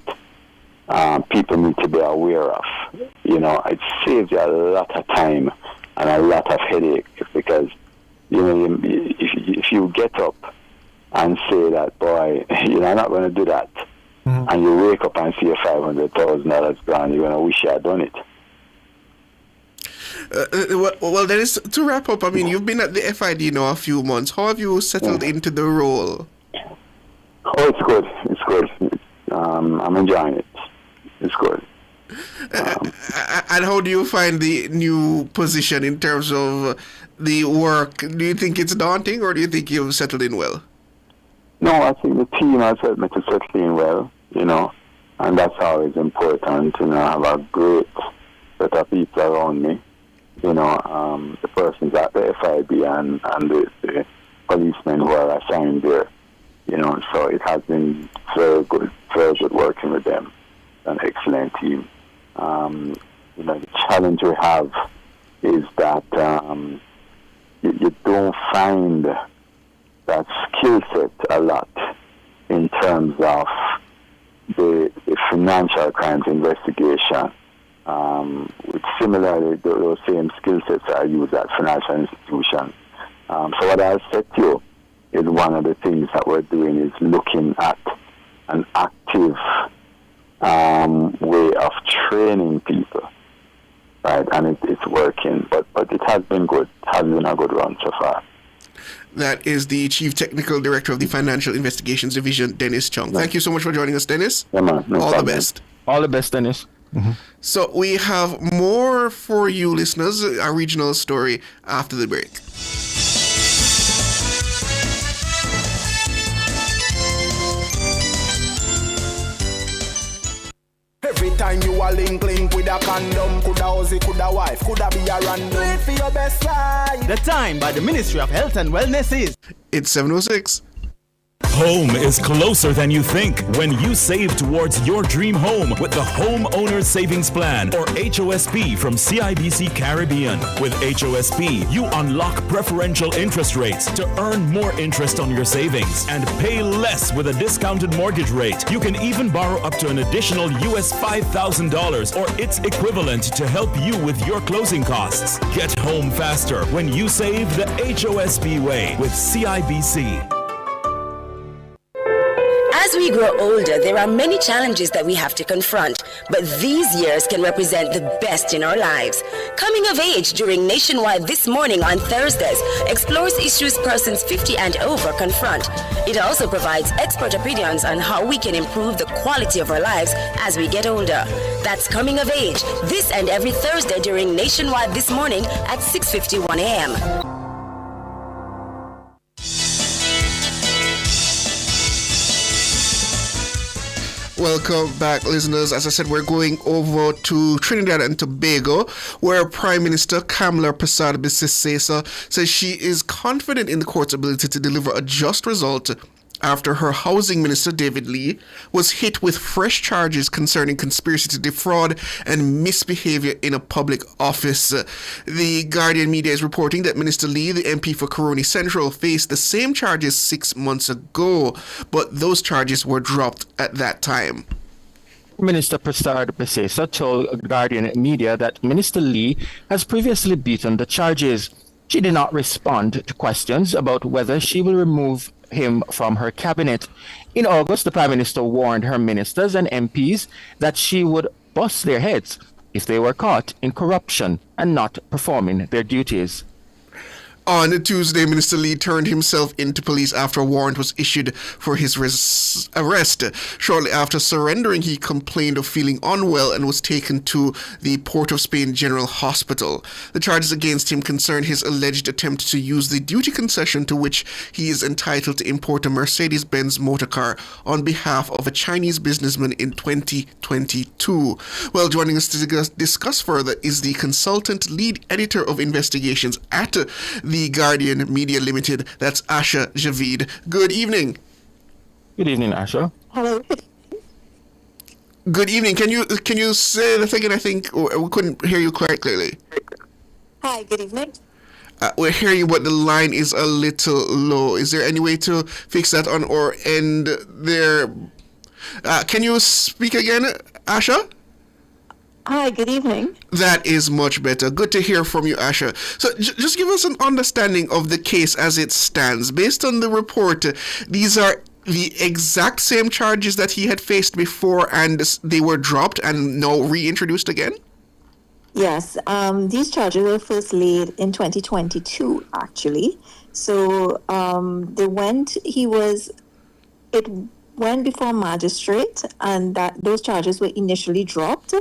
people need to be aware of. It saves you a lot of time and a lot of headache, because if you get up and say that, boy, I'm not going to do that, and you wake up and see your $500,000 gone, you're going to wish you had done it. Well, that is to wrap up. I mean, you've been at the FID now a few months. How have you settled into the role? Oh, it's good. It's good. I'm enjoying it. It's good. And how do you find the new position in terms of the work? Do you think it's daunting, or do you think you've settled in well? No, I think the team has helped me to settle in well, and that's always important. I have a great set of people around me. The persons at the FIB and the policemen who are assigned there. So it has been very good working with them. An excellent team. The challenge we have is that you don't find that skill set a lot in terms of the financial crimes investigation. Which similarly, those same skill sets are used at financial institutions. So what I'll set you is one of the things that we're doing is looking at an active way of training people, right? And it's working, but it has been good. It has been a good run so far. That is the Chief Technical Director of the Financial Investigations Division, Dennis Chung. Thank you so much for joining us, Dennis. Yeah, man. No All problem. the best. All the best, Dennis. So we have more for you listeners, a regional story after the break. Every time you a link with a condom, coulda Ozzy, coulda wife, coulda be a random. Do it for your best life. The time by the Ministry of Health and Wellness is... It's 7:06. Home is closer than you think when you save towards your dream home with the Homeowners Savings Plan, or HOSP, from CIBC Caribbean. With HOSP, you unlock preferential interest rates to earn more interest on your savings and pay less with a discounted mortgage rate. You can even borrow up to an additional US $5,000 or its equivalent to help you with your closing costs. Get home faster when you save the HOSP way with CIBC. As we grow older, there are many challenges that we have to confront, but these years can represent the best in our lives. Coming of Age during Nationwide This Morning on Thursdays explores issues persons 50 and over confront. It also provides expert opinions on how we can improve the quality of our lives as we get older. That's Coming of Age, this and every Thursday during Nationwide This Morning at 6:51 a.m. Welcome back, listeners. As I said, we're going over to Trinidad and Tobago, where Prime Minister Kamla Persad-Bissessesa says she is confident in the court's ability to deliver a just result after her housing minister, David Lee, was hit with fresh charges concerning conspiracy to defraud and misbehavior in a public office. The Guardian media is reporting that Minister Lee, the MP for Coroni Central, faced the same charges 6 months ago, but those charges were dropped at that time. Minister Persad-Bissessesa told Guardian media that Minister Lee has previously beaten the charges. She did not respond to questions about whether she will remove him from her cabinet. In August, the Prime Minister warned her ministers and MPs that she would bust their heads if they were caught in corruption and not performing their duties. On Tuesday, Minister Lee turned himself into police after a warrant was issued for his arrest. Shortly after surrendering, he complained of feeling unwell and was taken to the Port of Spain General Hospital. The charges against him concern his alleged attempt to use the duty concession to which he is entitled to import a Mercedes-Benz motorcar on behalf of a Chinese businessman in 2022. Well, joining us to discuss further is the consultant lead editor of investigations at the Guardian Media Limited. That's Asha Javid. Good evening. Good evening, Asha. Hello. Good evening. Can you say that again? I think we couldn't hear you quite clearly. Hi, good evening. We're hearing you, but the line is a little low. Is there any way to fix that on our end there? Can you speak again, Asha? Hi, good evening. That is much better. Good to hear from you, Asha. So just give us an understanding of the case as it stands. Based on the report, these are the exact same charges that he had faced before and they were dropped and now reintroduced again? Yes, these charges were first laid in 2022, actually. So it went before a magistrate, and those charges were initially dropped.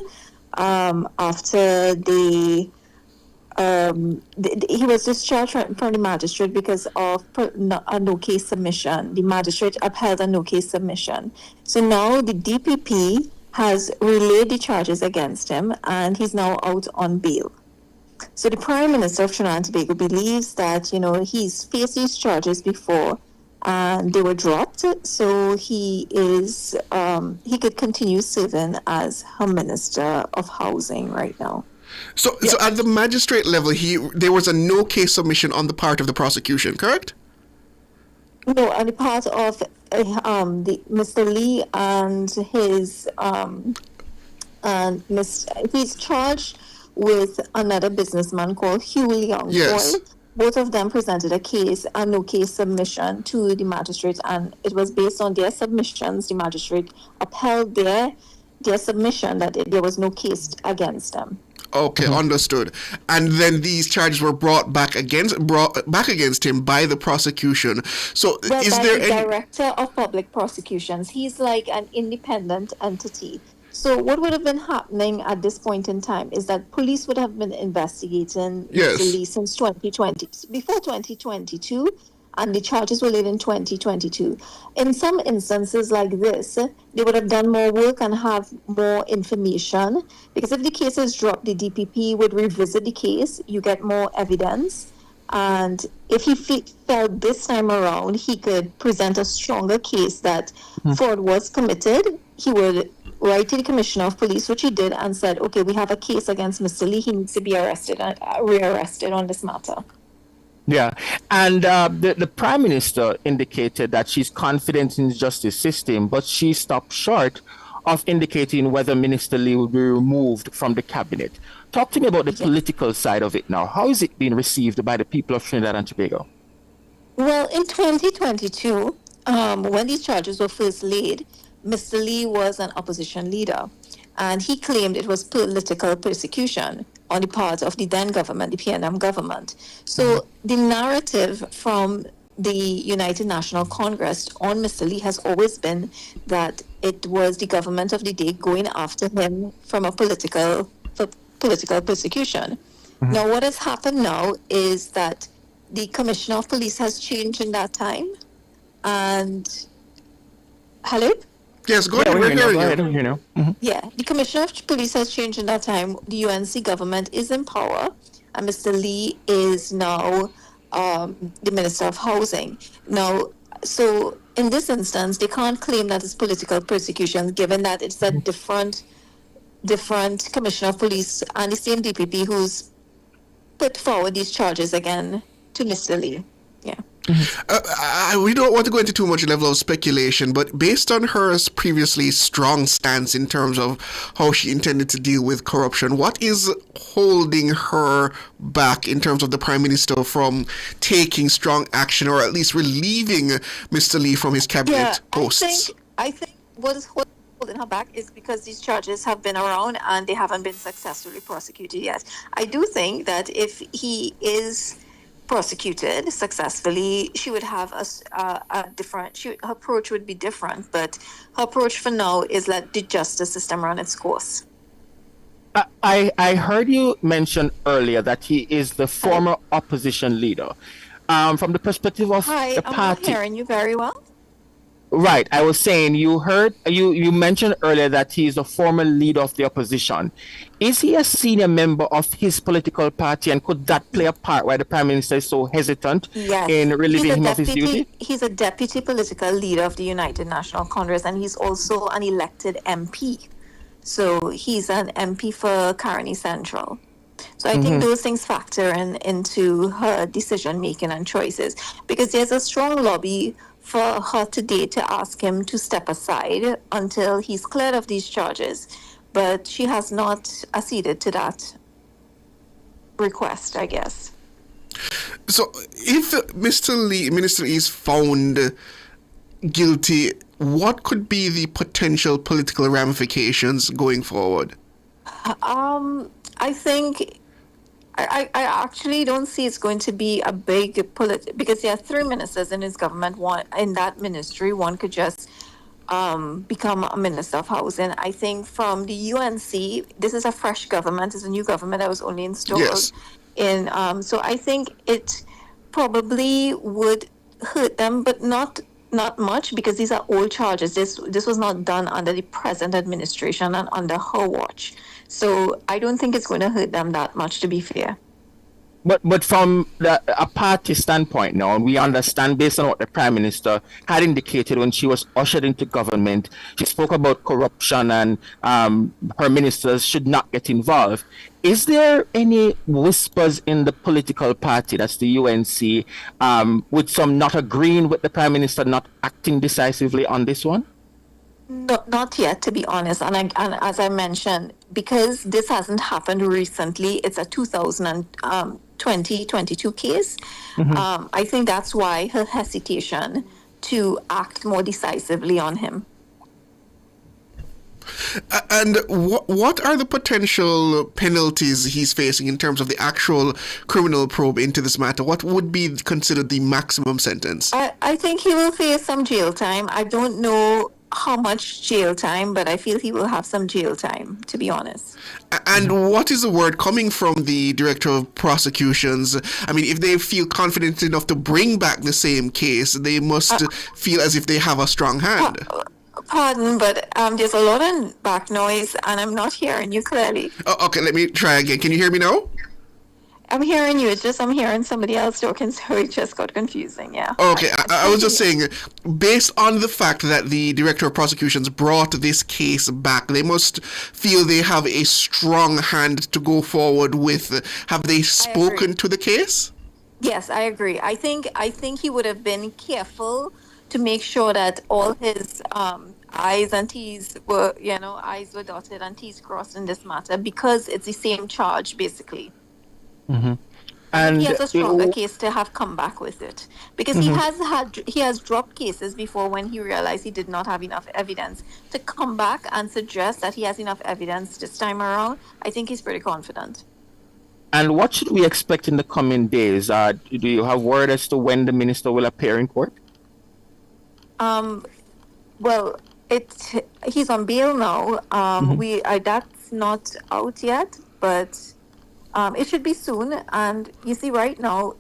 After he was discharged from the magistrate because of a no-case submission. The magistrate upheld a no-case submission. So now the DPP has relayed the charges against him, and he's now out on bail. So the Prime Minister of Trinidad and Tobago believes that, he's faced these charges before, and they were dropped, so he could continue serving as her Minister of Housing right now. So at the magistrate level, there was a no-case submission on the part of the prosecution, correct? No, on the part of Mr. Lee and he's charged with another businessman called Hugh Leung. Yes. Both of them presented a no-case submission to the magistrate, and it was based on their submissions. The magistrate upheld their submission that there was no case against them. Okay, understood. And then these charges were brought back against him by the prosecution. So by the Director of Public Prosecutions. He's like an independent entity. So what would have been happening at this point in time is that police would have been investigating Mr. Lee since 2020, before 2022, and the charges were laid in 2022. In some instances like this, they would have done more work and have more information, because if the case is dropped, the DPP would revisit the case, you get more evidence, and if he felt this time around he could present a stronger case that fraud was committed, he would write to the Commissioner of Police, which he did, and said, okay, we have a case against Mr. Lee. He needs to be rearrested on this matter. Yeah, and the Prime Minister indicated that she's confident in the justice system, but she stopped short of indicating whether Minister Lee will be removed from the cabinet. Talk to me about the political side of it now. How is it being received by the people of Trinidad and Tobago? Well, in 2022, when these charges were first laid, Mr. Lee was an opposition leader, and he claimed it was political persecution on the part of the then government, the PNM government. So the narrative from the United National Congress on Mr. Lee has always been that it was the government of the day going after him from a political persecution. Now, what has happened now is that the Commissioner of Police has changed in that time, and hello? Yes, go ahead. We're hearing you. Yeah, the Commissioner of Police has changed in that time. The UNC government is in power, and Mr. Lee is now the Minister of Housing. Now, so in this instance, they can't claim that it's political persecution, given that it's a different Commissioner of Police and the same DPP who's put forward these charges again to Mr. Lee. Yeah. We don't want to go into too much level of speculation, but based on her previously strong stance in terms of how she intended to deal with corruption, what is holding her back in terms of the Prime Minister from taking strong action or at least relieving Mr. Lee from his cabinet posts? I think what is holding her back is because these charges have been around and they haven't been successfully prosecuted yet. I do think that if he is prosecuted successfully, she would have a different, her approach would be different, but her approach for now is let the justice system run its course. I heard you mention earlier that he is the former opposition leader. From the perspective of the party... I'm not hearing you very well. Right, I was saying you mentioned earlier that he is a former leader of the opposition. Is he a senior member of his political party, and could that play a part why the Prime Minister is so hesitant in relieving him of his duty? He's a deputy political leader of the United National Congress, and he's also an elected MP. So he's an MP for Caroni Central. So I think those things factor into her decision making and choices, because there's a strong lobby for her today to ask him to step aside until he's cleared of these charges. But she has not acceded to that request, I guess. So if Minister Lee is found guilty, what could be the potential political ramifications going forward? I think... I actually don't see it's going to be a big because there are 3 ministers in his government. One in that ministry, one could just become a minister of housing. I think from the UNC, this is a fresh government. It's a new government that was only installed in. So I think it probably would hurt them, but not much, because these are old charges. This was not done under the present administration and under her watch. So I don't think it's going to hurt them that much, to be fair. But from a party standpoint now, and we understand based on what the Prime Minister had indicated when she was ushered into government, she spoke about corruption and her ministers should not get involved. Is there any whispers in the political party, that's the UNC, with some not agreeing with the Prime Minister not acting decisively on this one? No, not yet, to be honest. And as I mentioned, because this hasn't happened recently, it's a 2022 case. I think that's why her hesitation to act more decisively on him. And what are the potential penalties he's facing in terms of the actual criminal probe into this matter? What would be considered the maximum sentence? I think he will face some jail time. I don't know how much jail time, but I feel he will have some jail time, to be honest. And what is the word coming from the Director of Prosecutions? I mean, if they feel confident enough to bring back the same case, they must feel as if they have a strong hand. Pardon, but there's a lot of back noise, and I'm not hearing you clearly. Oh, okay, let me try again. Can you hear me now? I'm hearing you. It's just I'm hearing somebody else talking, so it just got confusing, yeah. Okay, I was just saying, based on the fact that the Director of Prosecutions brought this case back, they must feel they have a strong hand to go forward with. Have they spoken to the case? Yes, I agree. I think he would have been careful to make sure that all his I's and T's were, I's were dotted and T's crossed in this matter, because it's the same charge, basically. And he has a stronger case to have come back with it, because he has dropped cases before when he realized he did not have enough evidence. To come back and suggest that he has enough evidence this time around, I think he's pretty confident. And what should we expect in the coming days? Do you have word as to when the minister will appear in court? Well, he's on bail now. That's not out yet, but it should be soon. And you see, right now,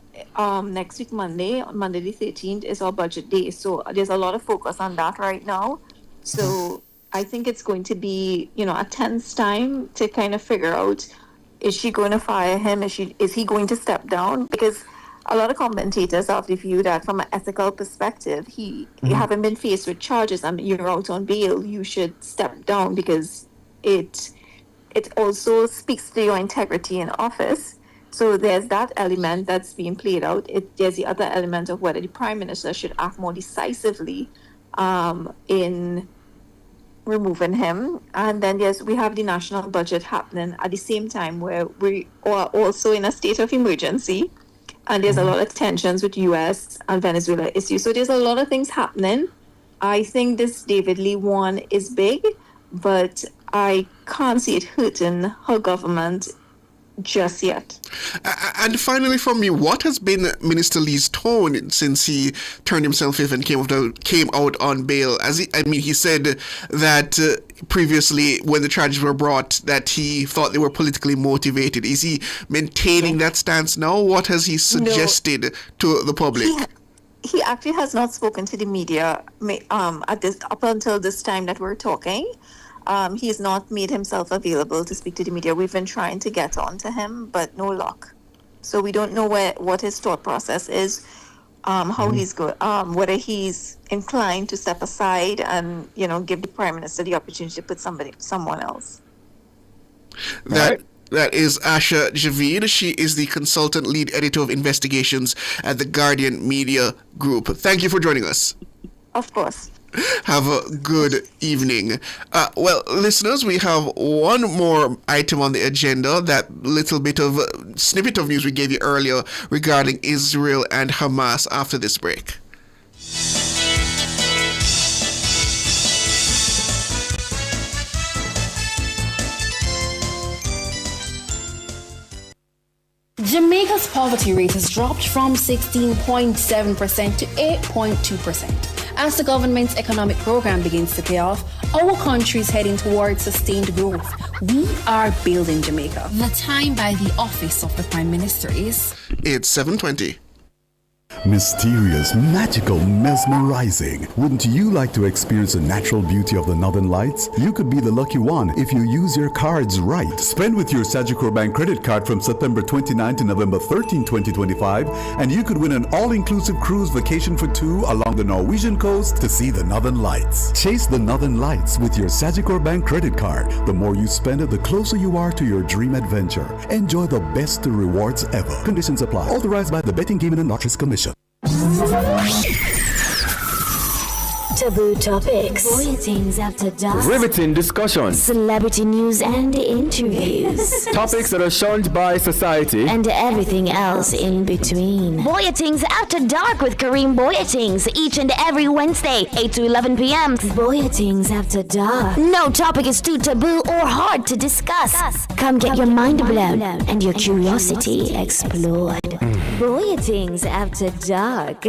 next week, Monday the 13th, is our budget day. So there's a lot of focus on that right now. So I think it's going to be, a tense time to kind of figure out, is she going to fire him? Is he going to step down? Because a lot of commentators have the view that from an ethical perspective, you haven't been faced with charges and you're out on bail, you should step down because it also speaks to your integrity in office. So there's that element that's being played out. There's the other element of whether the Prime Minister should act more decisively in removing him. And then we have the national budget happening at the same time where we are also in a state of emergency. And there's a lot of tensions with U.S. and Venezuela issues. So there's a lot of things happening. I think this David Lee one is big, but I can't see it hurting her government just yet. And finally from me, what has been Minister Lee's tone since he turned himself in and came out on bail? He said that previously when the charges were brought that he thought they were politically motivated. Is he maintaining that stance now? What has he suggested to the public? He actually has not spoken to the media up until this time that we're talking. He has not made himself available to speak to the media. We've been trying to get on to him, but no luck. So we don't know what his thought process is, how he's whether he's inclined to step aside and give the Prime Minister the opportunity to put someone else. That is Asha Javid. She is the consultant lead editor of investigations at the Guardian Media Group. Thank you for joining us. Of course. Have a good evening. Well, listeners, we have one more item on the agenda, that little bit of snippet of news we gave you earlier regarding Israel and Hamas after this break. Jamaica's poverty rate has dropped from 16.7% to 8.2%. As the government's economic program begins to pay off, our country is heading towards sustained growth. We are building Jamaica. The time by the office of the Prime Minister is... It's 7:20. Mysterious, magical, mesmerizing. Wouldn't you like to experience the natural beauty of the Northern Lights? You could be the lucky one if you use your cards right. Spend with your Sagicor Bank credit card from September 29 to November 13, 2025, and you could win an all-inclusive cruise vacation for two along the Norwegian coast to see the Northern Lights. Chase the Northern Lights with your Sagicor Bank credit card. The more you spend it, the closer you are to your dream adventure. Enjoy the best rewards ever. Conditions apply. Authorized by the Betting, Gaming and Lotteries Commission. Taboo topics, bulletins after dark, riveting discussions, celebrity news and interviews, topics that are shunned by society, and everything else in between. Bulletins After Dark with Kareem Bulletins each and every Wednesday, 8 to 11 p.m. Bulletins After Dark. No topic is too taboo or hard to discuss. Come get your mind blown and your curiosity explored. Bulletins After Dark.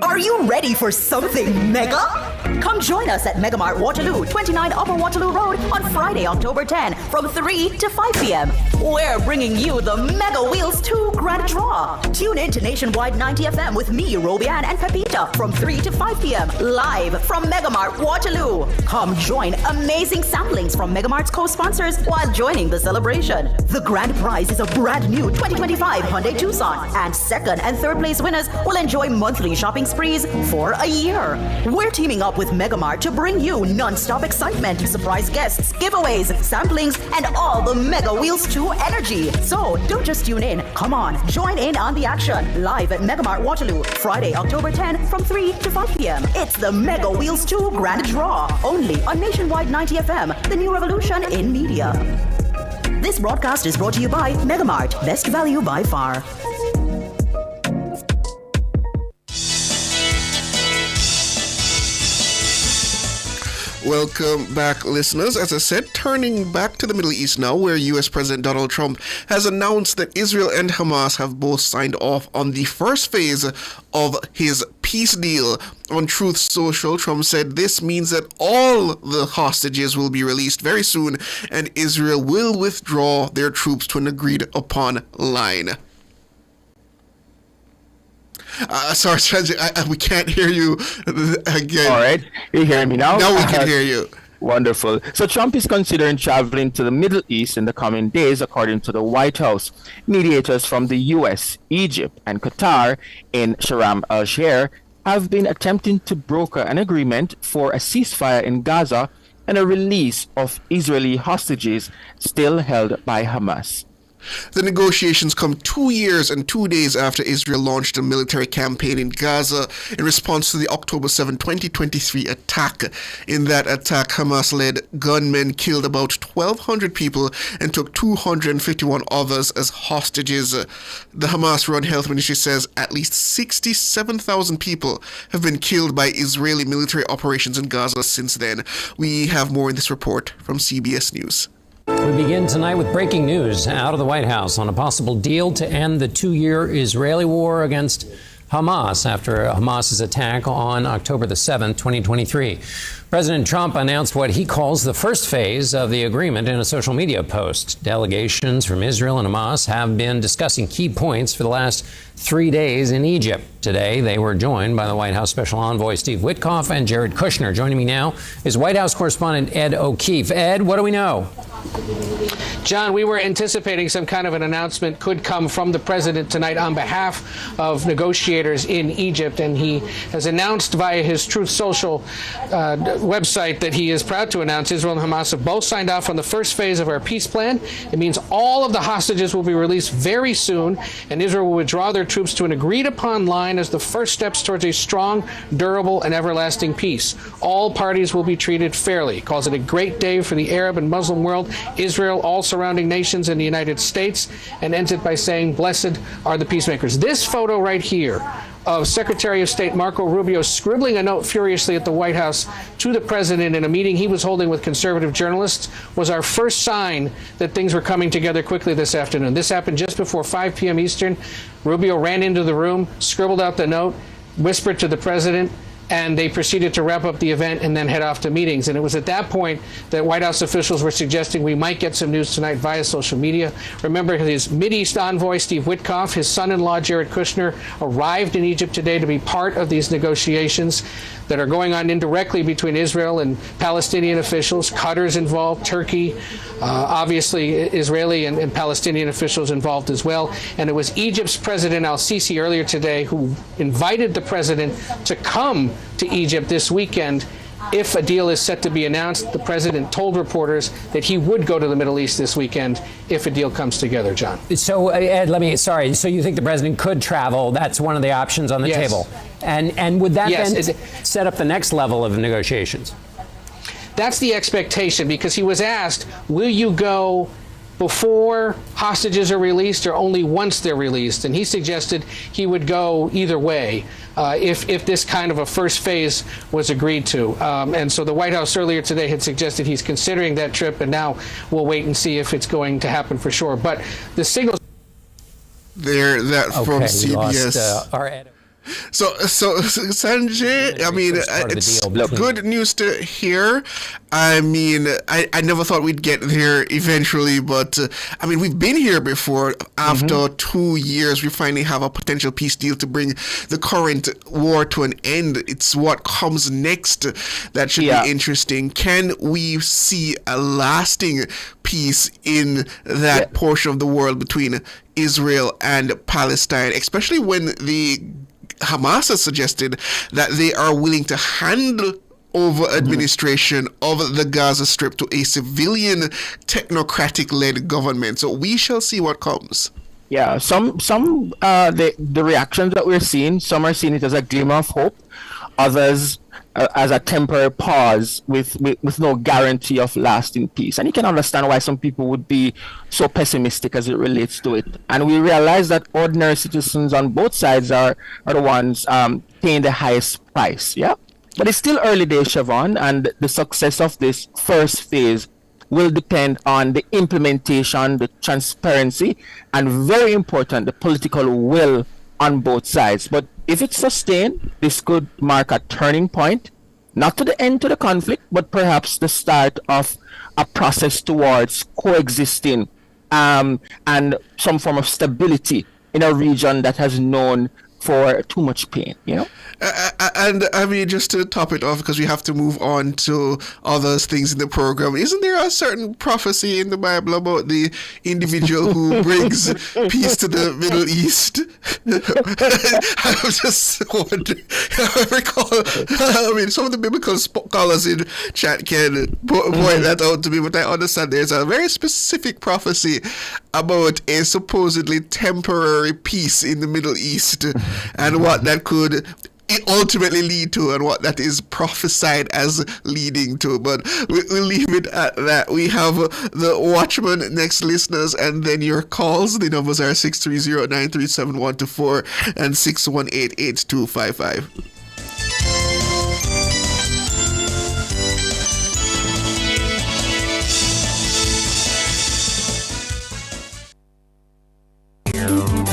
Are you ready for something mega? Come join us at Megamart Waterloo, 29 Upper Waterloo Road on Friday, October 10 from 3 to 5 p.m. We're bringing you the Mega Wheels 2 Grand Draw. Tune in to Nationwide 90 FM with me, Robian and Pepita from 3 to 5 p.m. live from Megamart Waterloo. Come join amazing samplings from Megamart's co-sponsors while joining the celebration. The grand prize is a brand new 2025 Hyundai Tucson, and second and third place winners will enjoy monthly shopping sprees for a year. We're teaming up with Megamart to bring you non-stop excitement, surprise guests, giveaways, samplings, and all the Mega Wheels 2 energy. So don't just tune in. Come on, join in on the action. Live at Megamart Waterloo, Friday, October 10 from 3 to 5 p.m. It's the Mega Wheels 2 Grand Draw, only on Nationwide 90 FM, the new revolution in media. This broadcast is brought to you by Megamart, best value by far. Welcome back, listeners. As I said, turning back to the Middle East now, where U.S. President Donald Trump has announced that Israel and Hamas have both signed off on the first phase of his peace deal. On Truth Social, Trump said this means that all the hostages will be released very soon and Israel will withdraw their troops to an agreed upon line. Sorry, Sanjay, we can't hear you again. All right, you hearing me now? Now we can hear you. Wonderful. So Trump is considering traveling to the Middle East in the coming days, according to the White House. Mediators from the U.S., Egypt, and Qatar in Sharm el-Sheikh have been attempting to broker an agreement for a ceasefire in Gaza and a release of Israeli hostages still held by Hamas. The negotiations come 2 years and 2 days after Israel launched a military campaign in Gaza in response to the October 7, 2023 attack. In that attack, Hamas-led gunmen killed about 1,200 people and took 251 others as hostages. The Hamas-run health ministry says at least 67,000 people have been killed by Israeli military operations in Gaza since then. We have more in this report from CBS News. We begin tonight with breaking news out of the White House on a possible deal to end the 2-year Israeli war against Hamas after Hamas's attack on October the 7th, 2023. President Trump announced what he calls the first phase of the agreement in a social media post. Delegations from Israel and Hamas have been discussing key points for the last 3 days in Egypt. Today, they were joined by the White House Special Envoy Steve Witkoff and Jared Kushner. Joining me now is White House correspondent Ed O'Keefe. Ed, what do we know? John, we were anticipating some kind of an announcement could come from the president tonight on behalf of negotiators in Egypt, and he has announced via his Truth Social website that he is proud to announce Israel and Hamas have both signed off on the first phase of our peace plan. It means all of the hostages will be released very soon, and Israel will withdraw their troops to an agreed-upon line as the first steps towards a strong, durable, and everlasting peace. All parties will be treated fairly. He calls it a great day for the Arab and Muslim world, Israel, all surrounding nations, and the United States, and ends it by saying, "Blessed are the peacemakers." This photo right here of Secretary of State Marco Rubio scribbling a note furiously at the White House to the president in a meeting he was holding with conservative journalists was our first sign that things were coming together quickly this afternoon. This happened just before 5 p.m. Eastern. Rubio ran into the room, scribbled out the note, whispered to the president, and they proceeded to wrap up the event and then head off to meetings. And it was at that point that White House officials were suggesting we might get some news tonight via social media. Remember, his Mideast envoy, Steve Witkoff, his son-in-law, Jared Kushner, arrived in Egypt today to be part of these negotiations that are going on indirectly between Israel and Palestinian officials. Qatar's involved, Turkey, obviously Israeli and Palestinian officials involved as well. And it was Egypt's President al-Sisi earlier today who invited the president to come to Egypt this weekend. If a deal is set to be announced, the president told reporters that he would go to the Middle East this weekend if a deal comes together, John. So, Ed, so you think the president could travel? That's one of the options on the table. And would that then set up the next level of negotiations? That's the expectation, because he was asked, will you go before hostages are released or only once they're released? And he suggested he would go either way if this kind of a first phase was agreed to. And so the White House earlier today had suggested he's considering that trip, and now we'll wait and see if it's going to happen for sure. But the signals there that from CBS. Lost, our editor. So Sanjay, I mean, it's good news to hear. I mean, I never thought we'd get there eventually, but I mean, we've been here before. After 2 years, we finally have a potential peace deal to bring the current war to an end. It's what comes next that should be interesting. Can we see a lasting peace in that portion of the world between Israel and Palestine, especially when the Hamas has suggested that they are willing to hand over administration of the Gaza Strip to a civilian, technocratic-led government. So we shall see what comes. Yeah, the reactions that we're seeing, some are seeing it as a glimmer of hope, others as a temporary pause with no guarantee of lasting peace. And you can understand why some people would be so pessimistic as it relates to it. And we realize that ordinary citizens on both sides are the ones paying the highest price. Yeah, but it's still early days, Siobhan, and the success of this first phase will depend on the implementation, the transparency, and very important, the political will on both sides. But if it's sustained, this could mark a turning point, not to the end to the conflict, but perhaps the start of a process towards coexisting and some form of stability in a region that has known for too much pain, you know? And I mean, just to top it off, because we have to move on to other things in the program, isn't there a certain prophecy in the Bible about the individual who brings peace to the Middle East? I'm just wondering. I recall, I mean, some of the biblical scholars in chat can point that out to me, but I understand there's a very specific prophecy about a supposedly temporary peace in the Middle East and what that could ultimately lead to and what that is prophesied as leading to. But we'll leave it at that. We have the Watchman next, listeners, and then your calls. The numbers are 630-937-124 and 618-8255.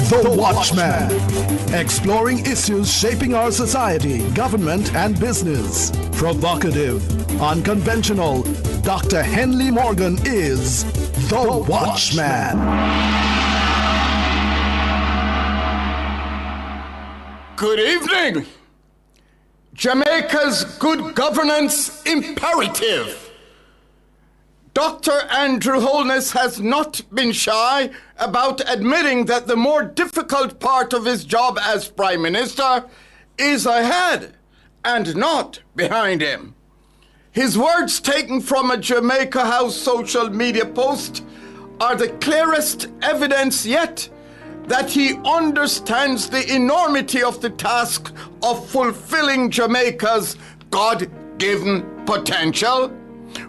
The Watchman, exploring issues shaping our society, government, and business. Provocative, unconventional, Dr. Henley Morgan is The Watchman. Good evening. Jamaica's good governance imperative. Dr. Andrew Holness has not been shy about admitting that the more difficult part of his job as Prime Minister is ahead and not behind him. His words, taken from a Jamaica House social media post, are the clearest evidence yet that he understands the enormity of the task of fulfilling Jamaica's God-given potential,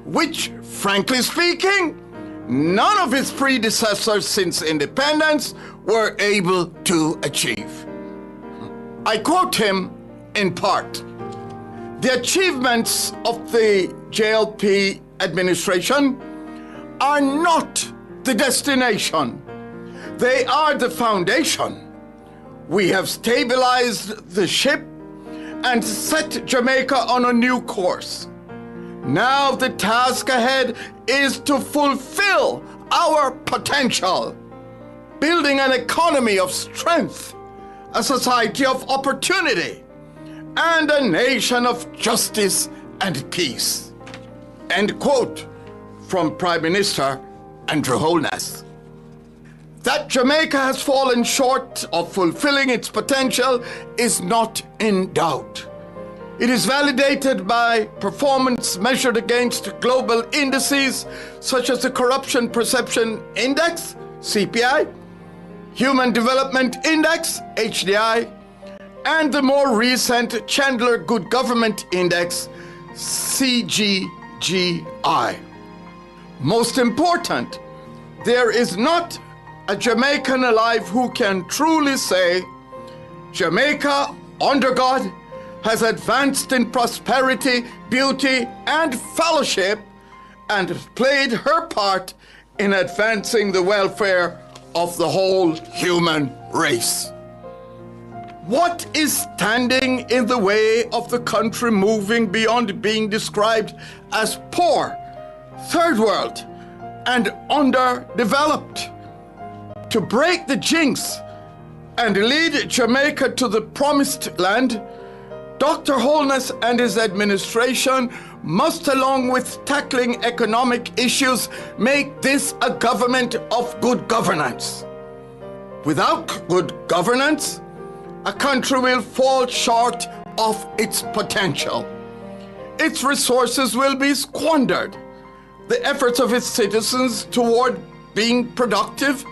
which, frankly speaking, none of his predecessors since independence were able to achieve. I quote him in part: "The achievements of the JLP administration are not the destination. They are the foundation. We have stabilized the ship and set Jamaica on a new course. Now the task ahead is to fulfill our potential, building an economy of strength, a society of opportunity, and a nation of justice and peace." End quote from Prime Minister Andrew Holness. That Jamaica has fallen short of fulfilling its potential is not in doubt. It is validated by performance measured against global indices such as the Corruption Perception Index, CPI, Human Development Index, HDI, and the more recent Chandler Good Government Index, CGGI. Most important, there is not a Jamaican alive who can truly say, Jamaica, under God, has advanced in prosperity, beauty, and fellowship, and played her part in advancing the welfare of the whole human race. What is standing in the way of the country moving beyond being described as poor, third world, and underdeveloped? To break the jinx and lead Jamaica to the promised land, Dr. Holness and his administration must, along with tackling economic issues, make this a government of good governance. Without good governance, a country will fall short of its potential. Its resources will be squandered. The efforts of its citizens toward being productive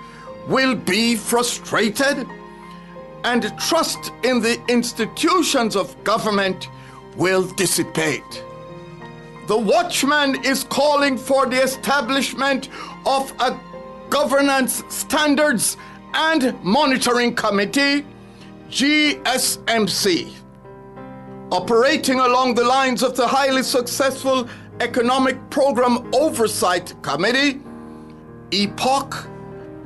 will be frustrated, and trust in the institutions of government will dissipate. The Watchman is calling for the establishment of a Governance Standards and Monitoring Committee, GSMC, operating along the lines of the highly successful Economic Program Oversight Committee, EPOC.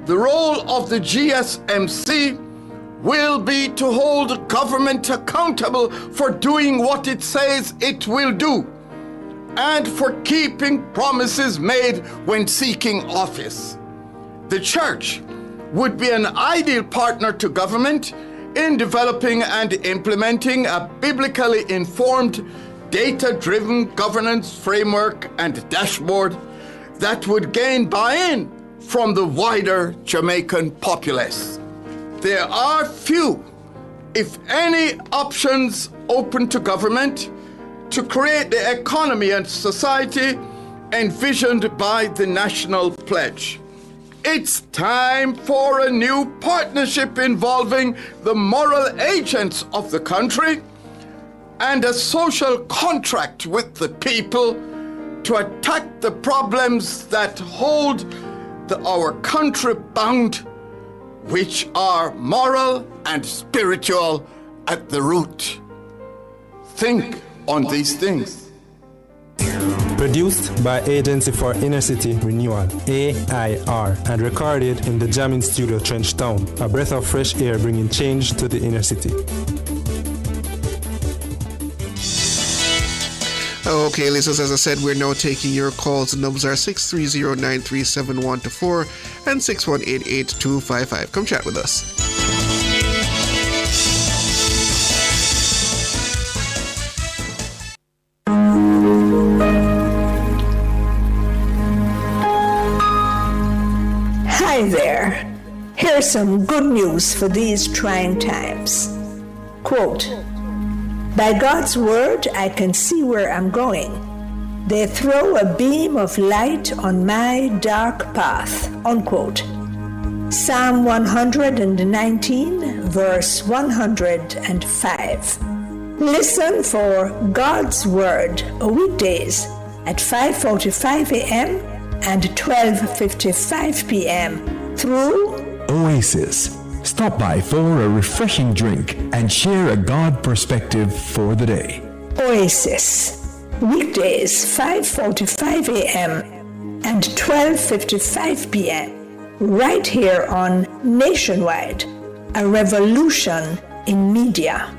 The role of the GSMC will be to hold government accountable for doing what it says it will do, and for keeping promises made when seeking office. The church would be an ideal partner to government in developing and implementing a biblically informed, data-driven governance framework and dashboard that would gain buy-in from the wider Jamaican populace. There are few, if any, options open to government to create the economy and society envisioned by the National Pledge. It's time for a new partnership involving the moral agents of the country and a social contract with the people to attack the problems that hold our country bound, which are moral and spiritual at the root. Think on these things. Produced by Agency for Inner City Renewal, AIR, and recorded in the Jamming Studio, Trenchtown, a breath of fresh air bringing change to the inner city. Okay, listeners, as I said, we're now taking your calls. The numbers are 630-937-124 and 618-8255. Come chat with us. Hi there. Here's some good news for these trying times. Quote, by God's word, I can see where I'm going. They throw a beam of light on my dark path. Unquote. Psalm 119, verse 105. Listen for God's word weekdays at 5:45 a.m. and 12:55 p.m. through Oasis. Stop by for a refreshing drink and share a God perspective for the day. Oasis. Weekdays 5:45 a.m. and 12:55 p.m. right here on Nationwide, a revolution in media.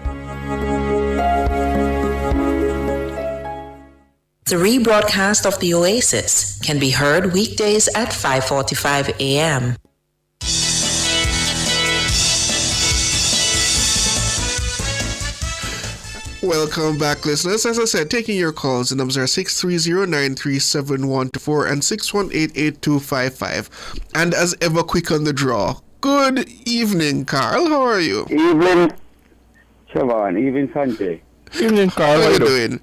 The rebroadcast of the Oasis can be heard weekdays at 5:45 a.m. Welcome back, listeners. As I said, taking your calls. The numbers are 630-937-124 and 618-8255. And as ever, quick on the draw. Good evening, Carl. How are you? Evening, Siobhan. Evening, Sanjay. Evening, Carl. How are you doing?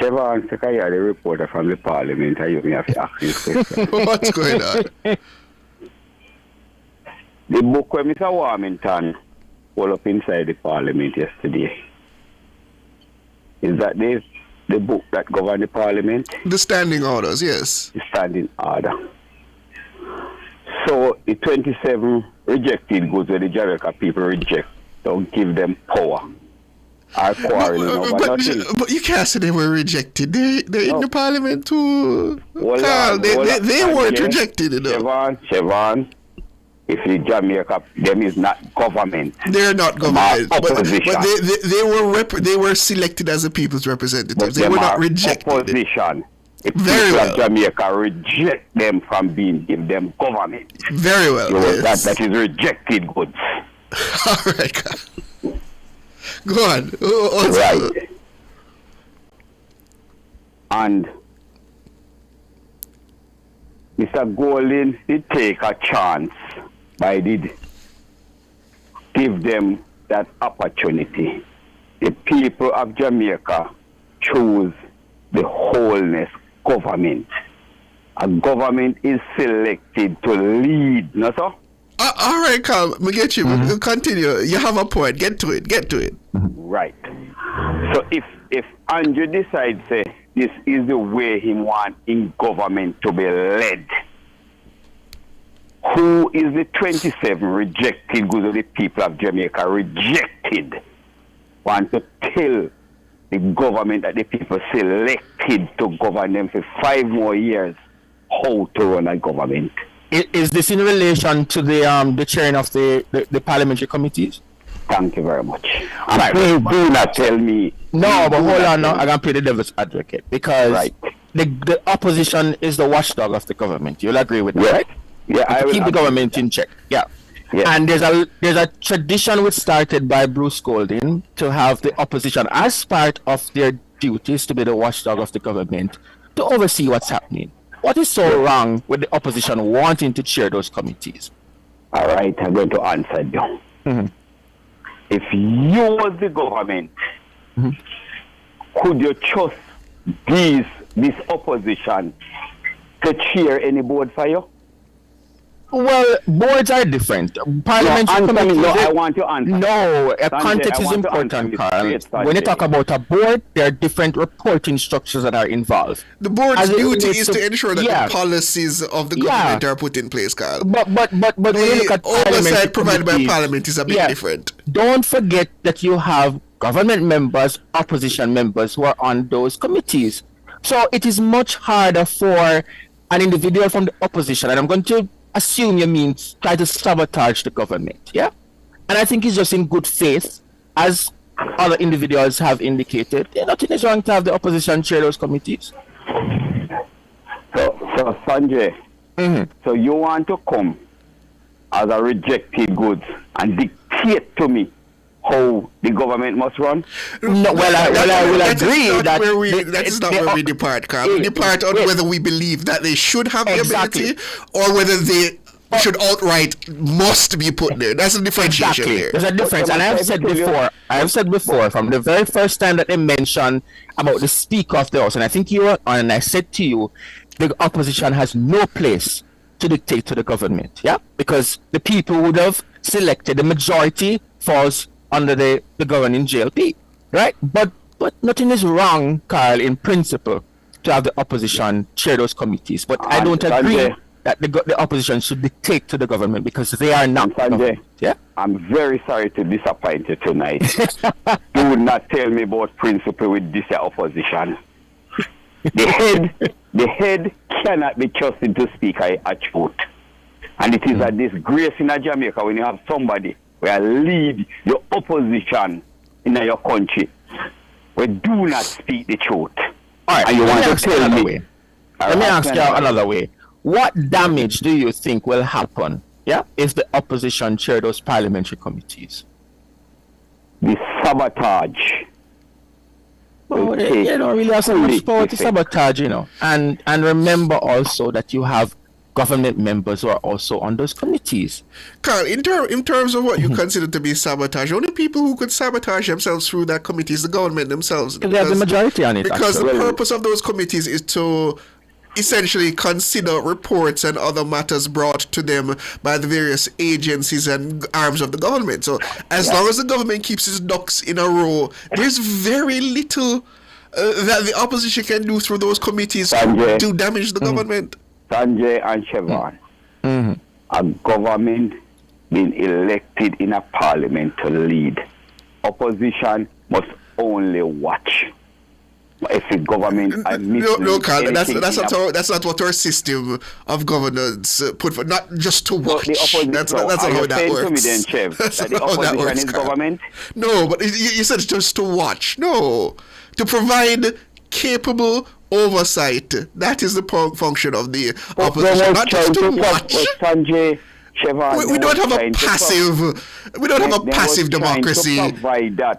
Siobhan Sakaya, the reporter from the Parliament. I have to ask this question. What's going on? The book where Mr. Warmington pulled up inside the Parliament yesterday. Is that the book that governs the Parliament? The standing orders, yes. The standing order. So the 27 rejected goods where the Jamaica people reject. Don't give them power. Are quarreling over nothing. But you can't say they were rejected. They're in the Parliament too. Carl, they weren't rejected, you know. Siobhan, if the Jamaica, them is not government. They're not government. But they were selected as the people's representatives. They were not rejected. Opposition. If Very people well. of Jamaica reject them from give them government. Very well. So Yes. that is rejected goods. All right, Carl. Go on. Right. And Mr. Golden did take a chance by did give them that opportunity. The people of Jamaica choose the wholeness government. A government is selected to lead, no sir? All right, Carl. We get you. We'll continue. You have a point. Get to it. Right. So if Andrew decides say this is the way he wants in government to be led, who is the 27 rejected goods of the people of Jamaica rejected want to tell the government that the people selected to govern them for 5 more years how to run a government? Is this in relation to the chairing of the parliamentary committees? Thank you very much. And please do not tell me. No, but hold on now. I'm going to play the devil's advocate because the opposition is the watchdog of the government. You'll agree with that, right? Yeah, I will keep the government in check. Yeah. Yes. And there's a tradition which started by Bruce Golding to have the opposition as part of their duties to be the watchdog of the government to oversee what's happening. What is so wrong with the opposition wanting to chair those committees? All right, I'm going to answer you. Mm-hmm. If you was the government, could you trust this opposition to chair any board for you? Well, boards are different. Parliamentary committees. No, I want to answer. No, Sanjay, context is important, Carl. When you talk about a board, there are different reporting structures that are involved. The board's duty is to ensure that the policies of the government are put in place, Carl. But when you look at oversight provided by Parliament is a bit different. Don't forget that you have government members, opposition members who are on those committees. So it is much harder for an individual from the opposition, and I'm going to assume you mean try to sabotage the government, yeah? And I think it's just in good faith, as other individuals have indicated. Nothing is wrong to have the opposition chair those committees. So Sanjay, so you want to come as a rejected goods and dictate to me how the government must run? No, I will agree that that is not where we depart, Carl. We depart on whether we believe that they should have the ability or whether they should outright must be put there. That's a differentiation there. There's a difference, and I have said before, from the very first time that they mentioned about the Speaker of the House, and I think you were on, and I said to you, the opposition has no place to dictate to the government, yeah? Because the people would have selected, the majority falls under the governing JLP, right? But nothing is wrong, Carl, in principle, to have the opposition chair those committees. But I don't agree that the opposition should dictate to the government because they are not. Sanjay, yeah? I'm very sorry to disappoint you tonight. You would not tell me about principle with this opposition. The head cannot be trusted to speak a truth. And it is a disgrace in Jamaica when you have somebody where lead your opposition in your country, we do not speak the truth. All right, and you want to tell me. Let me ask you another way. What damage do you think will happen, if the opposition chair those parliamentary committees? The sabotage. Well, they don't really have so much power to sabotage, And remember also that you have government members who are also on those committees. Carl, in terms of what you consider to be sabotage, only people who could sabotage themselves through that committee is the government themselves. Because they have the majority on it. Because the purpose of those committees is to essentially consider reports and other matters brought to them by the various agencies and arms of the government. So as long as the government keeps its ducks in a row, there's very little that the opposition can do through those committees to damage the government. Sanjay and Chevron, a government being elected in a parliament to lead. Opposition must only watch. If the government no, Carl, that's not what our system of governance put for. Not just to watch. That's not how that works. To me then, Chev, that the opposition is government? No, but you said just to watch. No, to provide capable oversight. That is the function of the opposition, not just to watch. We don't have a passive. We don't have a passive democracy,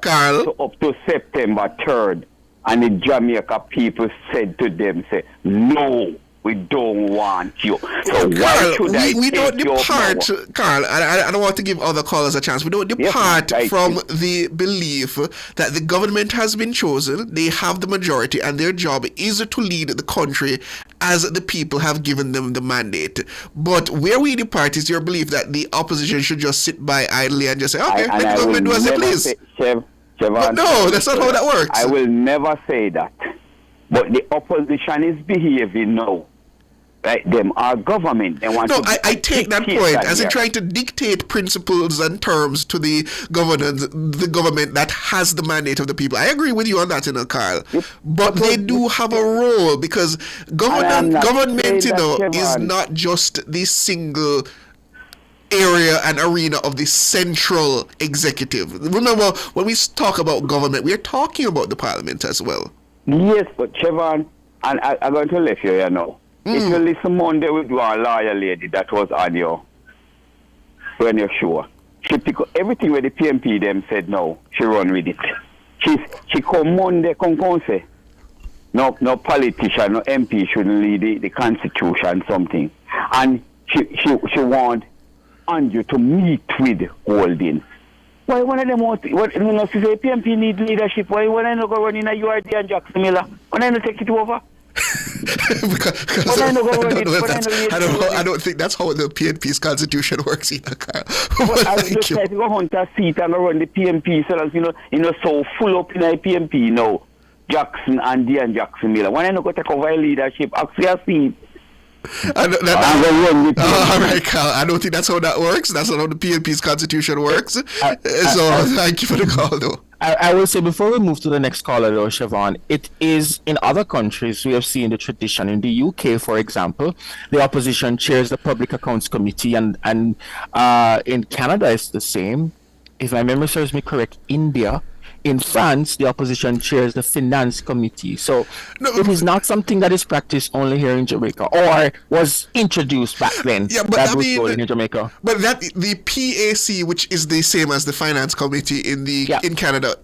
Carl. Up to September 3rd. And the Jamaica people said to them, no, we don't want you. So Carl, we don't depart, Carl, I don't want to give other callers a chance. We don't depart from the belief that the government has been chosen, they have the majority, and their job is to lead the country as the people have given them the mandate. But where we depart is your belief that the opposition should just sit by idly and just say, okay, let the government do as they please. No, that's not how that works. I will never say that. But the opposition is behaving now. Right? Them are government. They want I take that point as in trying to dictate principles and terms to the government that has the mandate of the people. I agree with you on that, Carl. But they do have a role because government, is not just the single area and arena of the central executive. Remember, when we talk about government, we are talking about the parliament as well. Yes, but Chevron, and I'm going to let you know. If you listen Monday with one lawyer lady that was on you, when you're sure. She pick up everything where the PMP them said no, she run with it. She come Monday, come say, no politician, no MP shouldn't lead the constitution, something. And she want Andrew to meet with Holding. Why one of them want, what, you know, say PMP need leadership, why one of them go run in a URD and Jackson Miller? When I take it over? I don't think that's how the PNP's constitution works either, Carl. I was just trying to go hunt a seat and run the PMP, so that, so full up in a PMP now. Jackson and Dian Jackson Miller. When I go take over leadership, actually a seat. All right, Carl. I don't think that's how that works. That's not how the PNP's constitution works. Thank you for the call, though. I will say, before we move to the next caller, though, Siobhan, it is in other countries we have seen the tradition. In the UK, for example, the opposition chairs the Public Accounts Committee, and in Canada it's the same. If my memory serves me correct, India. In France, the opposition chairs the Finance Committee. So it is not something that is practiced only here in Jamaica, or was introduced back then. Yeah, but in Jamaica. But that the PAC, which is the same as the Finance Committee in Canada,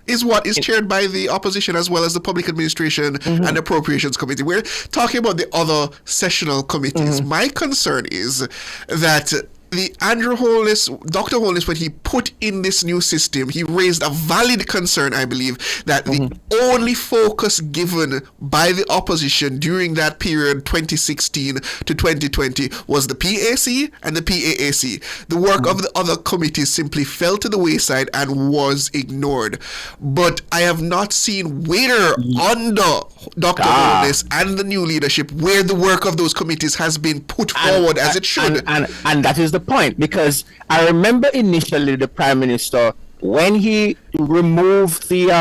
is what is chaired by the opposition as well as the Public Administration and Appropriations Committee. We're talking about the other sessional committees. My concern is that the Dr. Holness, when he put in this new system, he raised a valid concern, I believe, that the only focus given by the opposition during that period, 2016 to 2020, was the PAC and the PAAC. The work of the other committees simply fell to the wayside and was ignored. But I have not seen where under Dr. Holness and the new leadership, where the work of those committees has been put forward as it should. And that is the point, because I remember initially the Prime Minister, when he removed the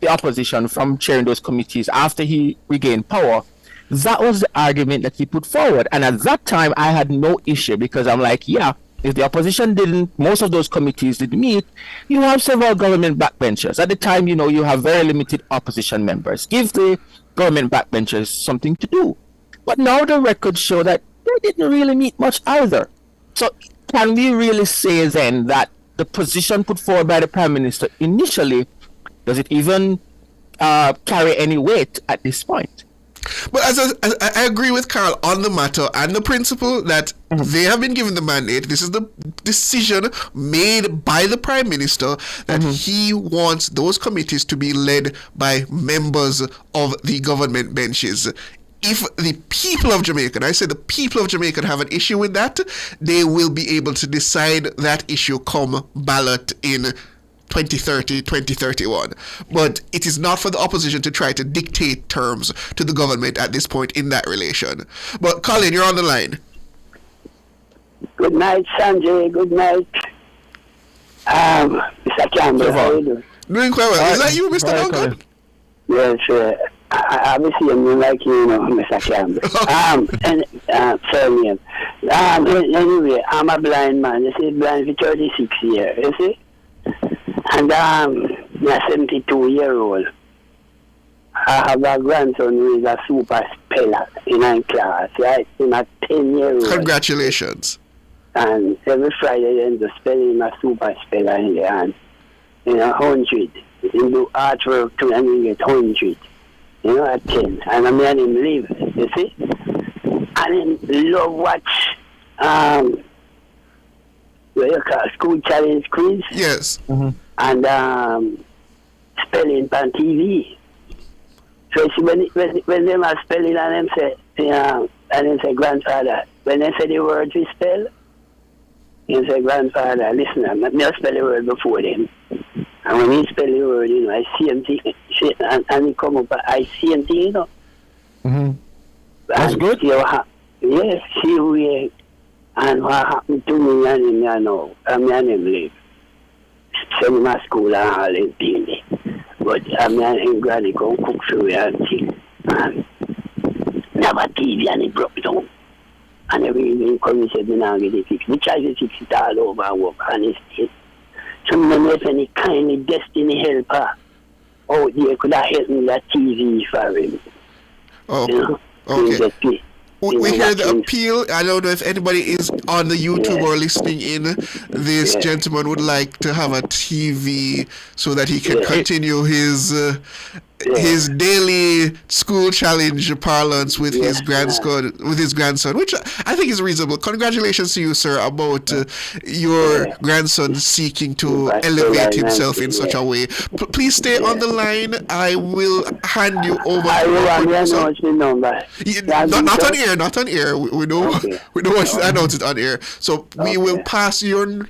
opposition from chairing those committees after he regained power, that was the argument that he put forward. And at that time, I had no issue, because I'm like, yeah, if the opposition didn't, most of those committees didn't meet, you have several government backbenchers. At the time, you have very limited opposition members. Give the government backbenchers something to do. But now the records show that they didn't really meet much either. So can we really say then that the position put forward by the Prime Minister initially, does it even carry any weight at this point? But I agree with Carl on the matter and the principle that they have been given the mandate. This is the decision made by the Prime Minister that he wants those committees to be led by members of the government benches. If the people of Jamaica, and I say the people of Jamaica, have an issue with that, they will be able to decide that issue come ballot in 2030, 2031. But it is not for the opposition to try to dictate terms to the government at this point in that relation. But Colin, you're on the line. Good night, Sanjay. Good night. Mr. Campbell, how are you doing? Doing quite well. Is that you, Mr. Duncan? Yes, I was seeing you like Mr. Campbell. Anyway, I'm a blind man. You see, blind for 36 years, you see? And I'm a 72-year-old. I have a grandson who is a super speller in a class, right? In a 10-year-old. Congratulations. And every Friday, then the spelling a super speller in the hand. 100. You do artwork too, and you get 100. At 10. And I made him live, you see? And him love watch, what you call school challenge quiz. Yes. And spelling on TV. So you see, when they are spelling and them say, grandfather, when they say the word we spell, you say, grandfather, listen, let me spell the word before them. And when he spell the word, I see him thing, and he come up, I see him thing, That's good. Yes, see who he is. And what happened to me and him, I know. And him live. Send him to school and all his thing. But him granny come cook for me and thing. And never TV and he broke down. And every evening he come and said, me now get it fixed. We try to fix it all over and work, and it's still. Some of them have any kind of destiny helper out there could have helped me that TV for him. Oh, okay. We hear the appeal. I don't know if anybody is on the YouTube or listening in. This gentleman would like to have a TV so that he can continue his daily school challenge parlance with his grandson, which I think is reasonable. Congratulations to you, sir, about your grandson seeking to elevate himself in such a way. Please stay on the line. I will hand you over. Not on air. Not on air. We don't want to announce it on air. So we will pass your.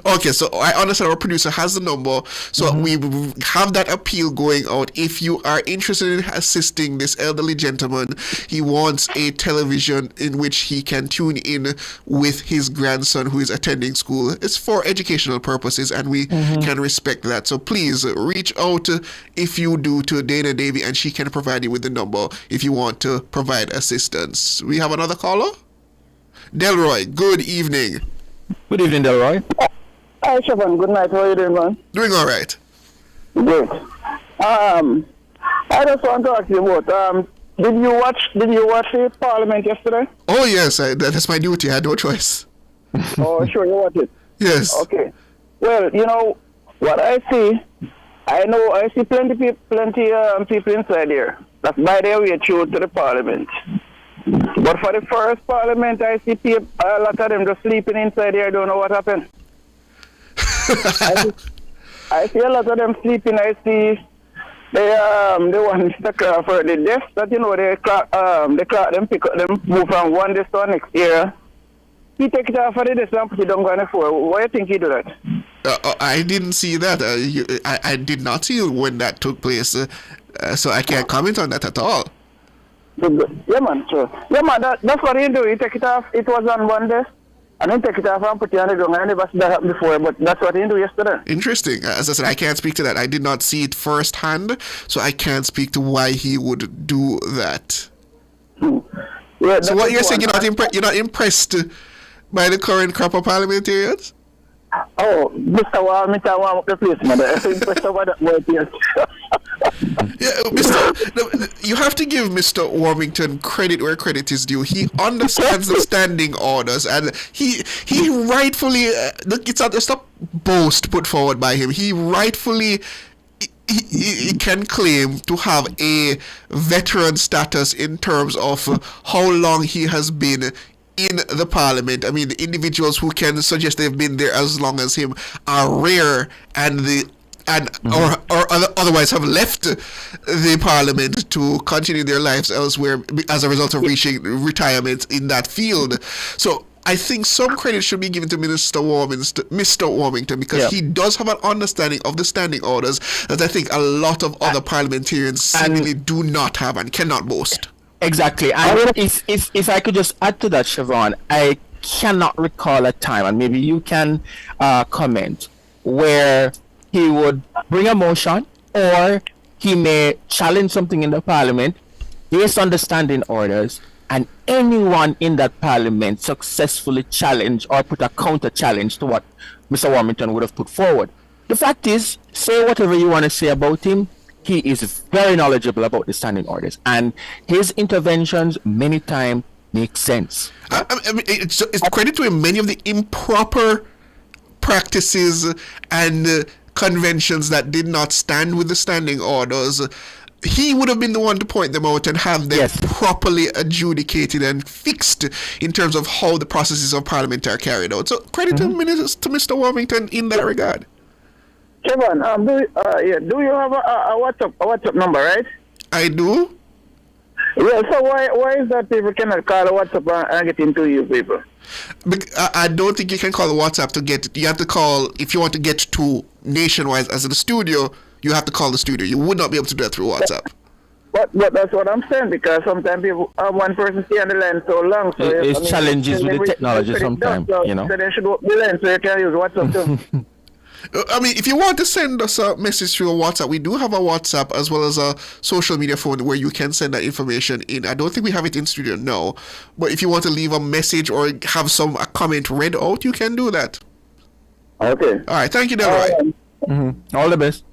Okay, so I understand our producer has the number, so we have that appeal going out. If you are interested in assisting this elderly gentleman, he wants a television in which he can tune in with his grandson who is attending school. It's for educational purposes, and we can respect that. So please reach out if you do to Dana Davy, and she can provide you with the number if you want to provide assistance. We have another caller? Delroy, good evening. Good evening, Delroy. Hi, Siobhan. Good night. How are you doing, man? Doing all right. Good. I just want to ask you about, did you watch the Parliament yesterday? Oh, yes. That's my duty. I had no choice. Oh, sure. You watched it? Yes. Okay. Well, you know, what I see, I see plenty people inside there. That's by their way through to the Parliament. But for the first Parliament, I see a lot of them just sleeping inside there. I don't know what happened. I see a lot of them sleeping. I see the one Mr. Crawford, the desk that they pick up them move from one desk to the next year. He take it off of the desk and put it down on the floor. Why do you think he do that? I didn't see that. I did not see when that took place, so I can't comment on that at all. Yeah, man, sure. Yeah, man, that's what he do. He take it off. It was on one desk. And then take it off and put it on the ground. I never seen that happen before, but that's what he do yesterday. Interesting. As I said, I can't speak to that. I did not see it firsthand, so I can't speak to why he would do that. Yeah, so what you're saying, you're not impressed by the current crop of parliamentarians? Oh, Mr. Warm up the place, man. I'm impressed over that word here. Yeah, you have to give Mr. Warmington credit where credit is due. He understands the standing orders, and he rightfully it's not a boast put forward by him. He rightfully he can claim to have a veteran status in terms of how long he has been in the Parliament. I mean, the individuals who can suggest they've been there as long as him are rare, or otherwise have left the Parliament to continue their lives elsewhere as a result of reaching retirement in that field. So I think some credit should be given to Mr. Warmington because he does have an understanding of the standing orders that I think a lot of other parliamentarians seemingly do not have and cannot boast. Exactly. And if I could just add to that, Siobhan, I cannot recall a time, and maybe you can comment, where he would bring a motion or he may challenge something in the Parliament based on the standing orders, and anyone in that Parliament successfully challenge or put a counter challenge to what Mr. Warmington would have put forward. The fact is, say whatever you want to say about him, he is very knowledgeable about the standing orders, and his interventions many times make sense. I mean, it's credit to him. Many of the improper practices and conventions that did not stand with the standing orders, he would have been the one to point them out and have them properly adjudicated and fixed in terms of how the processes of Parliament are carried out. So credit to Mr. Warmington in that regard. Kevin, do you have a WhatsApp number, right? I do. Yeah, so why is that people cannot call a WhatsApp and get into you people? I don't think you can call the WhatsApp to get it. You have to call, if you want to get to Nationwide as in the studio, you have to call the studio. You would not be able to do that through WhatsApp. But that's what I'm saying, because sometimes people have one person stay on the line so long. So it's challenges with the technology sometimes, you know. So they should work the line so you can use WhatsApp too. I mean, if you want to send us a message through a WhatsApp, we do have a WhatsApp as well as a social media phone where you can send that information in. I don't think we have it in studio now, but if you want to leave a message or have a comment read out, you can do that. Okay. All right. Thank you, Delroy. All the best.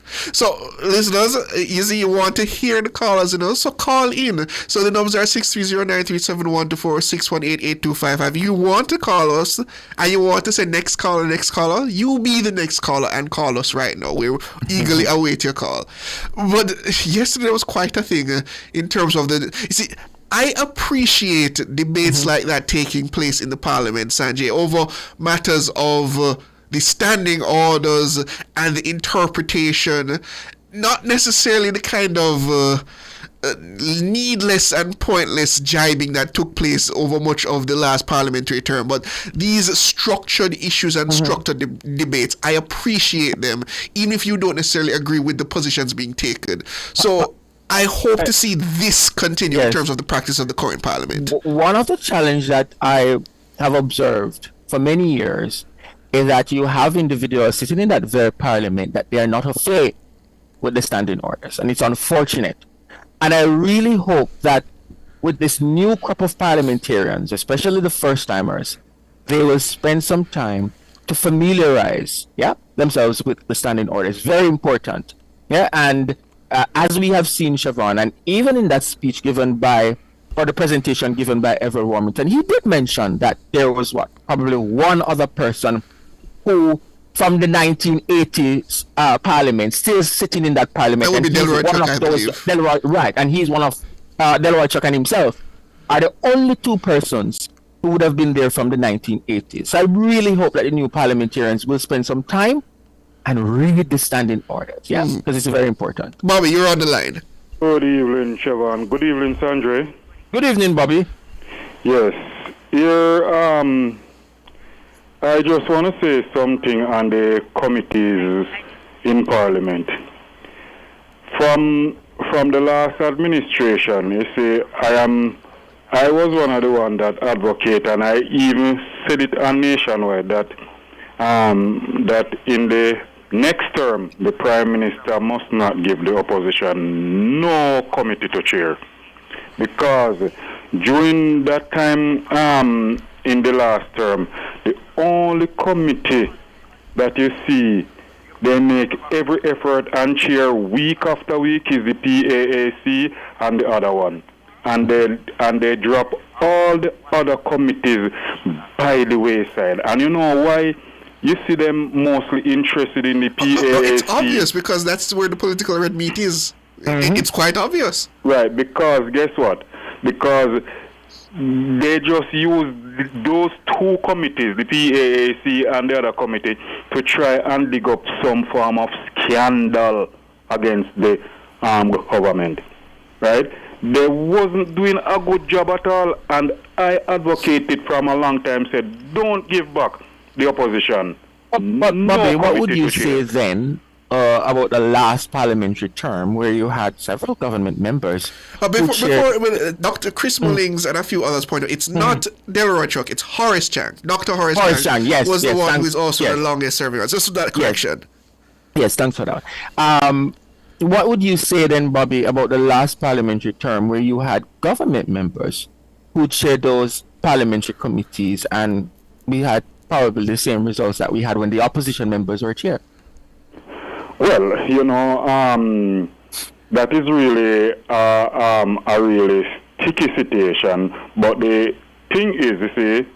So, listeners, you want to hear the callers, so call in. So the numbers are 630-937-124 or 618-8255. If you want to call us and you want to say next caller, you be the next caller and call us right now. We eagerly await your call. But yesterday was quite a thing in terms of I appreciate debates like that taking place in the parliament, Sanjay, over matters of the standing orders and the interpretation, not necessarily the kind of needless and pointless jibing that took place over much of the last parliamentary term, but these structured issues and structured debates, I appreciate them, even if you don't necessarily agree with the positions being taken. So I hope to see this continue in terms of the practice of the current parliament. One of the challenges that I have observed for many years is that you have individuals sitting in that very parliament that they are not afraid with the standing orders, and it's unfortunate. And I really hope that with this new crop of parliamentarians, especially the first-timers, they will spend some time to familiarize themselves with the standing orders. Very important. And as we have seen, Siobhan, and even in that speech the presentation given by Everett Warmington, he did mention that there was probably one other person who from the 1980s parliament still sitting in that parliament. That would be Delroy Chuck, I believe. Delroy, right, and he's one of Delroy Chuck and himself are the only two persons who would have been there from the 1980s. So I really hope that the new parliamentarians will spend some time and read the standing orders, because it's very important. Bobby, you're on the line. Good evening, Siobhan. Good evening, Sandre. Good evening, Bobby. Yes. Here, I just want to say something on the committees in Parliament. From the last administration, you see, I was one of the ones that advocate, and I even said it on Nationwide that in the next term, the Prime Minister must not give the opposition no committee to chair, because during that time in the last term, the only committee that you see they make every effort and chair week after week is the PAAC and the other one, and they drop all the other committees by the wayside. And you know why? You see them mostly interested in the PAAC. It's obvious, because that's where the political red meat is. It's quite obvious. Right, because guess what? Because they just use those two committees, the PAAC and the other committee, to try and dig up some form of scandal against the government. Right? They wasn't doing a good job at all, and I advocated from a long time, said, don't give back the opposition. But Bobby, what would you say then about the last parliamentary term where you had several government members? Before Dr. Chris Mullings and a few others pointed out, it's not Delroy Chuck, it's Horace Chang. Dr. Horace Chang was the one who is also the longest serving. Just that correction. Yes, thanks for that. What would you say then, Bobby, about the last parliamentary term where you had government members who chaired those parliamentary committees, and we had probably the same results that we had when the opposition members were chair? Well, you know, that is really a really sticky situation. But the thing is, you see,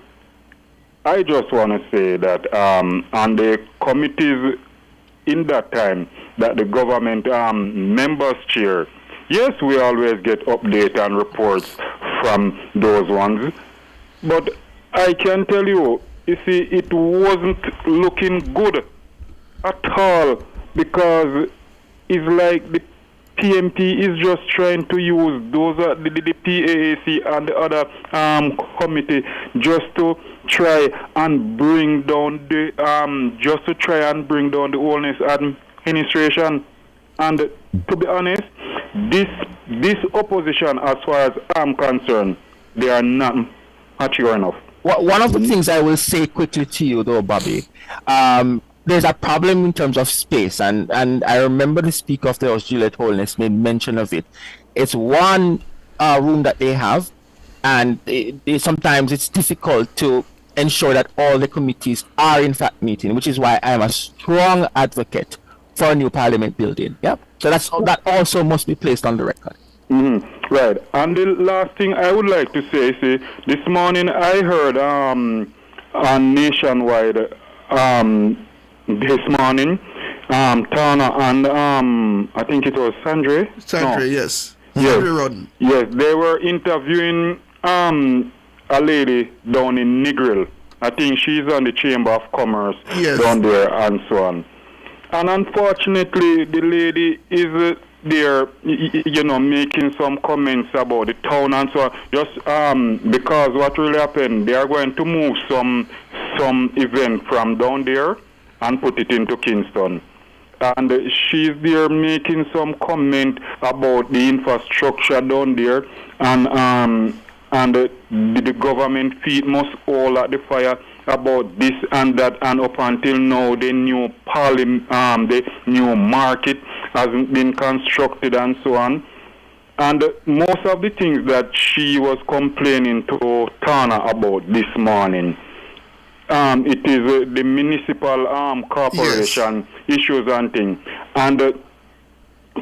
I just want to say that on the committees in that time that the government members chair, yes, we always get updates and reports from those ones. But I can tell you, you see, it wasn't looking good at all, because it's like the PMP is just trying to use those the PAAC and the other committee just to try and bring down the wholeness administration. And to be honest, this opposition, as far as I'm concerned, they are not mature enough. One of the things I will say quickly to you, though, Bobby, there's a problem in terms of space, and I remember the Speaker of the House, Juliet Holness, made mention of it. It's one room that they have, and sometimes it's difficult to ensure that all the committees are in fact meeting, which is why I am a strong advocate for a new parliament building. Yep. So that also must be placed on the record. Mm-hmm. Right. And the last thing I would like to say, this morning I heard on Nationwide this morning, Tana and I think it was Sandra. Yes. Sandra Rodden. Yes, they were interviewing a lady down in Negril. I think she's on the Chamber of Commerce down there and so on. And unfortunately, the lady is there, making some comments about the town and so on. Just because what really happened, they are going to move some event from down there and put it into Kingston. And she's there making some comment about the infrastructure down there, and the government feet must all at the fire about this and that, and up until now the new the new market hasn't been constructed and so on. And most of the things that she was complaining to Tana about this morning, it is the municipal corporation issues and things. And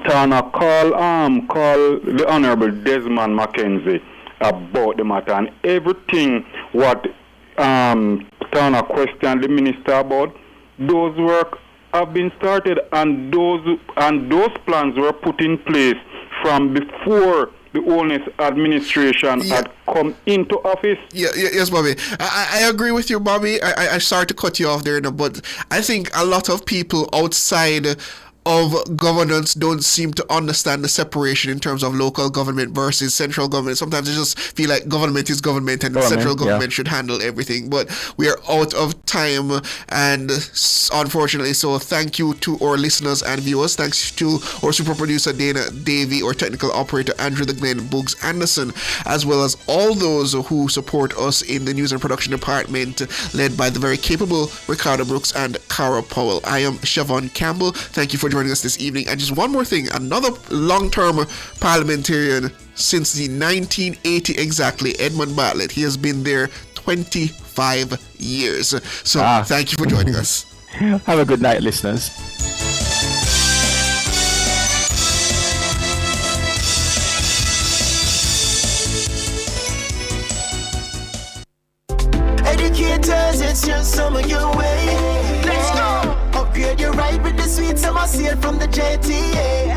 Tana call the Honorable Desmond Mackenzie about the matter, and everything what Tana questioned the minister about, those work have been started, and those plans were put in place from before the Holness administration had come into office. Yes, Bobby. I agree with you, Bobby. I sorry to cut you off there, but I think a lot of people outside of governance don't seem to understand the separation in terms of local government versus central government. Sometimes they just feel like government is government and the central government should handle everything. But we are out of time, and unfortunately so. Thank you to our listeners and viewers. Thanks to our super producer Dana Davey, our technical operator Andrew the Glen Boogs Anderson, as well as all those who support us in the news and production department, led by the very capable Ricardo Brooks and Cara Powell. I am Siobhan Campbell. Thank you for joining us this evening. And just one more thing, another long-term parliamentarian since the 1980 exactly, Edmund Bartlett. He has been there 25 years. So thank you for joining us. Have a good night, listeners. Educators, it's just some of your way. Let's go. Upgrade your ride with the sweet summer sale from the JTA.